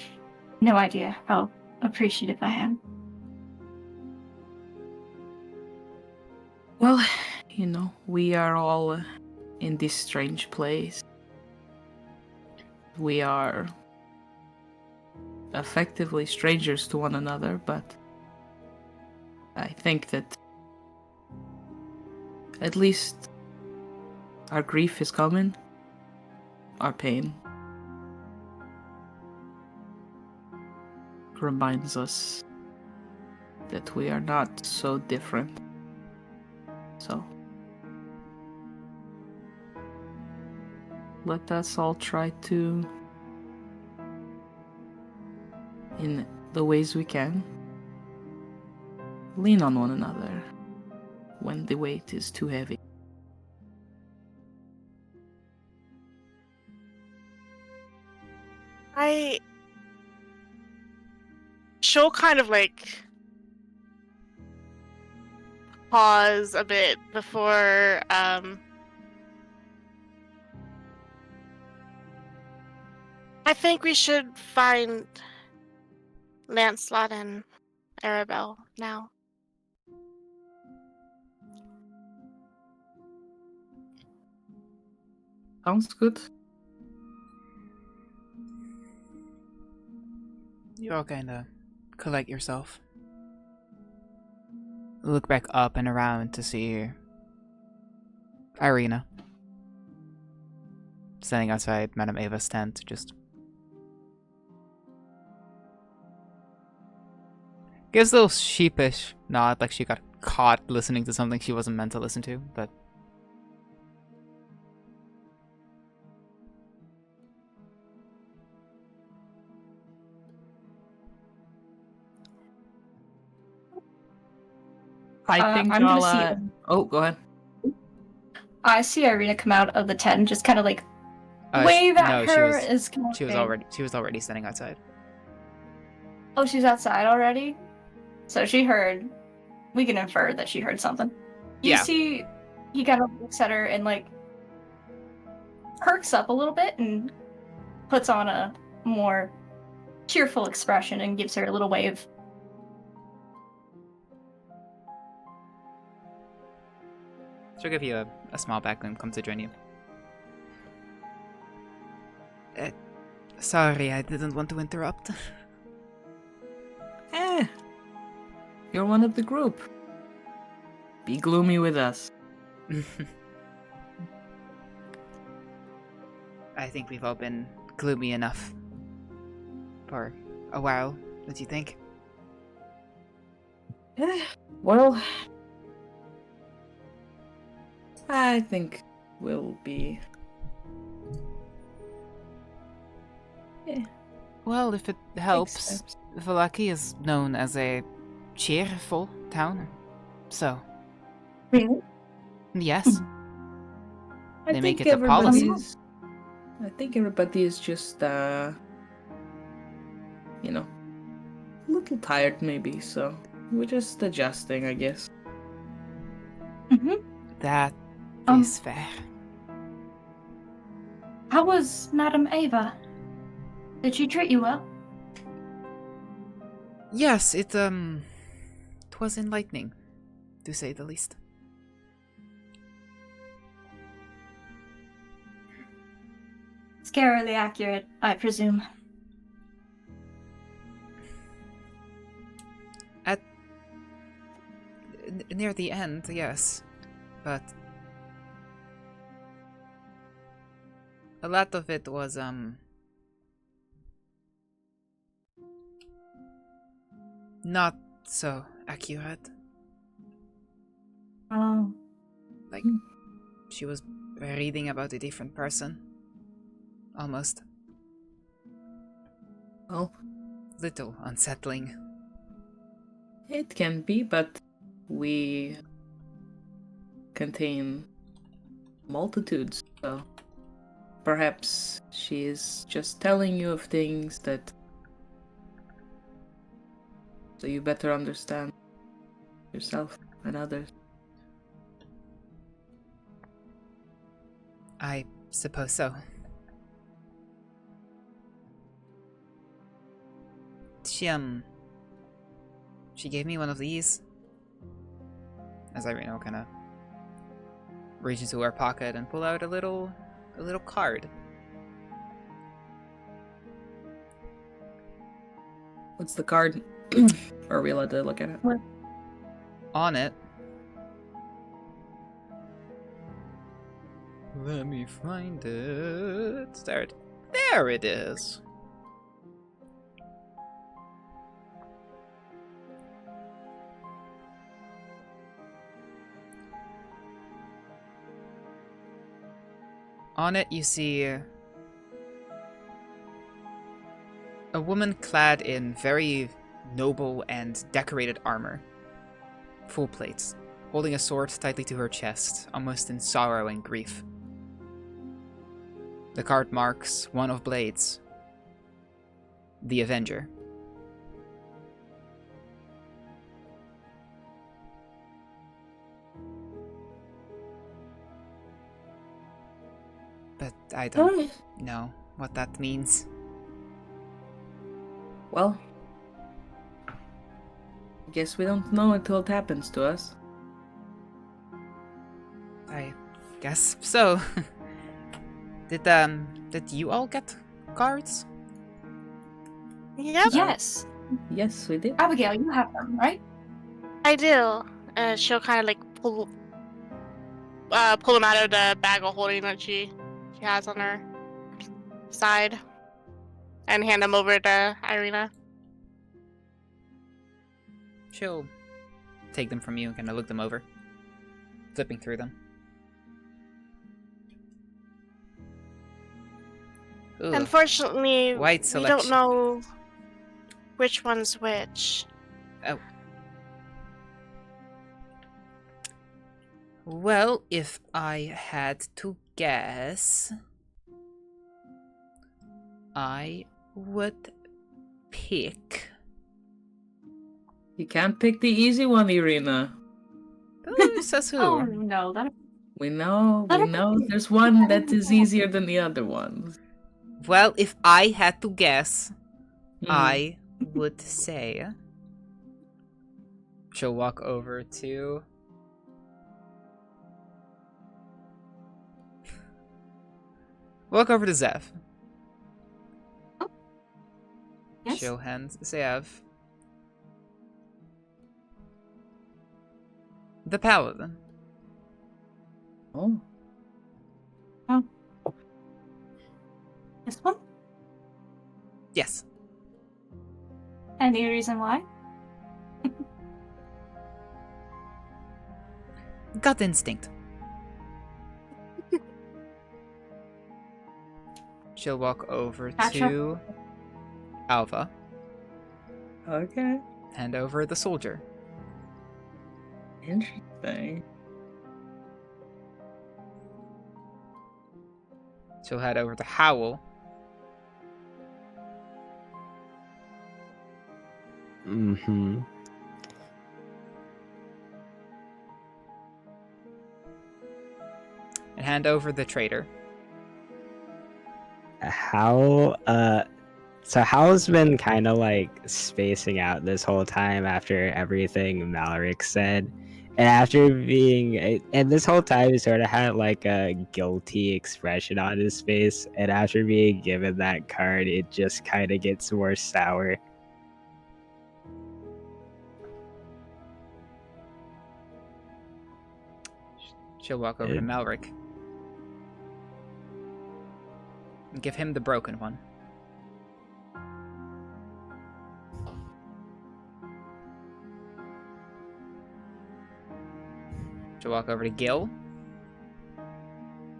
no idea how appreciative I am. Well, you know, we are all in this strange place. We are effectively strangers to one another, but I think that at least our grief is common, our pain reminds us that we are not so different. So, let us all try to, in the ways we can, lean on one another when the weight is too heavy. She'll kind of like pause a bit before I think we should find Lancelot and Arabelle now. Sounds good. You all kinda collect yourself. Look back up and around to see Irina standing outside Madame Ava's tent, just gives a little sheepish nod, like she got caught listening to something she wasn't meant to listen to, but I think I'm gonna I'll, see. Oh, go ahead. I see Irina come out of the tent and just kind of like sh- wave at no, her. Is kind of she was already standing outside. Oh, she's outside already. So she heard. We can infer that she heard something. You Yeah. see, he kind of looks at her and like perks up a little bit and puts on a more cheerful expression and gives her a little wave. She'll give you a small back and come to join you. Sorry, I didn't want to interrupt. You're one of the group. Be gloomy with us. I think we've all been gloomy enough for a while, don't you think? Well, I think we'll be... Well, if it helps, Vallaki is known as a cheerful town. So, Really? yes. I They make think it a policy. I think everybody is just, you know, a little tired maybe, so we're just adjusting, I guess. Mm-hmm. That Um, is fair. How was Madame Ava? Did she treat you well? Yes, it was enlightening, to say the least. Scarily accurate, I presume. Near the end, yes, but a lot of it was not so accurate. Oh. Like, she was reading about a different person, almost. Well, Little unsettling. it can be, but we contain multitudes, so perhaps she is just telling you of things that... so you better understand yourself and others. I suppose so. She gave me one of these. As Irina kind of reach into her pocket and pull out a little card. What's the card? Or are we allowed to look at it? On it. Let me find it. There it is. On it, you see a woman clad in very noble and decorated armor, full plates, holding a sword tightly to her chest, almost in sorrow and grief. The card marks one of blades, the Avenger. But I don't know what that means. Well, Guess we don't know until it happens to us. I guess so. Did you all get cards? Yep, Yes. Yes, we did. Abigail, you have them, right? I do. She'll kind of like pull them out of the bag of holding that she has on her side, and hand them over to Irina. She'll take them from you and kind of look them over, flipping through them. Ooh, Unfortunately, wide we selection. don't know which one's which. Oh. Well, if I had to guess, I would pick. You can't pick the easy one, Irina. Who says who? Oh no, that. We know. There's one that is easier than the other ones. Well, if I had to guess, Mm. I would say. She'll walk over to. Walk over to Zev. Yes. She'll hand Zev the paladin. Oh. This one? Yes. Any reason why? Gut instinct. She'll walk over Gotcha. to Alva. Okay. Hand over the soldier. Interesting. She'll head over to Howl. Mm-hmm. And hand over the traitor. So Howl's been kind of like spacing out this whole time after everything Malric said. And after being, and this whole time he sort of had like a guilty expression on his face. And after being given that card, it just kind of gets more sour. She'll walk over to Malric. And give him the broken one. She'll walk over to Gil.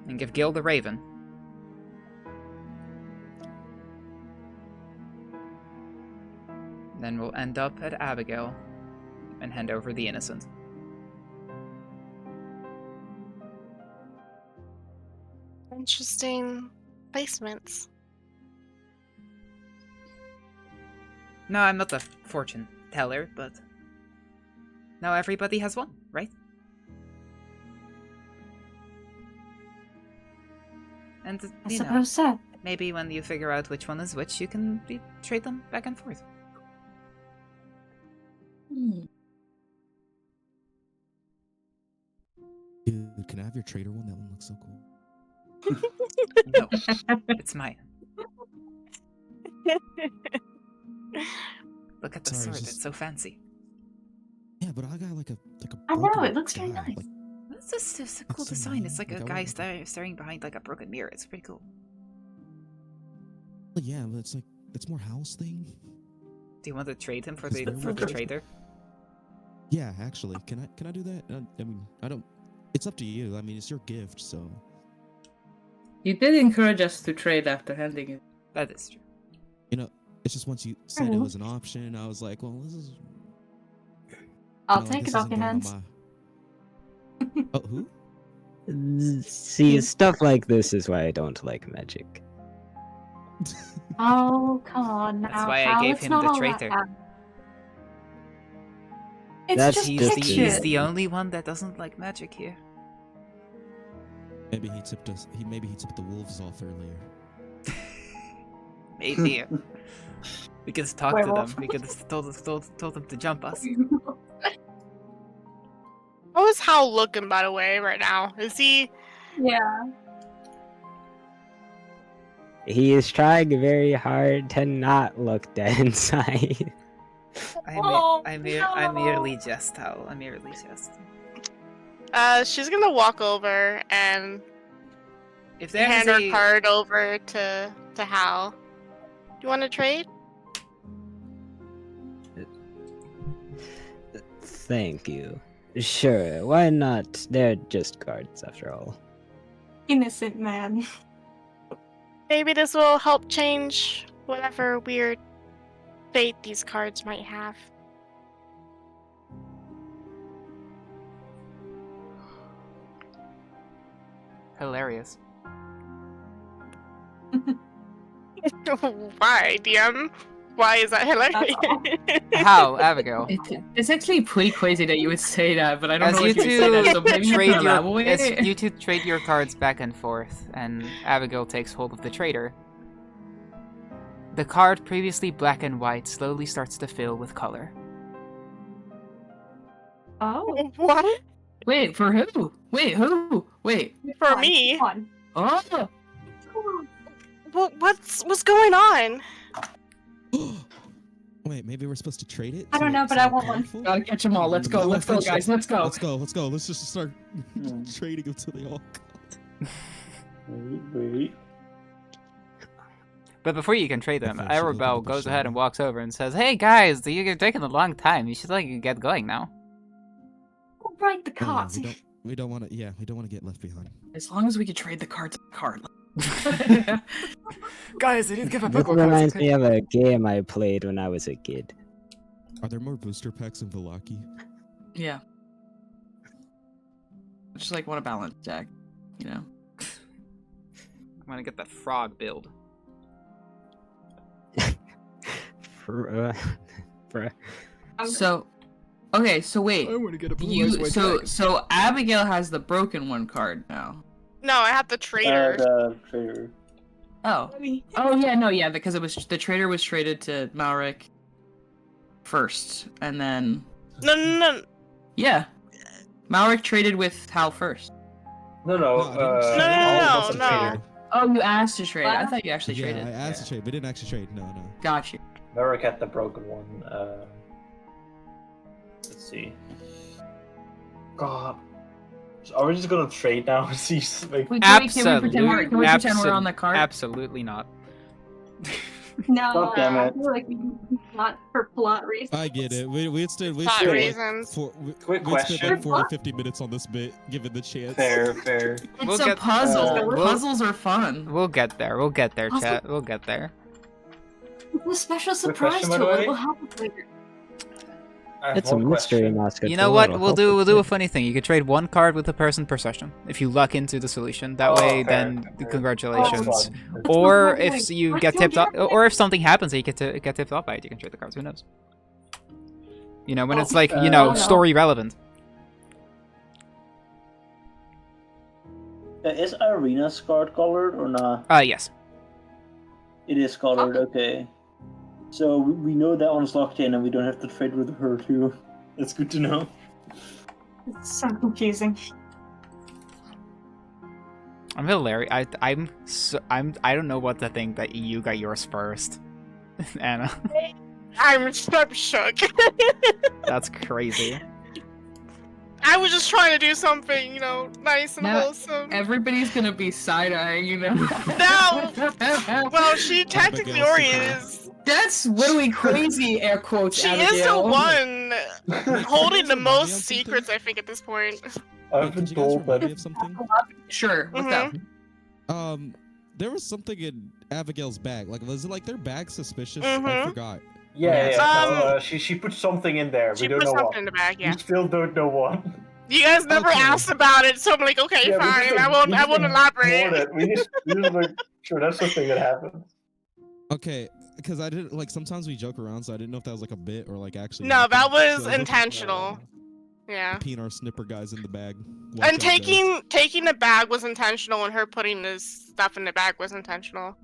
And give Gil the raven. Then we'll end up at Abigail. And hand over the innocent. Interesting placements. No, I'm not a fortune teller, but now everybody has one, right? And I you know, suppose so. maybe when you figure out which one is which, you can trade them back and forth. Dude, can I have your trader one? That one looks so cool. No, it's mine. Look at the Sorry, sword; just- it's so fancy. Yeah, but I got like a I know, broken it looks very guy, nice. like- It's just a cool so design. It's mean. like a Like, I guy wouldn't- staring behind like a broken mirror. It's pretty cool. Well, yeah, but it's like it's more house thing. Do you want to trade him for It's the very weird. trader? Yeah, actually, can I do that? I mean, I don't. It's up to you. I mean, it's your gift, so. You did encourage us to trade after handing it. That is true. You know, it's just once you said it was an option, I was like, well, this is. I'll like, take this it off isn't your going on hands. Oh, who? See, stuff like this is why I don't like magic. Oh, come on now. That's why I Hal, gave it's him not the all that traitor. bad. It's That's just just pictures. He's the only one that doesn't like magic here. Maybe he tipped us. Maybe he tipped the wolves off earlier. Maybe. We could talk to them. Werewolf. We could told them to jump us. How is Hal looking, by the way, right now? Is he? Yeah. He is trying very hard to not look dead inside. I no. merely jest, Hal. I merely jest. She's gonna walk over and If there's hand her card over to Hal. Do you want to trade? Thank you. Sure, why not? They're just cards after all. Innocent man. Maybe this will help change whatever weird fate these cards might have. hilarious. Why, DM? Why is that hilarious? How, Abigail? It's actually pretty crazy that you would say that, but I don't As know you if you would say that, so maybe you trade can elaborate. as you two trade your cards back and forth, and Abigail takes hold of the trader. The card, previously black and white, slowly starts to fill with color. Oh. What? Wait, for who? Wait, who? Wait. For me? One. Oh! What's going on? Wait, maybe we're supposed to trade it? I don't to know, make but I something want one. colorful? Gotta catch them all. Let's go, guys. Let's go. Let's go. Let's just start trading until they all Wait. But before you can trade them, Eventually they'll Arabelle be goes ahead and shiny. walks over and says, "Hey guys, you're taking a long time. You should get going now." Who write the Oh, yeah, cards? we don't want to. Yeah, we don't want to get left behind. As long as we can trade the cards card. Guys, I need to give This reminds me of a game I played when I was a kid. Are there more booster packs in Vallaki? Yeah. I just like want to balance deck, you know. I'm gonna get that frog build. So, okay, so wait. want to get a So Abigail has the broken one card now. No, I have the trader. The trader. Oh. Oh yeah, no, yeah, because it was the trader was traded to Malric first, and then No. yeah, Malric traded with Hal first. No. No, I didn't say all of us no. are trader. Oh, you asked to trade. I thought you actually Yeah, traded. I asked to trade. We didn't actually trade. No. Got you. Merrick had the broken one. Let's see. God. Are we just gonna trade now? See, like, Can we pretend we're on the card? Absolutely not. No, God damn it. I feel like not for plot reasons. I get it. We stood Plot reasons. Quick we spent question. like 40 50 minutes on this bit, given the chance. fair. It's We'll a get- puzzle. we'll- Puzzles are fun. We'll get there. Chat. We'll get there. It's a special Quick surprise question, by tool. the way. It will help us later. I have It's a one mystery question. mask. You know what? We'll do a funny thing. You could trade one card with a person per session. If you luck into the solution, that Oh, way, fair, then fair. congratulations. That's fun. Or Wait, if you let's get go tipped get off, it. or if something happens and you get tipped off by it, you can trade the cards. Who knows? You know, when it's like no. story relevant. Is Irina's card colored or not? Yes. It is colored, okay. So we know that one's locked in and we don't have to trade with her too. That's good to know. It's so confusing. I'm hilarious. I don't know what to think that you got yours first, Anna. I'm shook. That's crazy. I was just trying to do something, nice and Now, wholesome. Everybody's gonna be side-eyeing, you know. No! Well, she technically Abigail's already surprised. is. That's literally crazy air quotes. She Abigail. is the one holding the Remind me most of something? secrets, I think, at this point. I've Could been you guys told remind that. me of something? Sure. What's up? There was something in Abigail's bag. Like, was it like their bag suspicious? I Mhm. forgot. Yeah. Um, She put something in there. She we don't put know something what. in the bag, yeah. We still don't know what. You guys never Okay. asked about it, so I'm like, okay, Yeah, we fine. just, I like, won't we just ignored elaborate. it. We just like, sure, that's the thing that happened. Okay, because I didn't like. Sometimes we joke around, so I didn't know if that was like a bit or like actually. No, that happened. was So I intentional. Yeah. Peeing our snipper guys in the bag. Watch And out, guys. taking the bag was intentional, and her putting this stuff in the bag was intentional.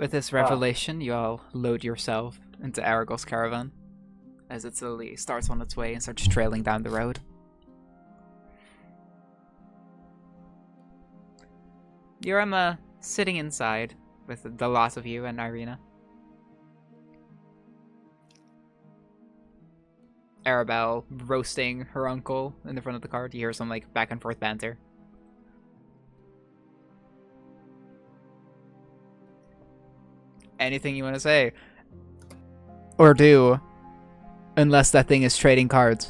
With this revelation, you all load yourself into Aragorn's caravan as it slowly starts on its way and starts trailing down the road. You're sitting inside with the lot of you and Irina. Arabelle roasting her uncle in the front of the car. You hear some like back and forth banter. Anything you want to say or do, unless that thing is trading cards.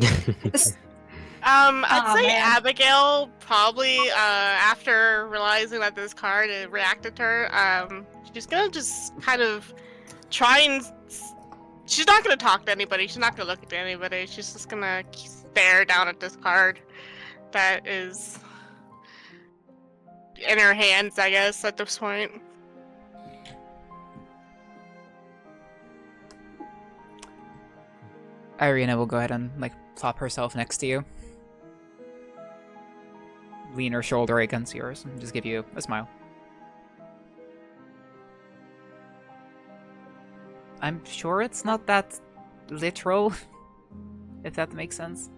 I'd say man. Abigail probably, after realizing that this card reacted to her, she's gonna just kind of try and. She's not gonna talk to anybody. She's not gonna look at anybody. She's just gonna stare down at this card that is in her hands, I guess, at this point. Irina will go ahead and like plop herself next to you. Lean her shoulder against yours and just give you a smile. I'm sure it's not that literal, if that makes sense.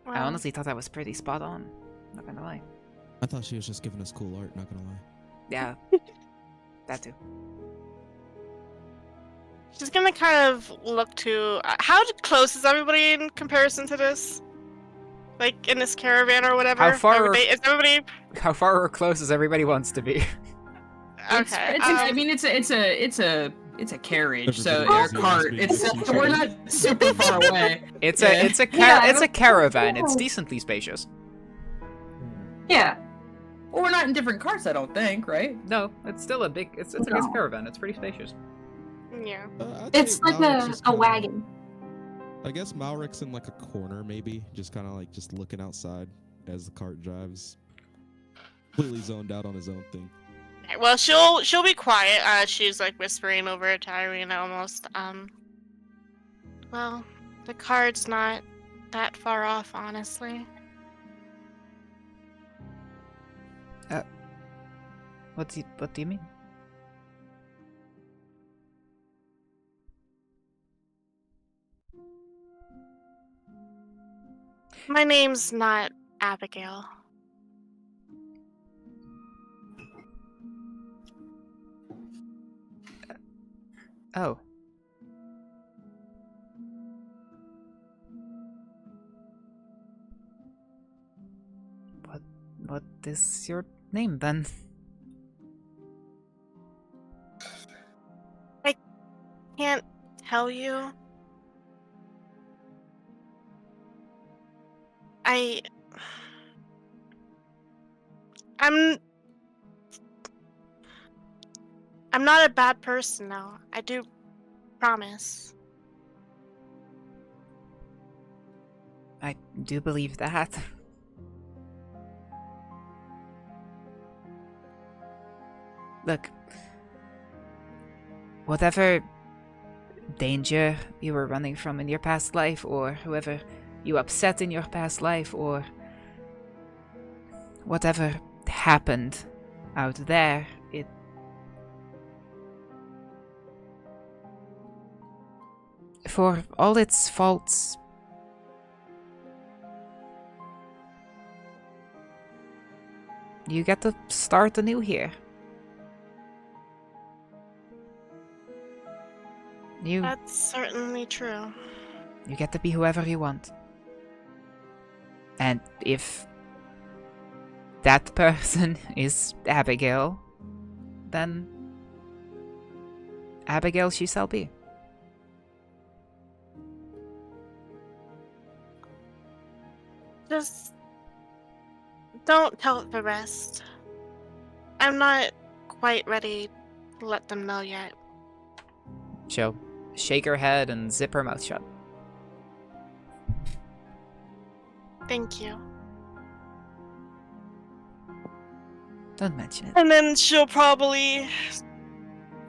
I Well, honestly thought that was pretty spot on, not gonna lie. I thought she was just giving us cool art, not gonna lie. Yeah, that too. she's gonna kind of look to. How close is everybody in comparison to this? Like in this caravan or whatever? How far- Is everybody? How far or close as everybody wants to be? Okay. I mean, it's a carriage, so Everybody or knows cart. USB It's feature. we're not super far away. It's Yeah. it's a caravan. It's decently spacious. Yeah. Well, we're not in different carts, I don't think, right? No, it's still a big. It's a caravan. It's pretty spacious. Yeah. I'd It's say like Malric's a just kinda- wagon. I guess Malric's in like a corner, maybe, just kind of like just looking outside as the cart drives. Completely zoned out on his own thing. Well, she'll be quiet. She's like whispering over to Irina almost. Well, the card's not that far off, honestly. What do you mean? My name's not Abigail. Oh. What is your name then? Can't tell you. I'm not a bad person, though. I do promise. I do believe that. Look, whatever danger you were running from in your past life, or whoever you upset in your past life, or whatever happened out there, for all its faults, you get to start anew here. That's certainly true. You get to be whoever you want. And if that person is Abigail, then Abigail she shall be. Just don't tell the rest. I'm not quite ready to let them know yet. She'll shake her head and zip her mouth shut. Thank you. Don't mention it. And then she'll probably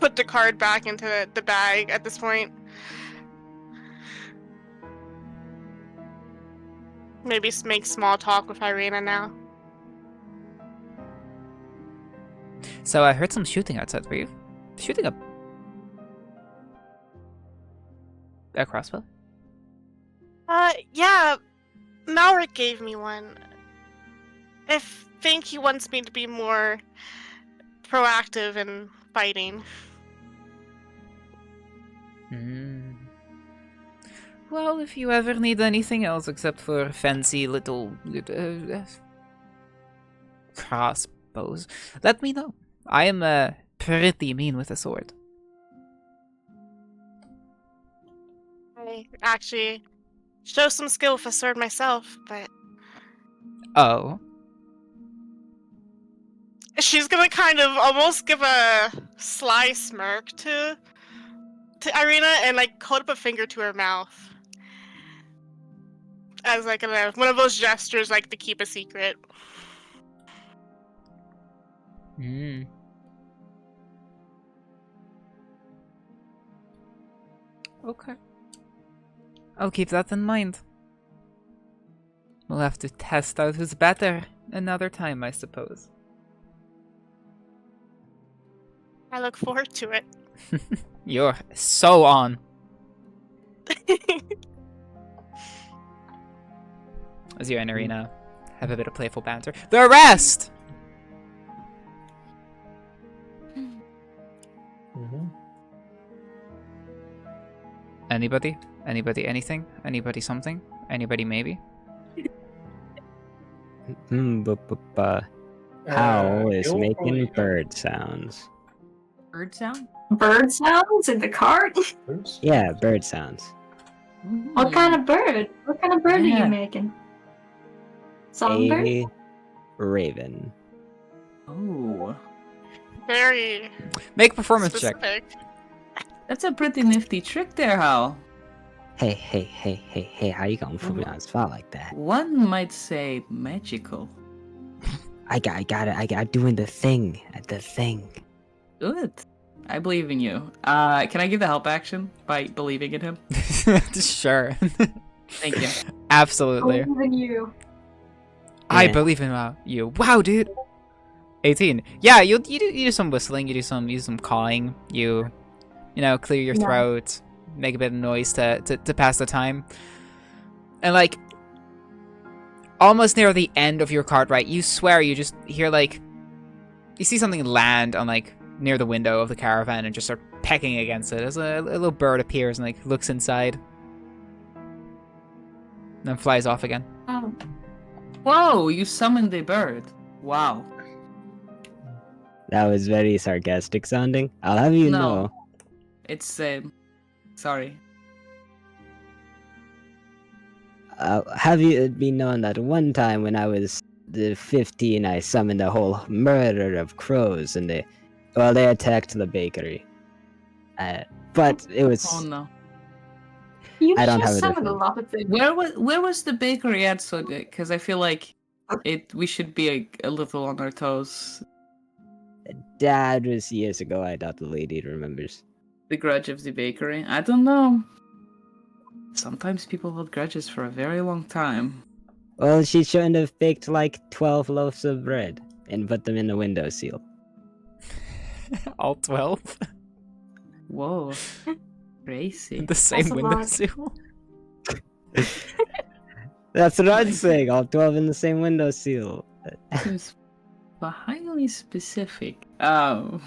put the card back into the bag at this point. Maybe make small talk with Irina now. So I heard some shooting outside. Were you shooting a crossbow? Yeah, Malric gave me one. I think he wants me to be more proactive in fighting. Hmm. Well, if you ever need anything else except for fancy little crossbows, let me know. I am pretty mean with a sword. I actually show some skill with a sword myself, but Oh. she's gonna kind of almost give a sly smirk to Irina and like hold up a finger to her mouth as like one of those gestures like to keep a secret. Hmm. Okay. I'll keep that in mind. We'll have to test out who's better another time, I suppose. I look forward to it. You're so on. As you and Irina have a bit of playful banter. The rest! Mm-hmm. Anybody? Anybody anything? Anybody something? Anybody maybe? How is You'll making probably go bird sounds? Bird sound? Bird sounds in the cart? first. Yeah, bird sounds. What kind of bird? What kind of bird are Yeah. you making? Songbird? A raven. Oh, Very Make a performance check. specific. that's a pretty nifty trick there, Hal. Hey, how you gonna put me on the spot like that? One might say magical. I got doing the thing. Good. I believe in you. Can I give the help action by believing in him? Sure. Thank you. Absolutely. Even you. I Yeah. believe in you. Wow, dude. 18. Yeah, you do some whistling, you do some cawing, you clear your Yeah. throat, make a bit of noise to pass the time. And like almost near the end of your cart, right, you swear you just hear like you see something land on like near the window of the caravan and just start pecking against it as a little bird appears and like looks inside. And then flies off again. Oh. Whoa, you summoned a bird. Wow. That was very sarcastic sounding. I'll have you No. know. It's, sorry. I'll have you be known that one time when I was 15, I summoned a whole murder of crows, and they attacked the bakery. But it was. Oh no. You I don't just have a summoned a different- lot of things. Where was the bakery at? So, because I feel like we should be a little on our toes. That was years ago. I doubt the lady remembers. The grudge of the bakery. I don't know. Sometimes people hold grudges for a very long time. Well, she shouldn't have baked like 12 loaves of bread and put them in the windowsill. All 12. Whoa. Crazy. The same That's a lot. windowsill. That's what I'm saying. All 12 in the same windowsill. Seems highly specific. Oh.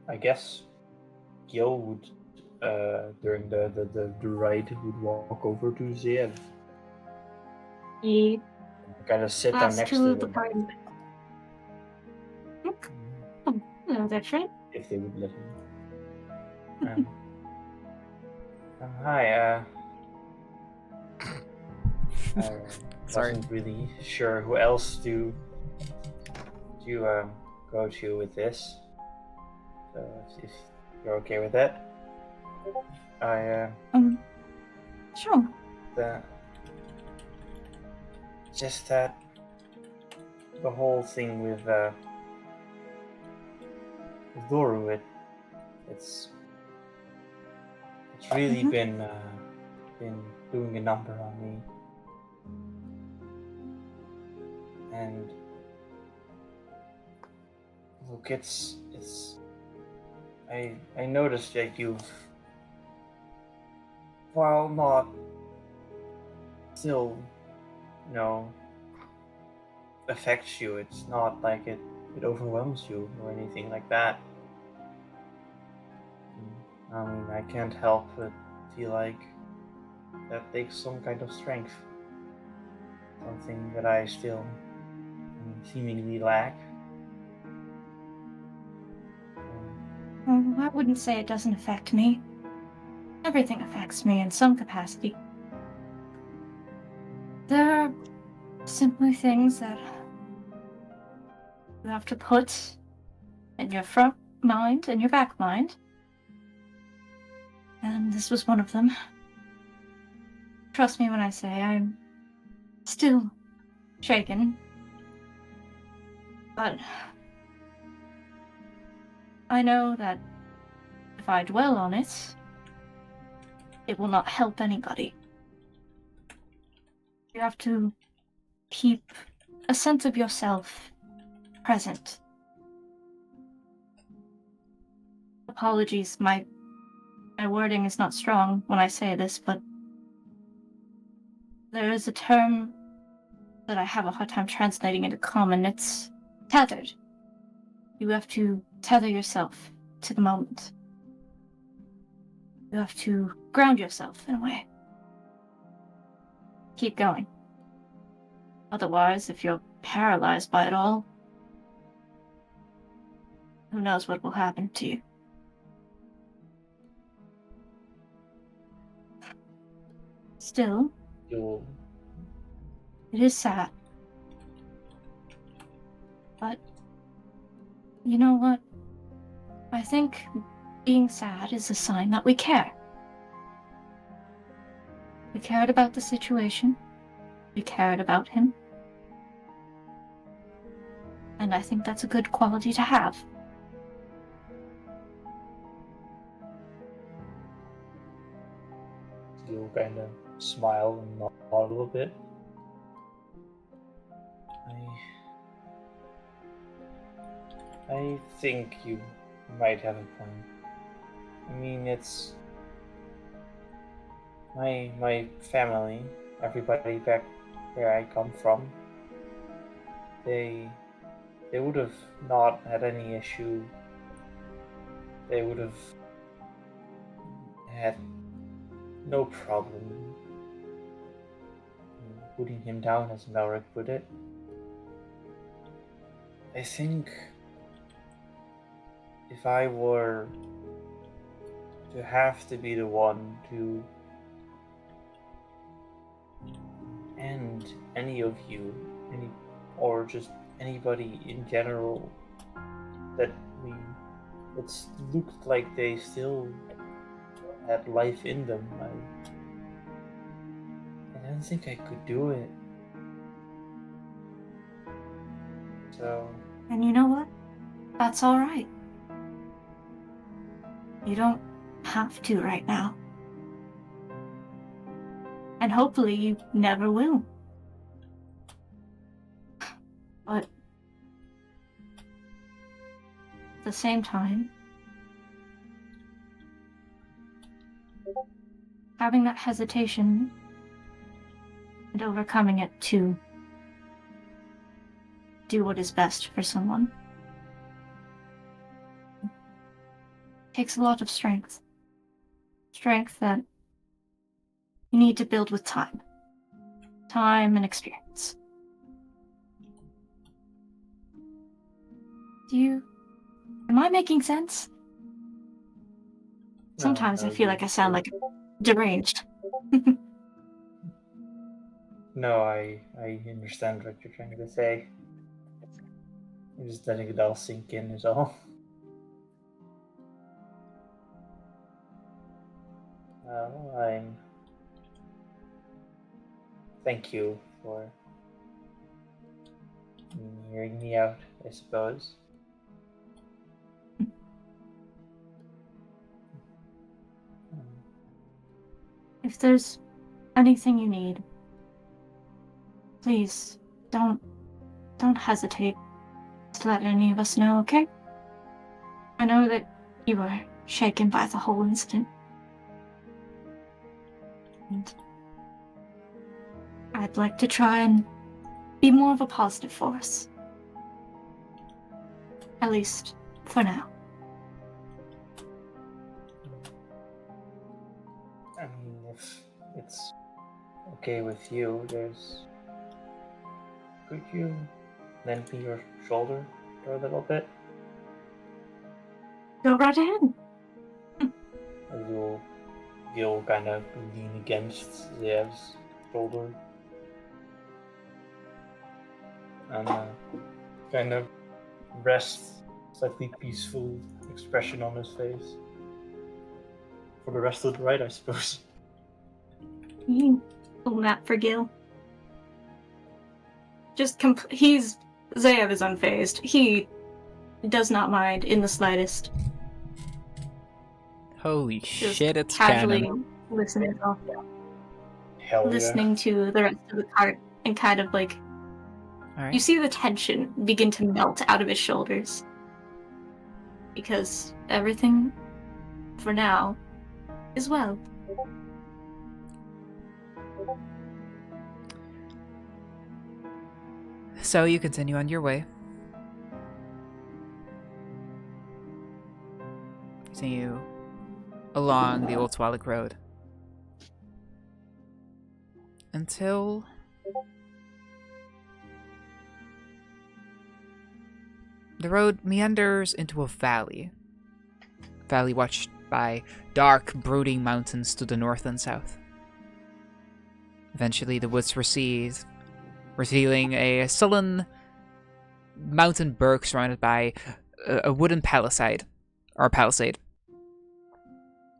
I guess Gil would, during the ride, would walk over to Zed. He Kind of sit down passed next to to the them, party. No different. if they would let him. Hi, I Sorry. wasn't really sure who else to go to with this. So if you're okay with that, Sure. just that the whole thing with Doru, it It's really been doing a number on me, and look, I noticed that you've, while not still, affects you. It's not like it overwhelms you or anything like that. I mean, I can't help but feel like that takes some kind of strength. Something that I still seemingly lack. I wouldn't say it doesn't affect me. Everything affects me in some capacity. There are simply things that you have to put in your front mind and your back mind. And this was one of them. Trust me when I say I'm still shaken. But I know that if I dwell on it, it will not help anybody. You have to keep a sense of yourself present. Apologies, my wording is not strong when I say this, but there is a term that I have a hard time translating into common. It's tethered. You have to tether yourself to the moment. You have to ground yourself in a way. Keep going. Otherwise, if you're paralyzed by it all, who knows what will happen to you. Still, it is sad. But, you know what? I think being sad is a sign that we care. We cared about the situation. We cared about him. And I think that's a good quality to have. You'll kind of smile and nod a little bit. I think you might have a point. I mean, it's my family, everybody back where I come from. They would have not had any issue. They would have had no problem putting him down, as Melrick put it. I think if I were to have to be the one to end any of you, or just anybody in general that it looked like they still had life in them, I don't think I could do it. So. And you know what? That's alright. You don't have to right now. And hopefully you never will. But at the same time, having that hesitation and overcoming it to do what is best for someone takes a lot of strength. Strength that you need to build with time. Time and experience. Am I making sense? Sometimes I feel like I sound like deranged. No, I understand what you're trying to say. I'm just letting it all sink in is all. Well, thank you for hearing me out, I suppose. if there's anything you need, please don't hesitate to let any of us know, okay? I know that you were shaken by the whole incident. And I'd like to try and be more of a positive force. At least, for now. I mean, if it's okay with you, could you lend me your shoulder for a little bit? Go right ahead. You'll kind of lean against Zev's shoulder. And kind of rest slightly peaceful expression on his face. For the rest of the ride, I suppose. Little nap for Gil. Zev is unfazed. He does not mind in the slightest. Holy Just shit, it's casually canon. listening Hell listening to the rest of the cart and kind of like Alright. you see the tension begin to melt out of his shoulders. Because everything, for now, is well. So you continue on your way. Continue along the Old Twilight Road. Until the road meanders into a valley. Valley watched by dark, brooding mountains to the north and south. Eventually the woods recede, revealing a sullen mountain berg surrounded by a wooden palisade.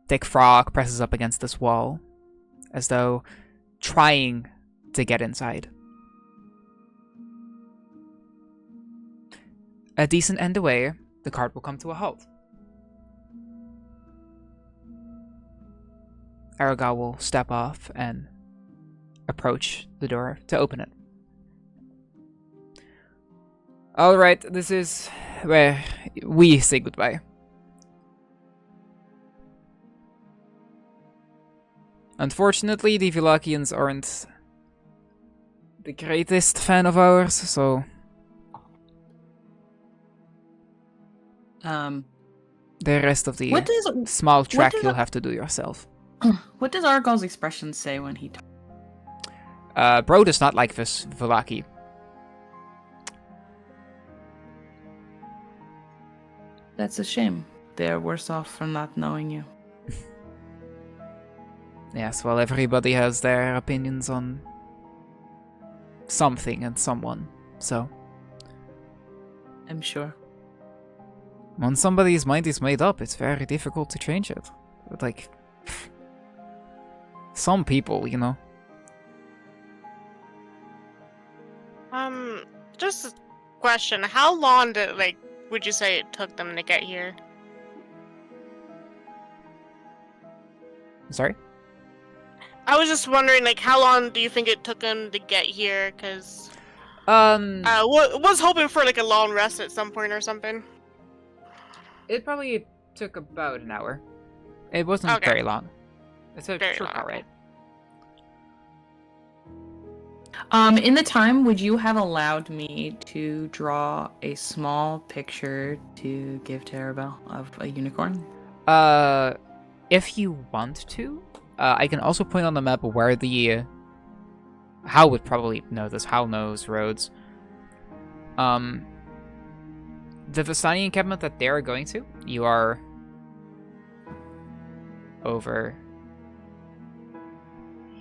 Thick Frog presses up against this wall, as though trying to get inside. A decent end away, the cart will come to a halt. Aragao will step off and approach the door to open it. Alright, this is where we say goodbye. Unfortunately, the Vallakians aren't the greatest fan of ours, so the rest of the small track you'll have to do yourself. What does Argal's expression say when he talks? Bro does not like this Vallaki. That's a shame. They're worse off for not knowing you. Yes, well, everybody has their opinions on something and someone, so. I'm sure. When somebody's mind is made up, it's very difficult to change it. Like, some people, you know. Just a question. How long would you say it took them to get here? Sorry? I was just wondering, how long do you think it took them to get here? Because was hoping for a long rest at some point or something. It probably took about an hour. It wasn't very long. It's a Very short long, car okay. ride. In the time, would you have allowed me to draw a small picture to give to Arabelle of a unicorn? If you want to, I can also point on the map where the Hal would probably know this. Hal knows roads. The Vistani encampment that they're going to, you are over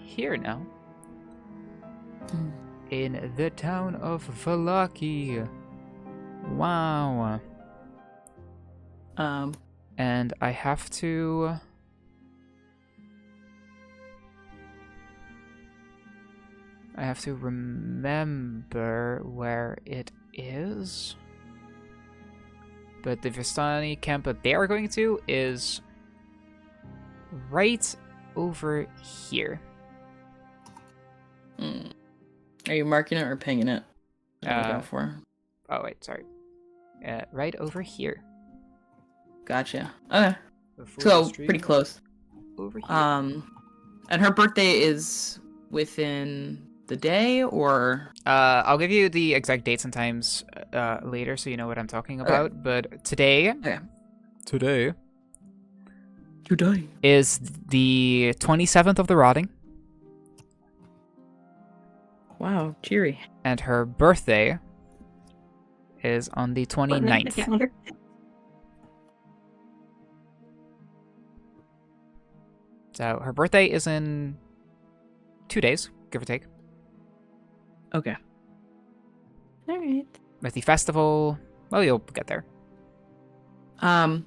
here now. In the town of Vallaki. Wow. And I have to remember where it is. But the Vistani camp that they are going to is right over here. Are you marking it or pinging it? What are you going for? Oh wait, sorry. Right over here. Gotcha. Okay. Before So the stream, pretty close. over here. And her birthday is within the day, or I'll give you the exact dates and times later, so you know what I'm talking about. But today, today is the 27th of the Rotting. Wow, cheery. And her birthday is on the 29th. So her birthday is in 2 days, give or take. Okay. All right. With the festival, well, you'll get there. Either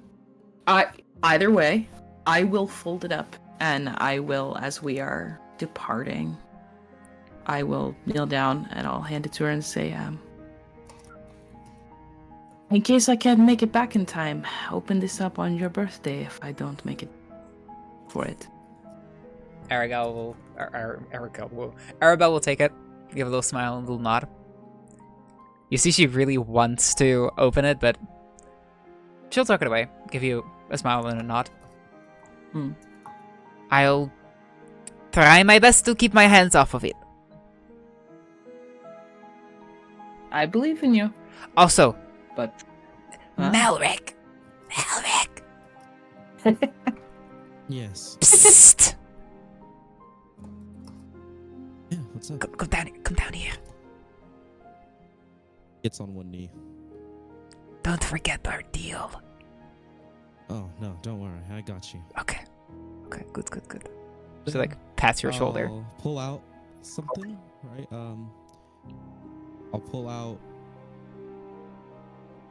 way, I will fold it up, and I will, as we are departing, I will kneel down and I'll hand it to her and say, in case I can't make it back in time, open this up on your birthday if I don't make it for it. Arabelle will take it, give a little smile, a little nod. You see she really wants to open it, but she'll tuck it away, give you a smile and a nod. I'll try my best to keep my hands off of it. I believe in you. Also, but Malric. Yes. Psst. Yeah, what's up? Come down here. Gets on one knee. Don't forget our deal. Oh, no, don't worry. I got you. Okay, good. she like pats your shoulder. I'll pull out something, right? I'll pull out...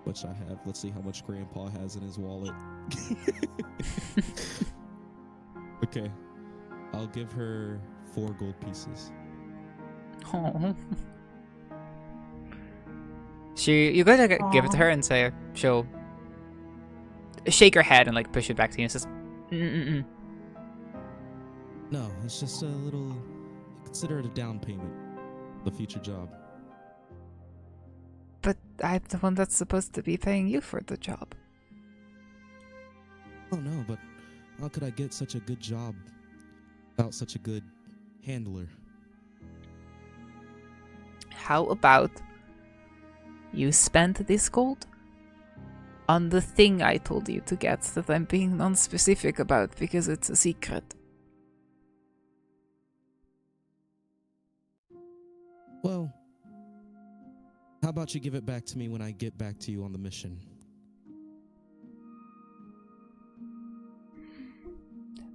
What should I have? Let's see how much Grandpa has in his wallet. Okay. I'll give her 4 gold pieces. Oh. You go to give it to her and say she'll shake her head and like push it back to you and says, No, it's just a little... Consider it a down payment. The future job. But I'm the one that's supposed to be paying you for the job. Oh no, but how could I get such a good job without such a good handler? How about you spend this gold on the thing I told you to get that I'm being non-specific about because it's a secret? Well, how about you give it back to me when I get back to you on the mission?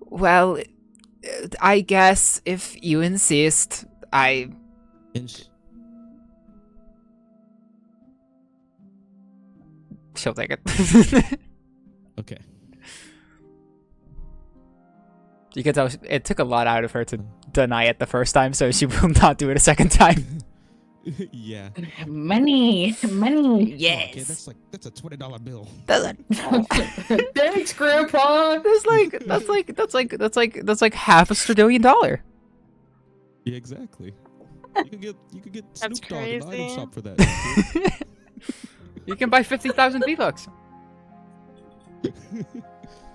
Well, I guess if you insist, she'll take it. Okay. You can tell it took a lot out of her to deny it the first time, so she will not do it a second time. Yeah. Money. Yes. Okay, that's a $20 bill. Thanks, Grandpa. That's like half $1 trillion. Yeah, exactly. You could get That's Snoop Dogg in the item crazy. shop for that. You can buy 50,000 V-Bucks.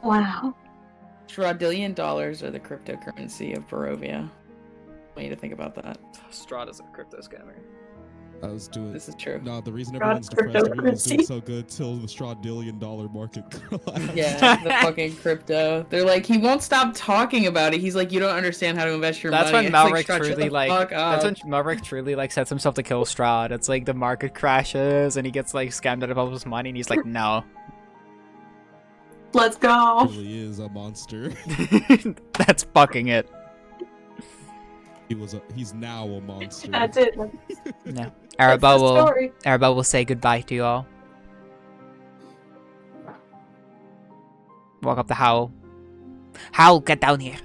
Wow. $1 are the cryptocurrency of Barovia. I want you to think about that. Strahd is a crypto scammer. I was doing. This is true. No, the reason Strahd everyone's depressed, everyone's doing cryptocurrency. so good till the $1 market collapsed. Yeah, the fucking crypto. They're like, he won't stop talking about it. He's like, you don't understand how to invest your That's money. when It's Malric Strahd, shut truly the like. fuck up. That's when Malric truly like sets himself to kill Strahd. It's like the market crashes and he gets like scammed out of all his money and he's like, no. Let's go. He really is a monster. That's fucking it. He's now a monster. That's it. No. That's the story. Arabelle will say goodbye to you all. Walk up to Howl. Howl, get down here.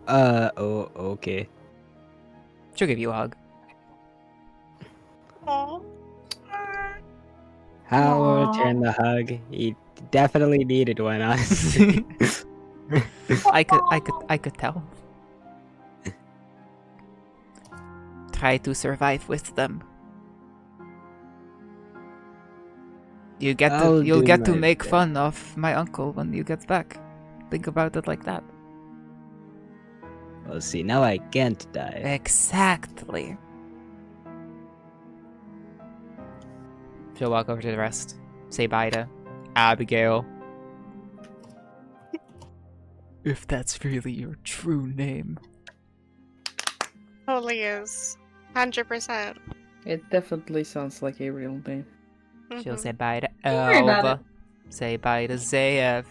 Oh, okay. She'll give you a hug. I'll Aw. return the hug. He definitely needed one, honestly. I could tell. Try to survive with them. You'll I'll get do to my make best. fun of my uncle when you get back. Think about it like that. Well, see, now I can't die. Exactly. She'll walk over to the rest. Say bye to Abigail. If that's really your true name. Totally is. 100%. It definitely sounds like a real name. She'll Mhm. say bye to worry about Elva. Say bye to Zaev.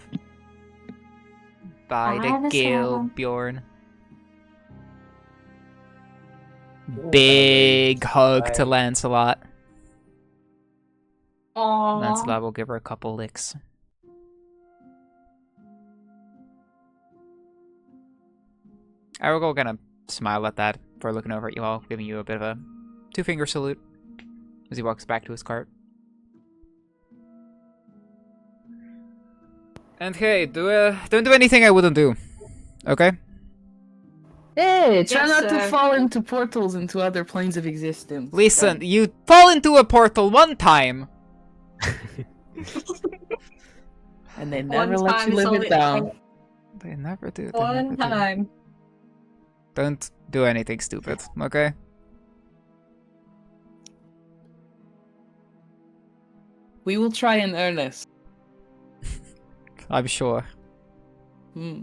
Bye Bye to to Gil, Sam. Bjorn. Cool. Big hug to Bye. Lancelot. Aww. Lancelot will give her a couple licks. Aragorn gonna smile at that for looking over at you all, giving you a bit of a two-finger salute as he walks back to his cart. And hey, don't do anything I wouldn't do, okay? Hey, try Yes, not to sir. fall into portals into other planes of existence. Listen, you fall into a portal one time. And they One never let time you is live only- it down. They never do. They One never do. time. Don't do anything stupid, okay? We will try in earnest. I'm sure. Hmm.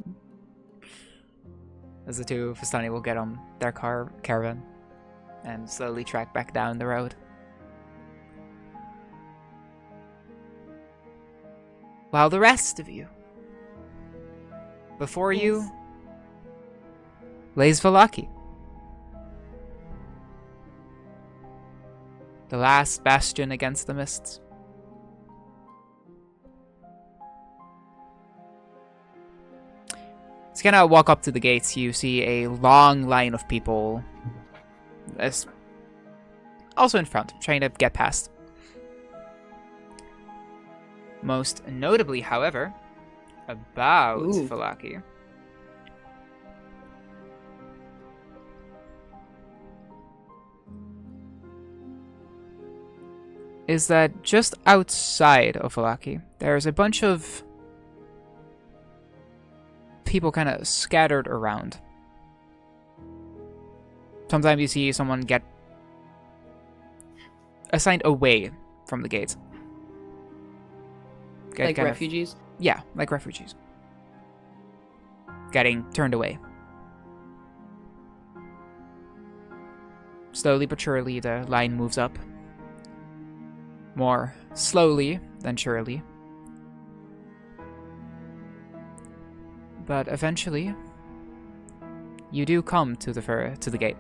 As the two of Vistani will get on their caravan and slowly track back down the road. While the rest of you, before you, Yes. lays Vallaki. The last bastion against the mists. As you kind of walk up to the gates, you see a long line of people as also in front, trying to get past. Most notably, however, about Ooh. Vallaki. Is that just outside of Vallaki, there's a bunch of people kind of scattered around. Sometimes you see someone get assigned away from the gates. Get Like kind of- refugees. yeah, like refugees. Getting turned away. Slowly but surely, the line moves up. More slowly than surely. But eventually, you do come to the gate.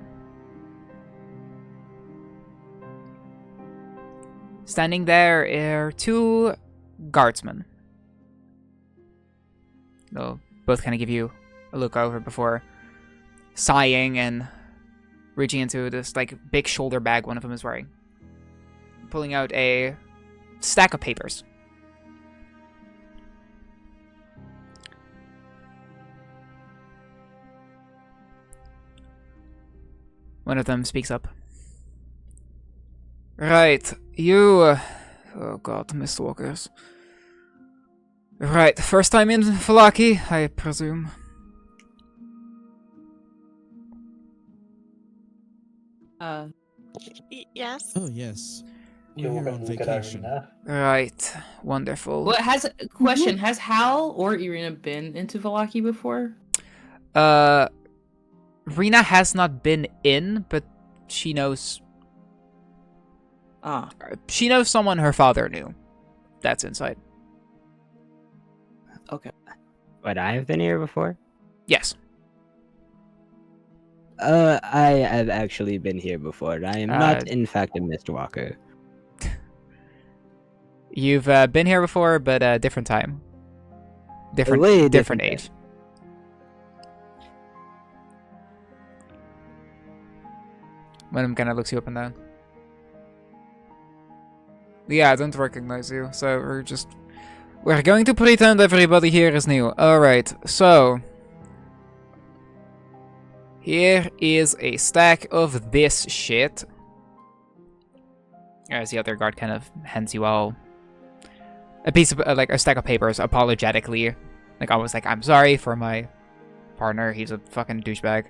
Standing there are two guardsmen. They'll both kind of give you a look over before sighing and reaching into this like big shoulder bag one of them is wearing, pulling out a stack of papers. One of them speaks up. Right, you... oh god, Mistwalkers. Right, first time in Vallaki, I presume. Yes. Oh yes, You we're were here on gonna look at vacation. Irina. Right, wonderful. What has question? Has Hal or Irina been into Vallaki before? Rena has not been in, but she knows... Ah, she knows someone her father knew. That's inside. okay. But I've been here before? Yes. I have actually been here before. I am not, Uh, in fact, a Mr. Walker. You've been here before, but a different time. Different, way different different age. One of them kind of looks you up and down. Yeah, I don't recognize you, so we're going to pretend everybody here is new. Alright, so here is a stack of this shit. As the other guard kind of hands you all a piece of, like, a stack of papers apologetically. Like, almost like, I'm sorry for my partner, he's a fucking douchebag.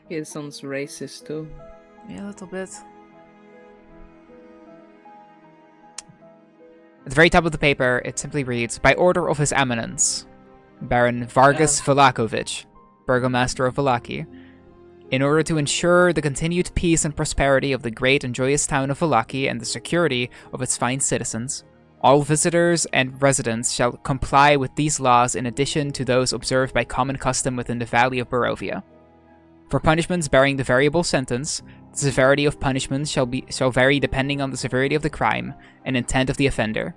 It sounds racist too. Yeah, a little bit. At the very top of the paper, it simply reads, by order of His Eminence, Baron Vargas Vllakovic, Burgomaster of Vallaki, in order to ensure the continued peace and prosperity of the great and joyous town of Vallaki and the security of its fine citizens, all visitors and residents shall comply with these laws in addition to those observed by common custom within the Valley of Barovia. For punishments bearing the variable sentence, the severity of punishments shall vary depending on the severity of the crime and intent of the offender.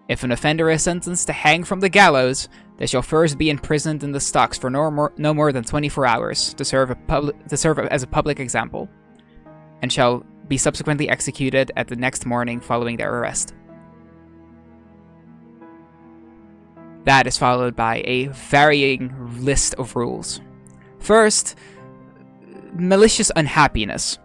If an offender is sentenced to hang from the gallows, they shall first be imprisoned in the stocks for no more than 24 hours to serve as a public example, and shall be subsequently executed at the next morning following their arrest. That is followed by a varying list of rules. First, malicious unhappiness.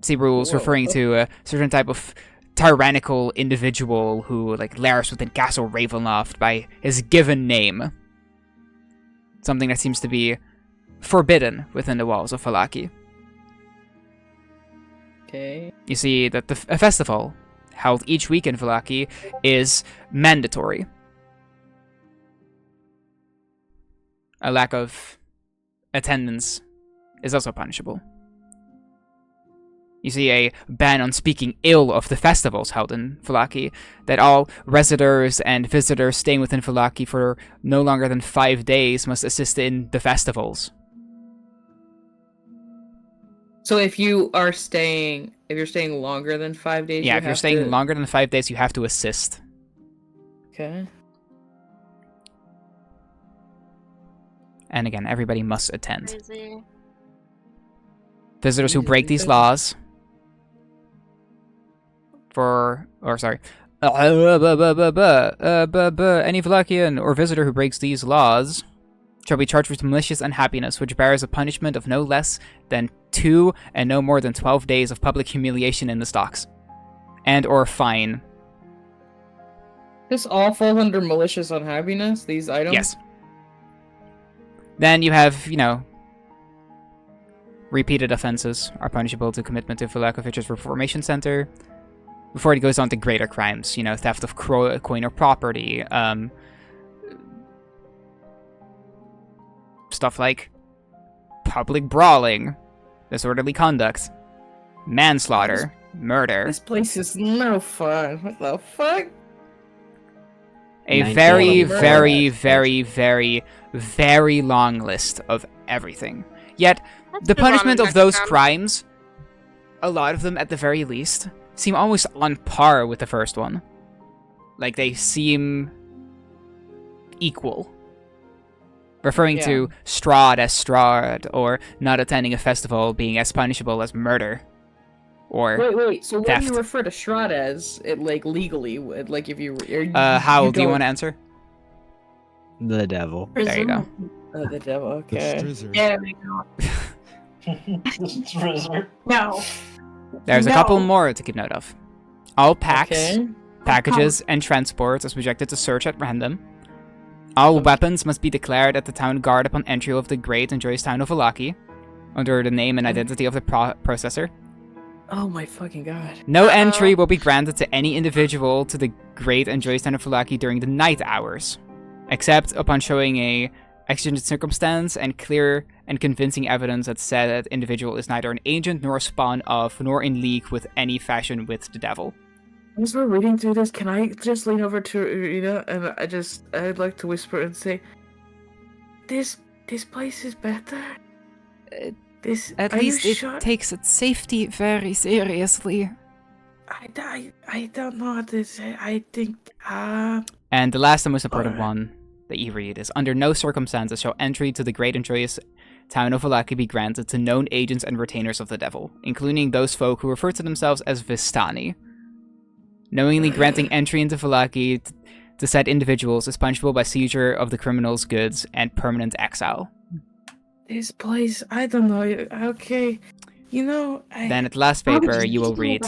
See rules referring to a certain type of tyrannical individual who, like, lairs within Castle Ravenloft by his given name. Something that seems to be forbidden within the walls of Vallaki. Okay. You see that a festival held each week in Vallaki is mandatory. A lack of attendance is also punishable. You see a ban on speaking ill of the festivals held in Vallaki, that all residents and visitors staying within Vallaki for no longer than 5 days must assist in the festivals. So if you're staying longer than 5 days, Yeah, if you're staying longer than 5 days, you have to assist. Okay. And again, everybody must attend. Crazy. Visitors who break these laws any Vallakian or visitor who breaks these laws shall be charged with malicious unhappiness, which bears a punishment of no less than 2 and no more than 12 days of public humiliation in the stocks, and or fine. This all falls under malicious unhappiness, these items? Yes. Then you have, repeated offenses are punishable to commitment to Vllakovic's Reformation Center, before it goes on to greater crimes, theft of coin or property, stuff like public brawling, disorderly conduct, manslaughter, murder. This place is no fun. What the fuck? A very, very, very, very, very long list of everything. Yet, the punishment of those crimes, a lot of them at the very least, seem almost on par with the first one. Like, they seem equal. Referring to Strahd as Strahd, or not attending a festival being as punishable as murder. Or wait, so what theft. do you refer to Strahd as, legally? Like, if you... How do you want to answer? The devil. There you go. Oh, the devil, okay. There we go. No. There's a couple more to keep note of. All packs, Okay. packages, and transports are subjected to search at random. All weapons must be declared at the town guard upon entry of the great and joyous town of Vallaki, under the name and identity of the processor. Oh my fucking god. No entry will be granted to any individual to the great and joyous town of Vallaki during the night hours, except upon showing a exigent circumstance and clear and convincing evidence that said that individual is neither an agent nor a spawn of nor in league with any fashion with the devil. As we're reading through this, can I just lean over to Irina and I'd like to whisper and say, this place is better. At least it takes its safety very seriously. I don't know what to say. I think And the last and most important one that you read is, under no circumstances shall entry to the great and joyous town of Vallaki be granted to known agents and retainers of the devil, including those folk who refer to themselves as Vistani, Knowingly granting entry into Vallaki to said individuals is punishable by seizure of the criminal's goods and permanent exile. This place, I don't know. Okay, you know. Then at the last paper you will read,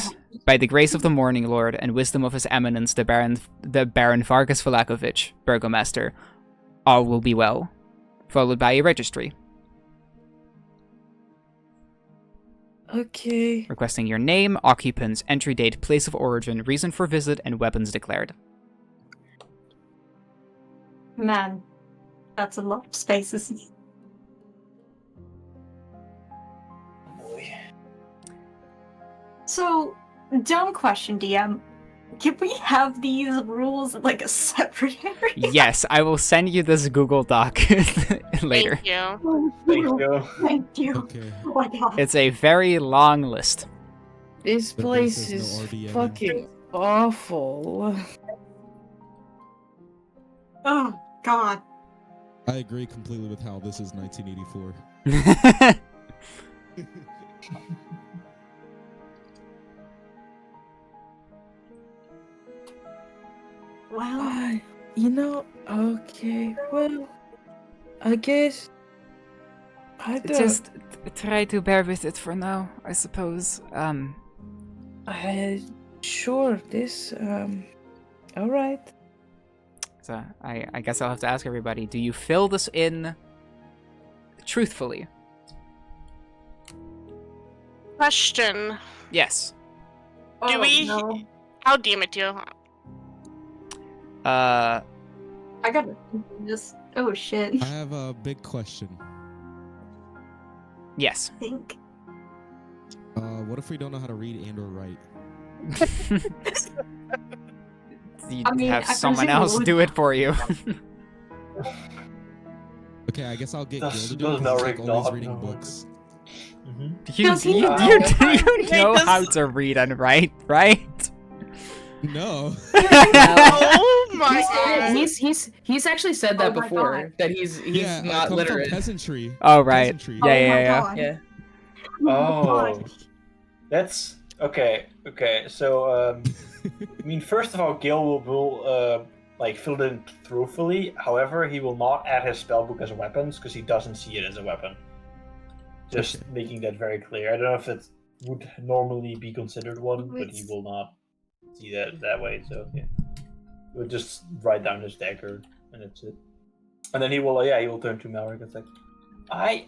by the grace of the Morning Lord and wisdom of his eminence the Baron Vargas Vallakovich, Burgomaster, all will be well. Followed by a registry. Okay. Requesting your name, occupants, entry date, place of origin, reason for visit, and weapons declared. Man, that's a lot of spaces. Boy. So, dumb question, DM. Can we have these rules in, like, a separate area? Yes, I will send you this Google Doc later. Thank you. Thank you. Thank you. Okay. Oh my god. It's a very long list. This But place this is is no RDM. fucking awful. Oh god. I agree completely with how this is 1984. Well, You know, okay, well, I guess I don't. Just try to bear with it for now, I suppose. Sure, this, alright. So I guess I'll have to ask everybody, do you fill this in truthfully? Question. Yes. Do we? No. I'll DM it to you. I gotta just. Oh shit. I have a big question. Yes. Think. What if we don't know how to read and or write? You I mean, have I someone presume it else would- do it for you. Okay, I guess I'll get Gil Does- to do it does because he's like Melrick always not reading know? books. You Does he know? you know Wait, how does- to read and write, right? No. Oh my god. He's actually said that Oh my before, God. that he's yeah, I not come literate. from peasantry. Oh, right. Peasantry. Yeah, yeah, my yeah. God. Yeah. Oh, that's okay. Okay, so I mean, first of all, Gil will like fill it in truthfully. However, he will not add his spellbook as weapons because he doesn't see it as a weapon. Just Okay. making that very clear. I don't know if it would normally be considered one, but he will not see that way. So yeah, he will just write down his dagger and that's it. And then he will turn to Malric and say, I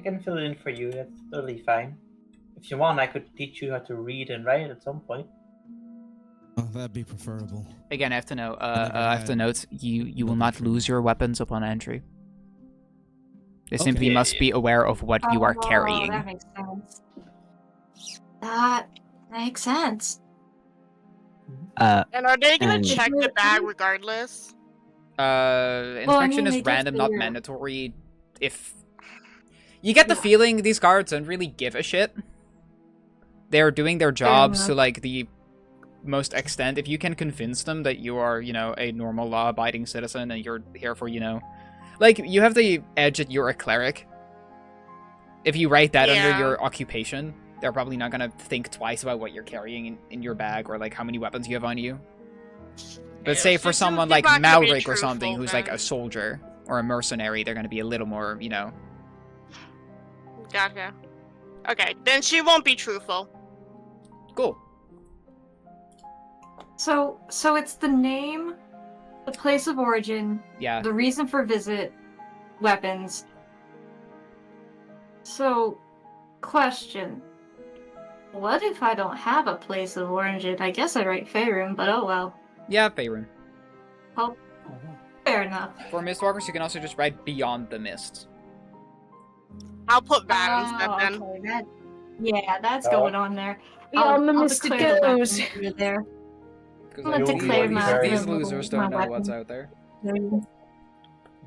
can fill it in for you. That's totally fine. If you want, I could teach you how to read and write at some point. Oh, that'd be preferable. Again, I have to know. never I have to had note you will not weapons. lose your weapons upon entry. They Okay. simply must be aware of what you are Oh, carrying. That makes sense. That makes sense. And are they gonna And- check the bag regardless? Inspection mean, is they just random, not figure- mandatory. If you get the feeling these guards don't really give a shit, they're doing their jobs to enough. like the most extent. If you can convince them that you are, a normal law-abiding citizen and you're here for, like you have the edge that you're a cleric. If you write that under Yeah. your occupation, they're probably not gonna think twice about what you're carrying in your bag or like how many weapons you have on you. But Yeah, say so for it's someone not like gonna be Malric or something truthful who's like then. a soldier or a mercenary, they're gonna be a little more, Gotcha. Okay, then she won't be truthful. cool. So it's the name, the place of origin, Yeah. the reason for visit, weapons. So, question. What if I don't have a place of origin? I guess I write Faerun, but oh well. Yeah, Faerun. Fair enough. For Mistwalkers, you can also just write Beyond the Mists. I'll put that instead then. Okay, yeah, that's Oh. going on there. Beyond the I'll Mystic declare the Goes. weapons under there. Because I'm gonna You'll declare be my very- these losers don't my know what's weapon. out there.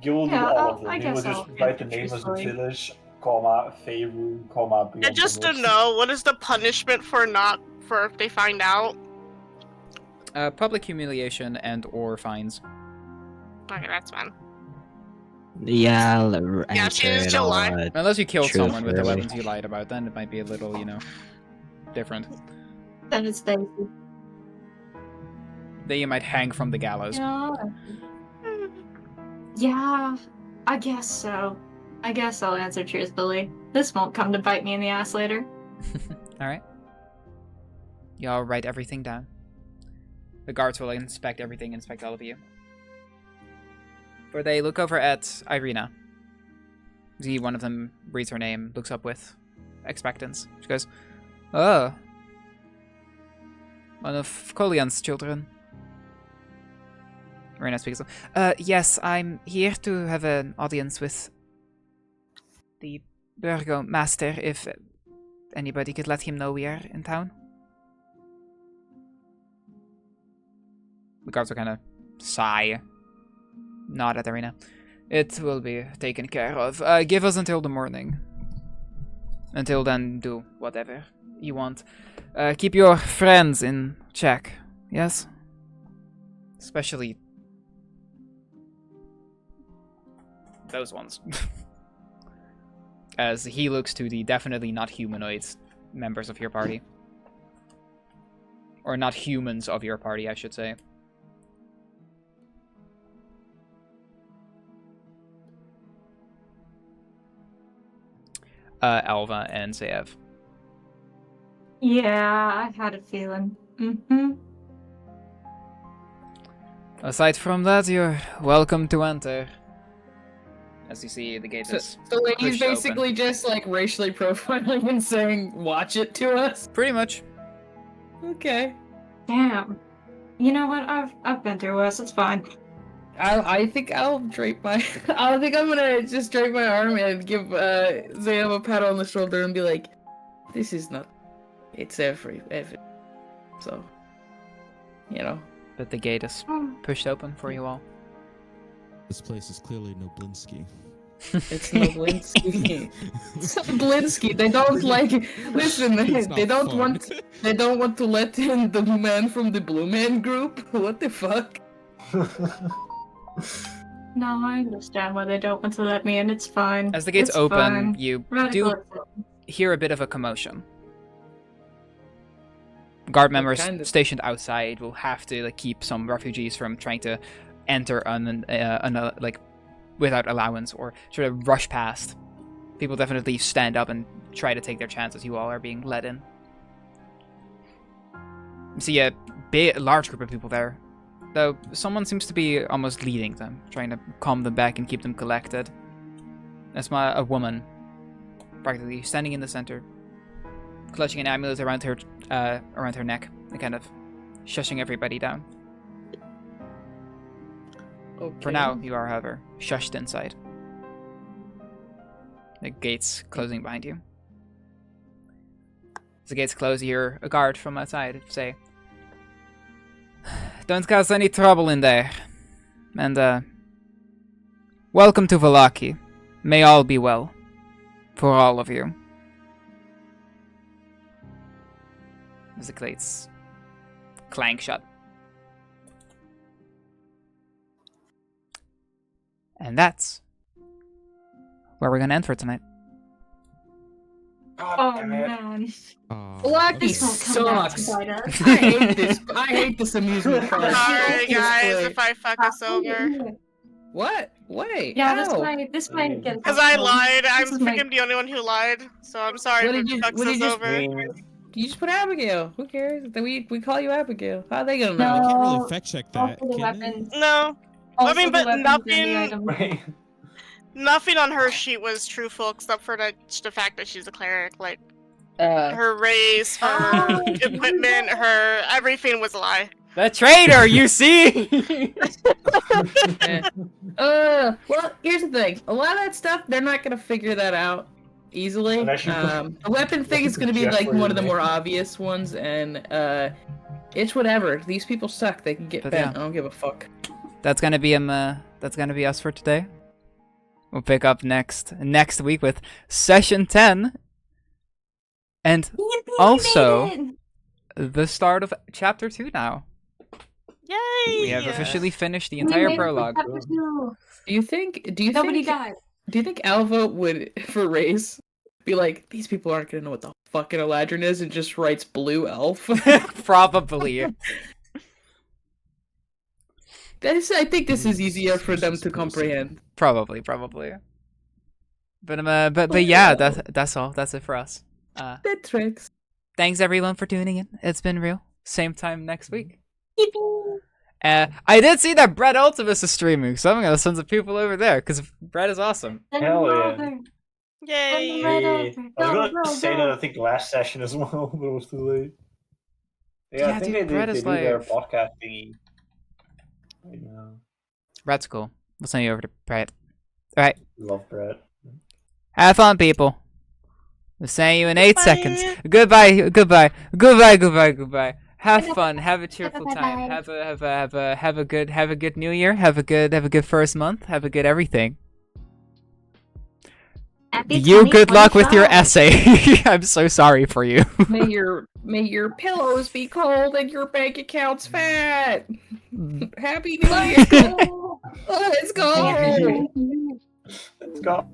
Gil will do Yeah, all of them. I He will guess just I'll write the get name of the truthfully. village, comma, Faerun, comma, beyond And just the to mist. know, what is the punishment for if they find out? Public humiliation and or fines. Okay, that's fine. Yeah, I'll Yeah, answer she is it all. July. Unless you killed someone with the Truthfully. weapons you lied about, then it might be a little, different. Then it's Daisy. Then you might hang from the gallows. Yeah, I guess so. I guess I'll answer truthfully. This won't come to bite me in the ass later. Alright. Y'all write everything down. The guards will inspect everything, inspect all of you. For they look over at Irina. See, one of them reads her name, looks up with expectance. She goes, "Oh. One of Kolian's children." Irina speaks. Yes, I'm here to have an audience with the burgomaster, if anybody could let him know we are in town. The guards will kind of sigh, nod at Irina. It will be taken care of. Give us until the morning. Until then, do whatever you want. Keep your friends in check, yes? Especially those ones. As he looks to the definitely not humanoid members of your party. Or not humans of your party, I should say. Alva and Zev. Yeah, I had a feeling. Mm-hmm. Aside from that, you're welcome to enter. As you see, the gate is So like he's pushed open. basically just like racially profiling and saying, "Watch it" to us. Pretty much. Okay. Damn. You know what? I've been through worse. It's fine. I think I'll drape my. I think I'm gonna just drape my arm and give Zev a pat on the shoulder and be like, "This is not. It's every. So, you know." But the gate is pushed open for you all. This place is clearly Noblinsky. It's Noblinsky. It's Noblinsky. They don't like. Listen, It's they not don't fun. want. They don't want to let in the man from the Blue Man Group. What the fuck? No, I understand why they don't want to let me in. It's fine. As the gates It's open, fine. you Radical do hear a bit of a commotion. Guard members kind of- stationed outside will have to like keep some refugees from trying to enter like without allowance or sort of rush past. People definitely stand up and try to take their chances. You all are being let in. You see a large group of people there, though someone seems to be almost leading them, trying to calm them back and keep them collected. That's a woman, practically standing in the center, clutching an amulet around her neck, and kind of shushing everybody down. Okay. For now, you are, however, shushed inside. The gates closing behind you. As the gates close, you hear a guard from outside say, "Don't cause any trouble in there. And, welcome to Vallaki. May all be well. For all of you." As the gates clank shut. And that's where we're gonna end for tonight. Oh damn it. man. Vallaki This won't come back to sucks. bite us. I hate this. I hate this amusement park. Sorry, This guys, place. if I fuck us over. What? Wait. Yeah, how? this might get. Because I lied. I'm This is my- freaking the only one who lied. So I'm sorry What if did it you- fucks what did us you- over. You just put Abigail. Who cares? We call you Abigail. How are they gonna You know? can't No. really fact check that. Also the can they? weapons. No. Also mean, the but weapons and the nothing- items. Right. Nothing on her sheet was truthful except for the fact that she's a cleric. Like, Uh, her race, her Oh, equipment, her everything was a lie. The traitor, you see? well, here's the thing. A lot of that stuff, they're not gonna figure that out easily. Unless you put- The weapon thing is gonna be Jeff like where one you of the made- more obvious ones, and it's whatever. These people suck. They can get But bent. yeah. I don't give a fuck. That's gonna be that's gonna be us for today. We'll pick up next week with session 10, and Yippee, Also- we made it! the start of chapter 2 now. Yay! We have officially finished the We entire made it to prologue. chapter 2. Do you think Nobody died. Do you think Alva would, for race, be like, these people aren't gonna know what the fucking Eladrin is, and just writes blue elf? Probably. I think this is easier for them to comprehend. Probably. But yeah, that's all. That's it for us. That tracks. Thanks everyone for tuning in. It's been real. Same time next week. I did see that Brett Ultimus is streaming, so I'm gonna send some people over there because Brett is awesome. Hell yeah. Yay! I was going to say that I think last session as well, but it was too late. Yeah, I think dude, they Brett do is their like- podcast thingy. Right now. Brett's cool. We'll send you over to Brett. All right. Love Brett. Have fun, people. We'll see you in 8 seconds. Bye. Goodbye. Have fun. Have a cheerful time. Have a good New Year. Have a good first month. Have a good everything. You good luck with your essay. I'm so sorry for you. May your pillows be cold and your bank accounts fat. Happy New Year. Let's go. Let's go.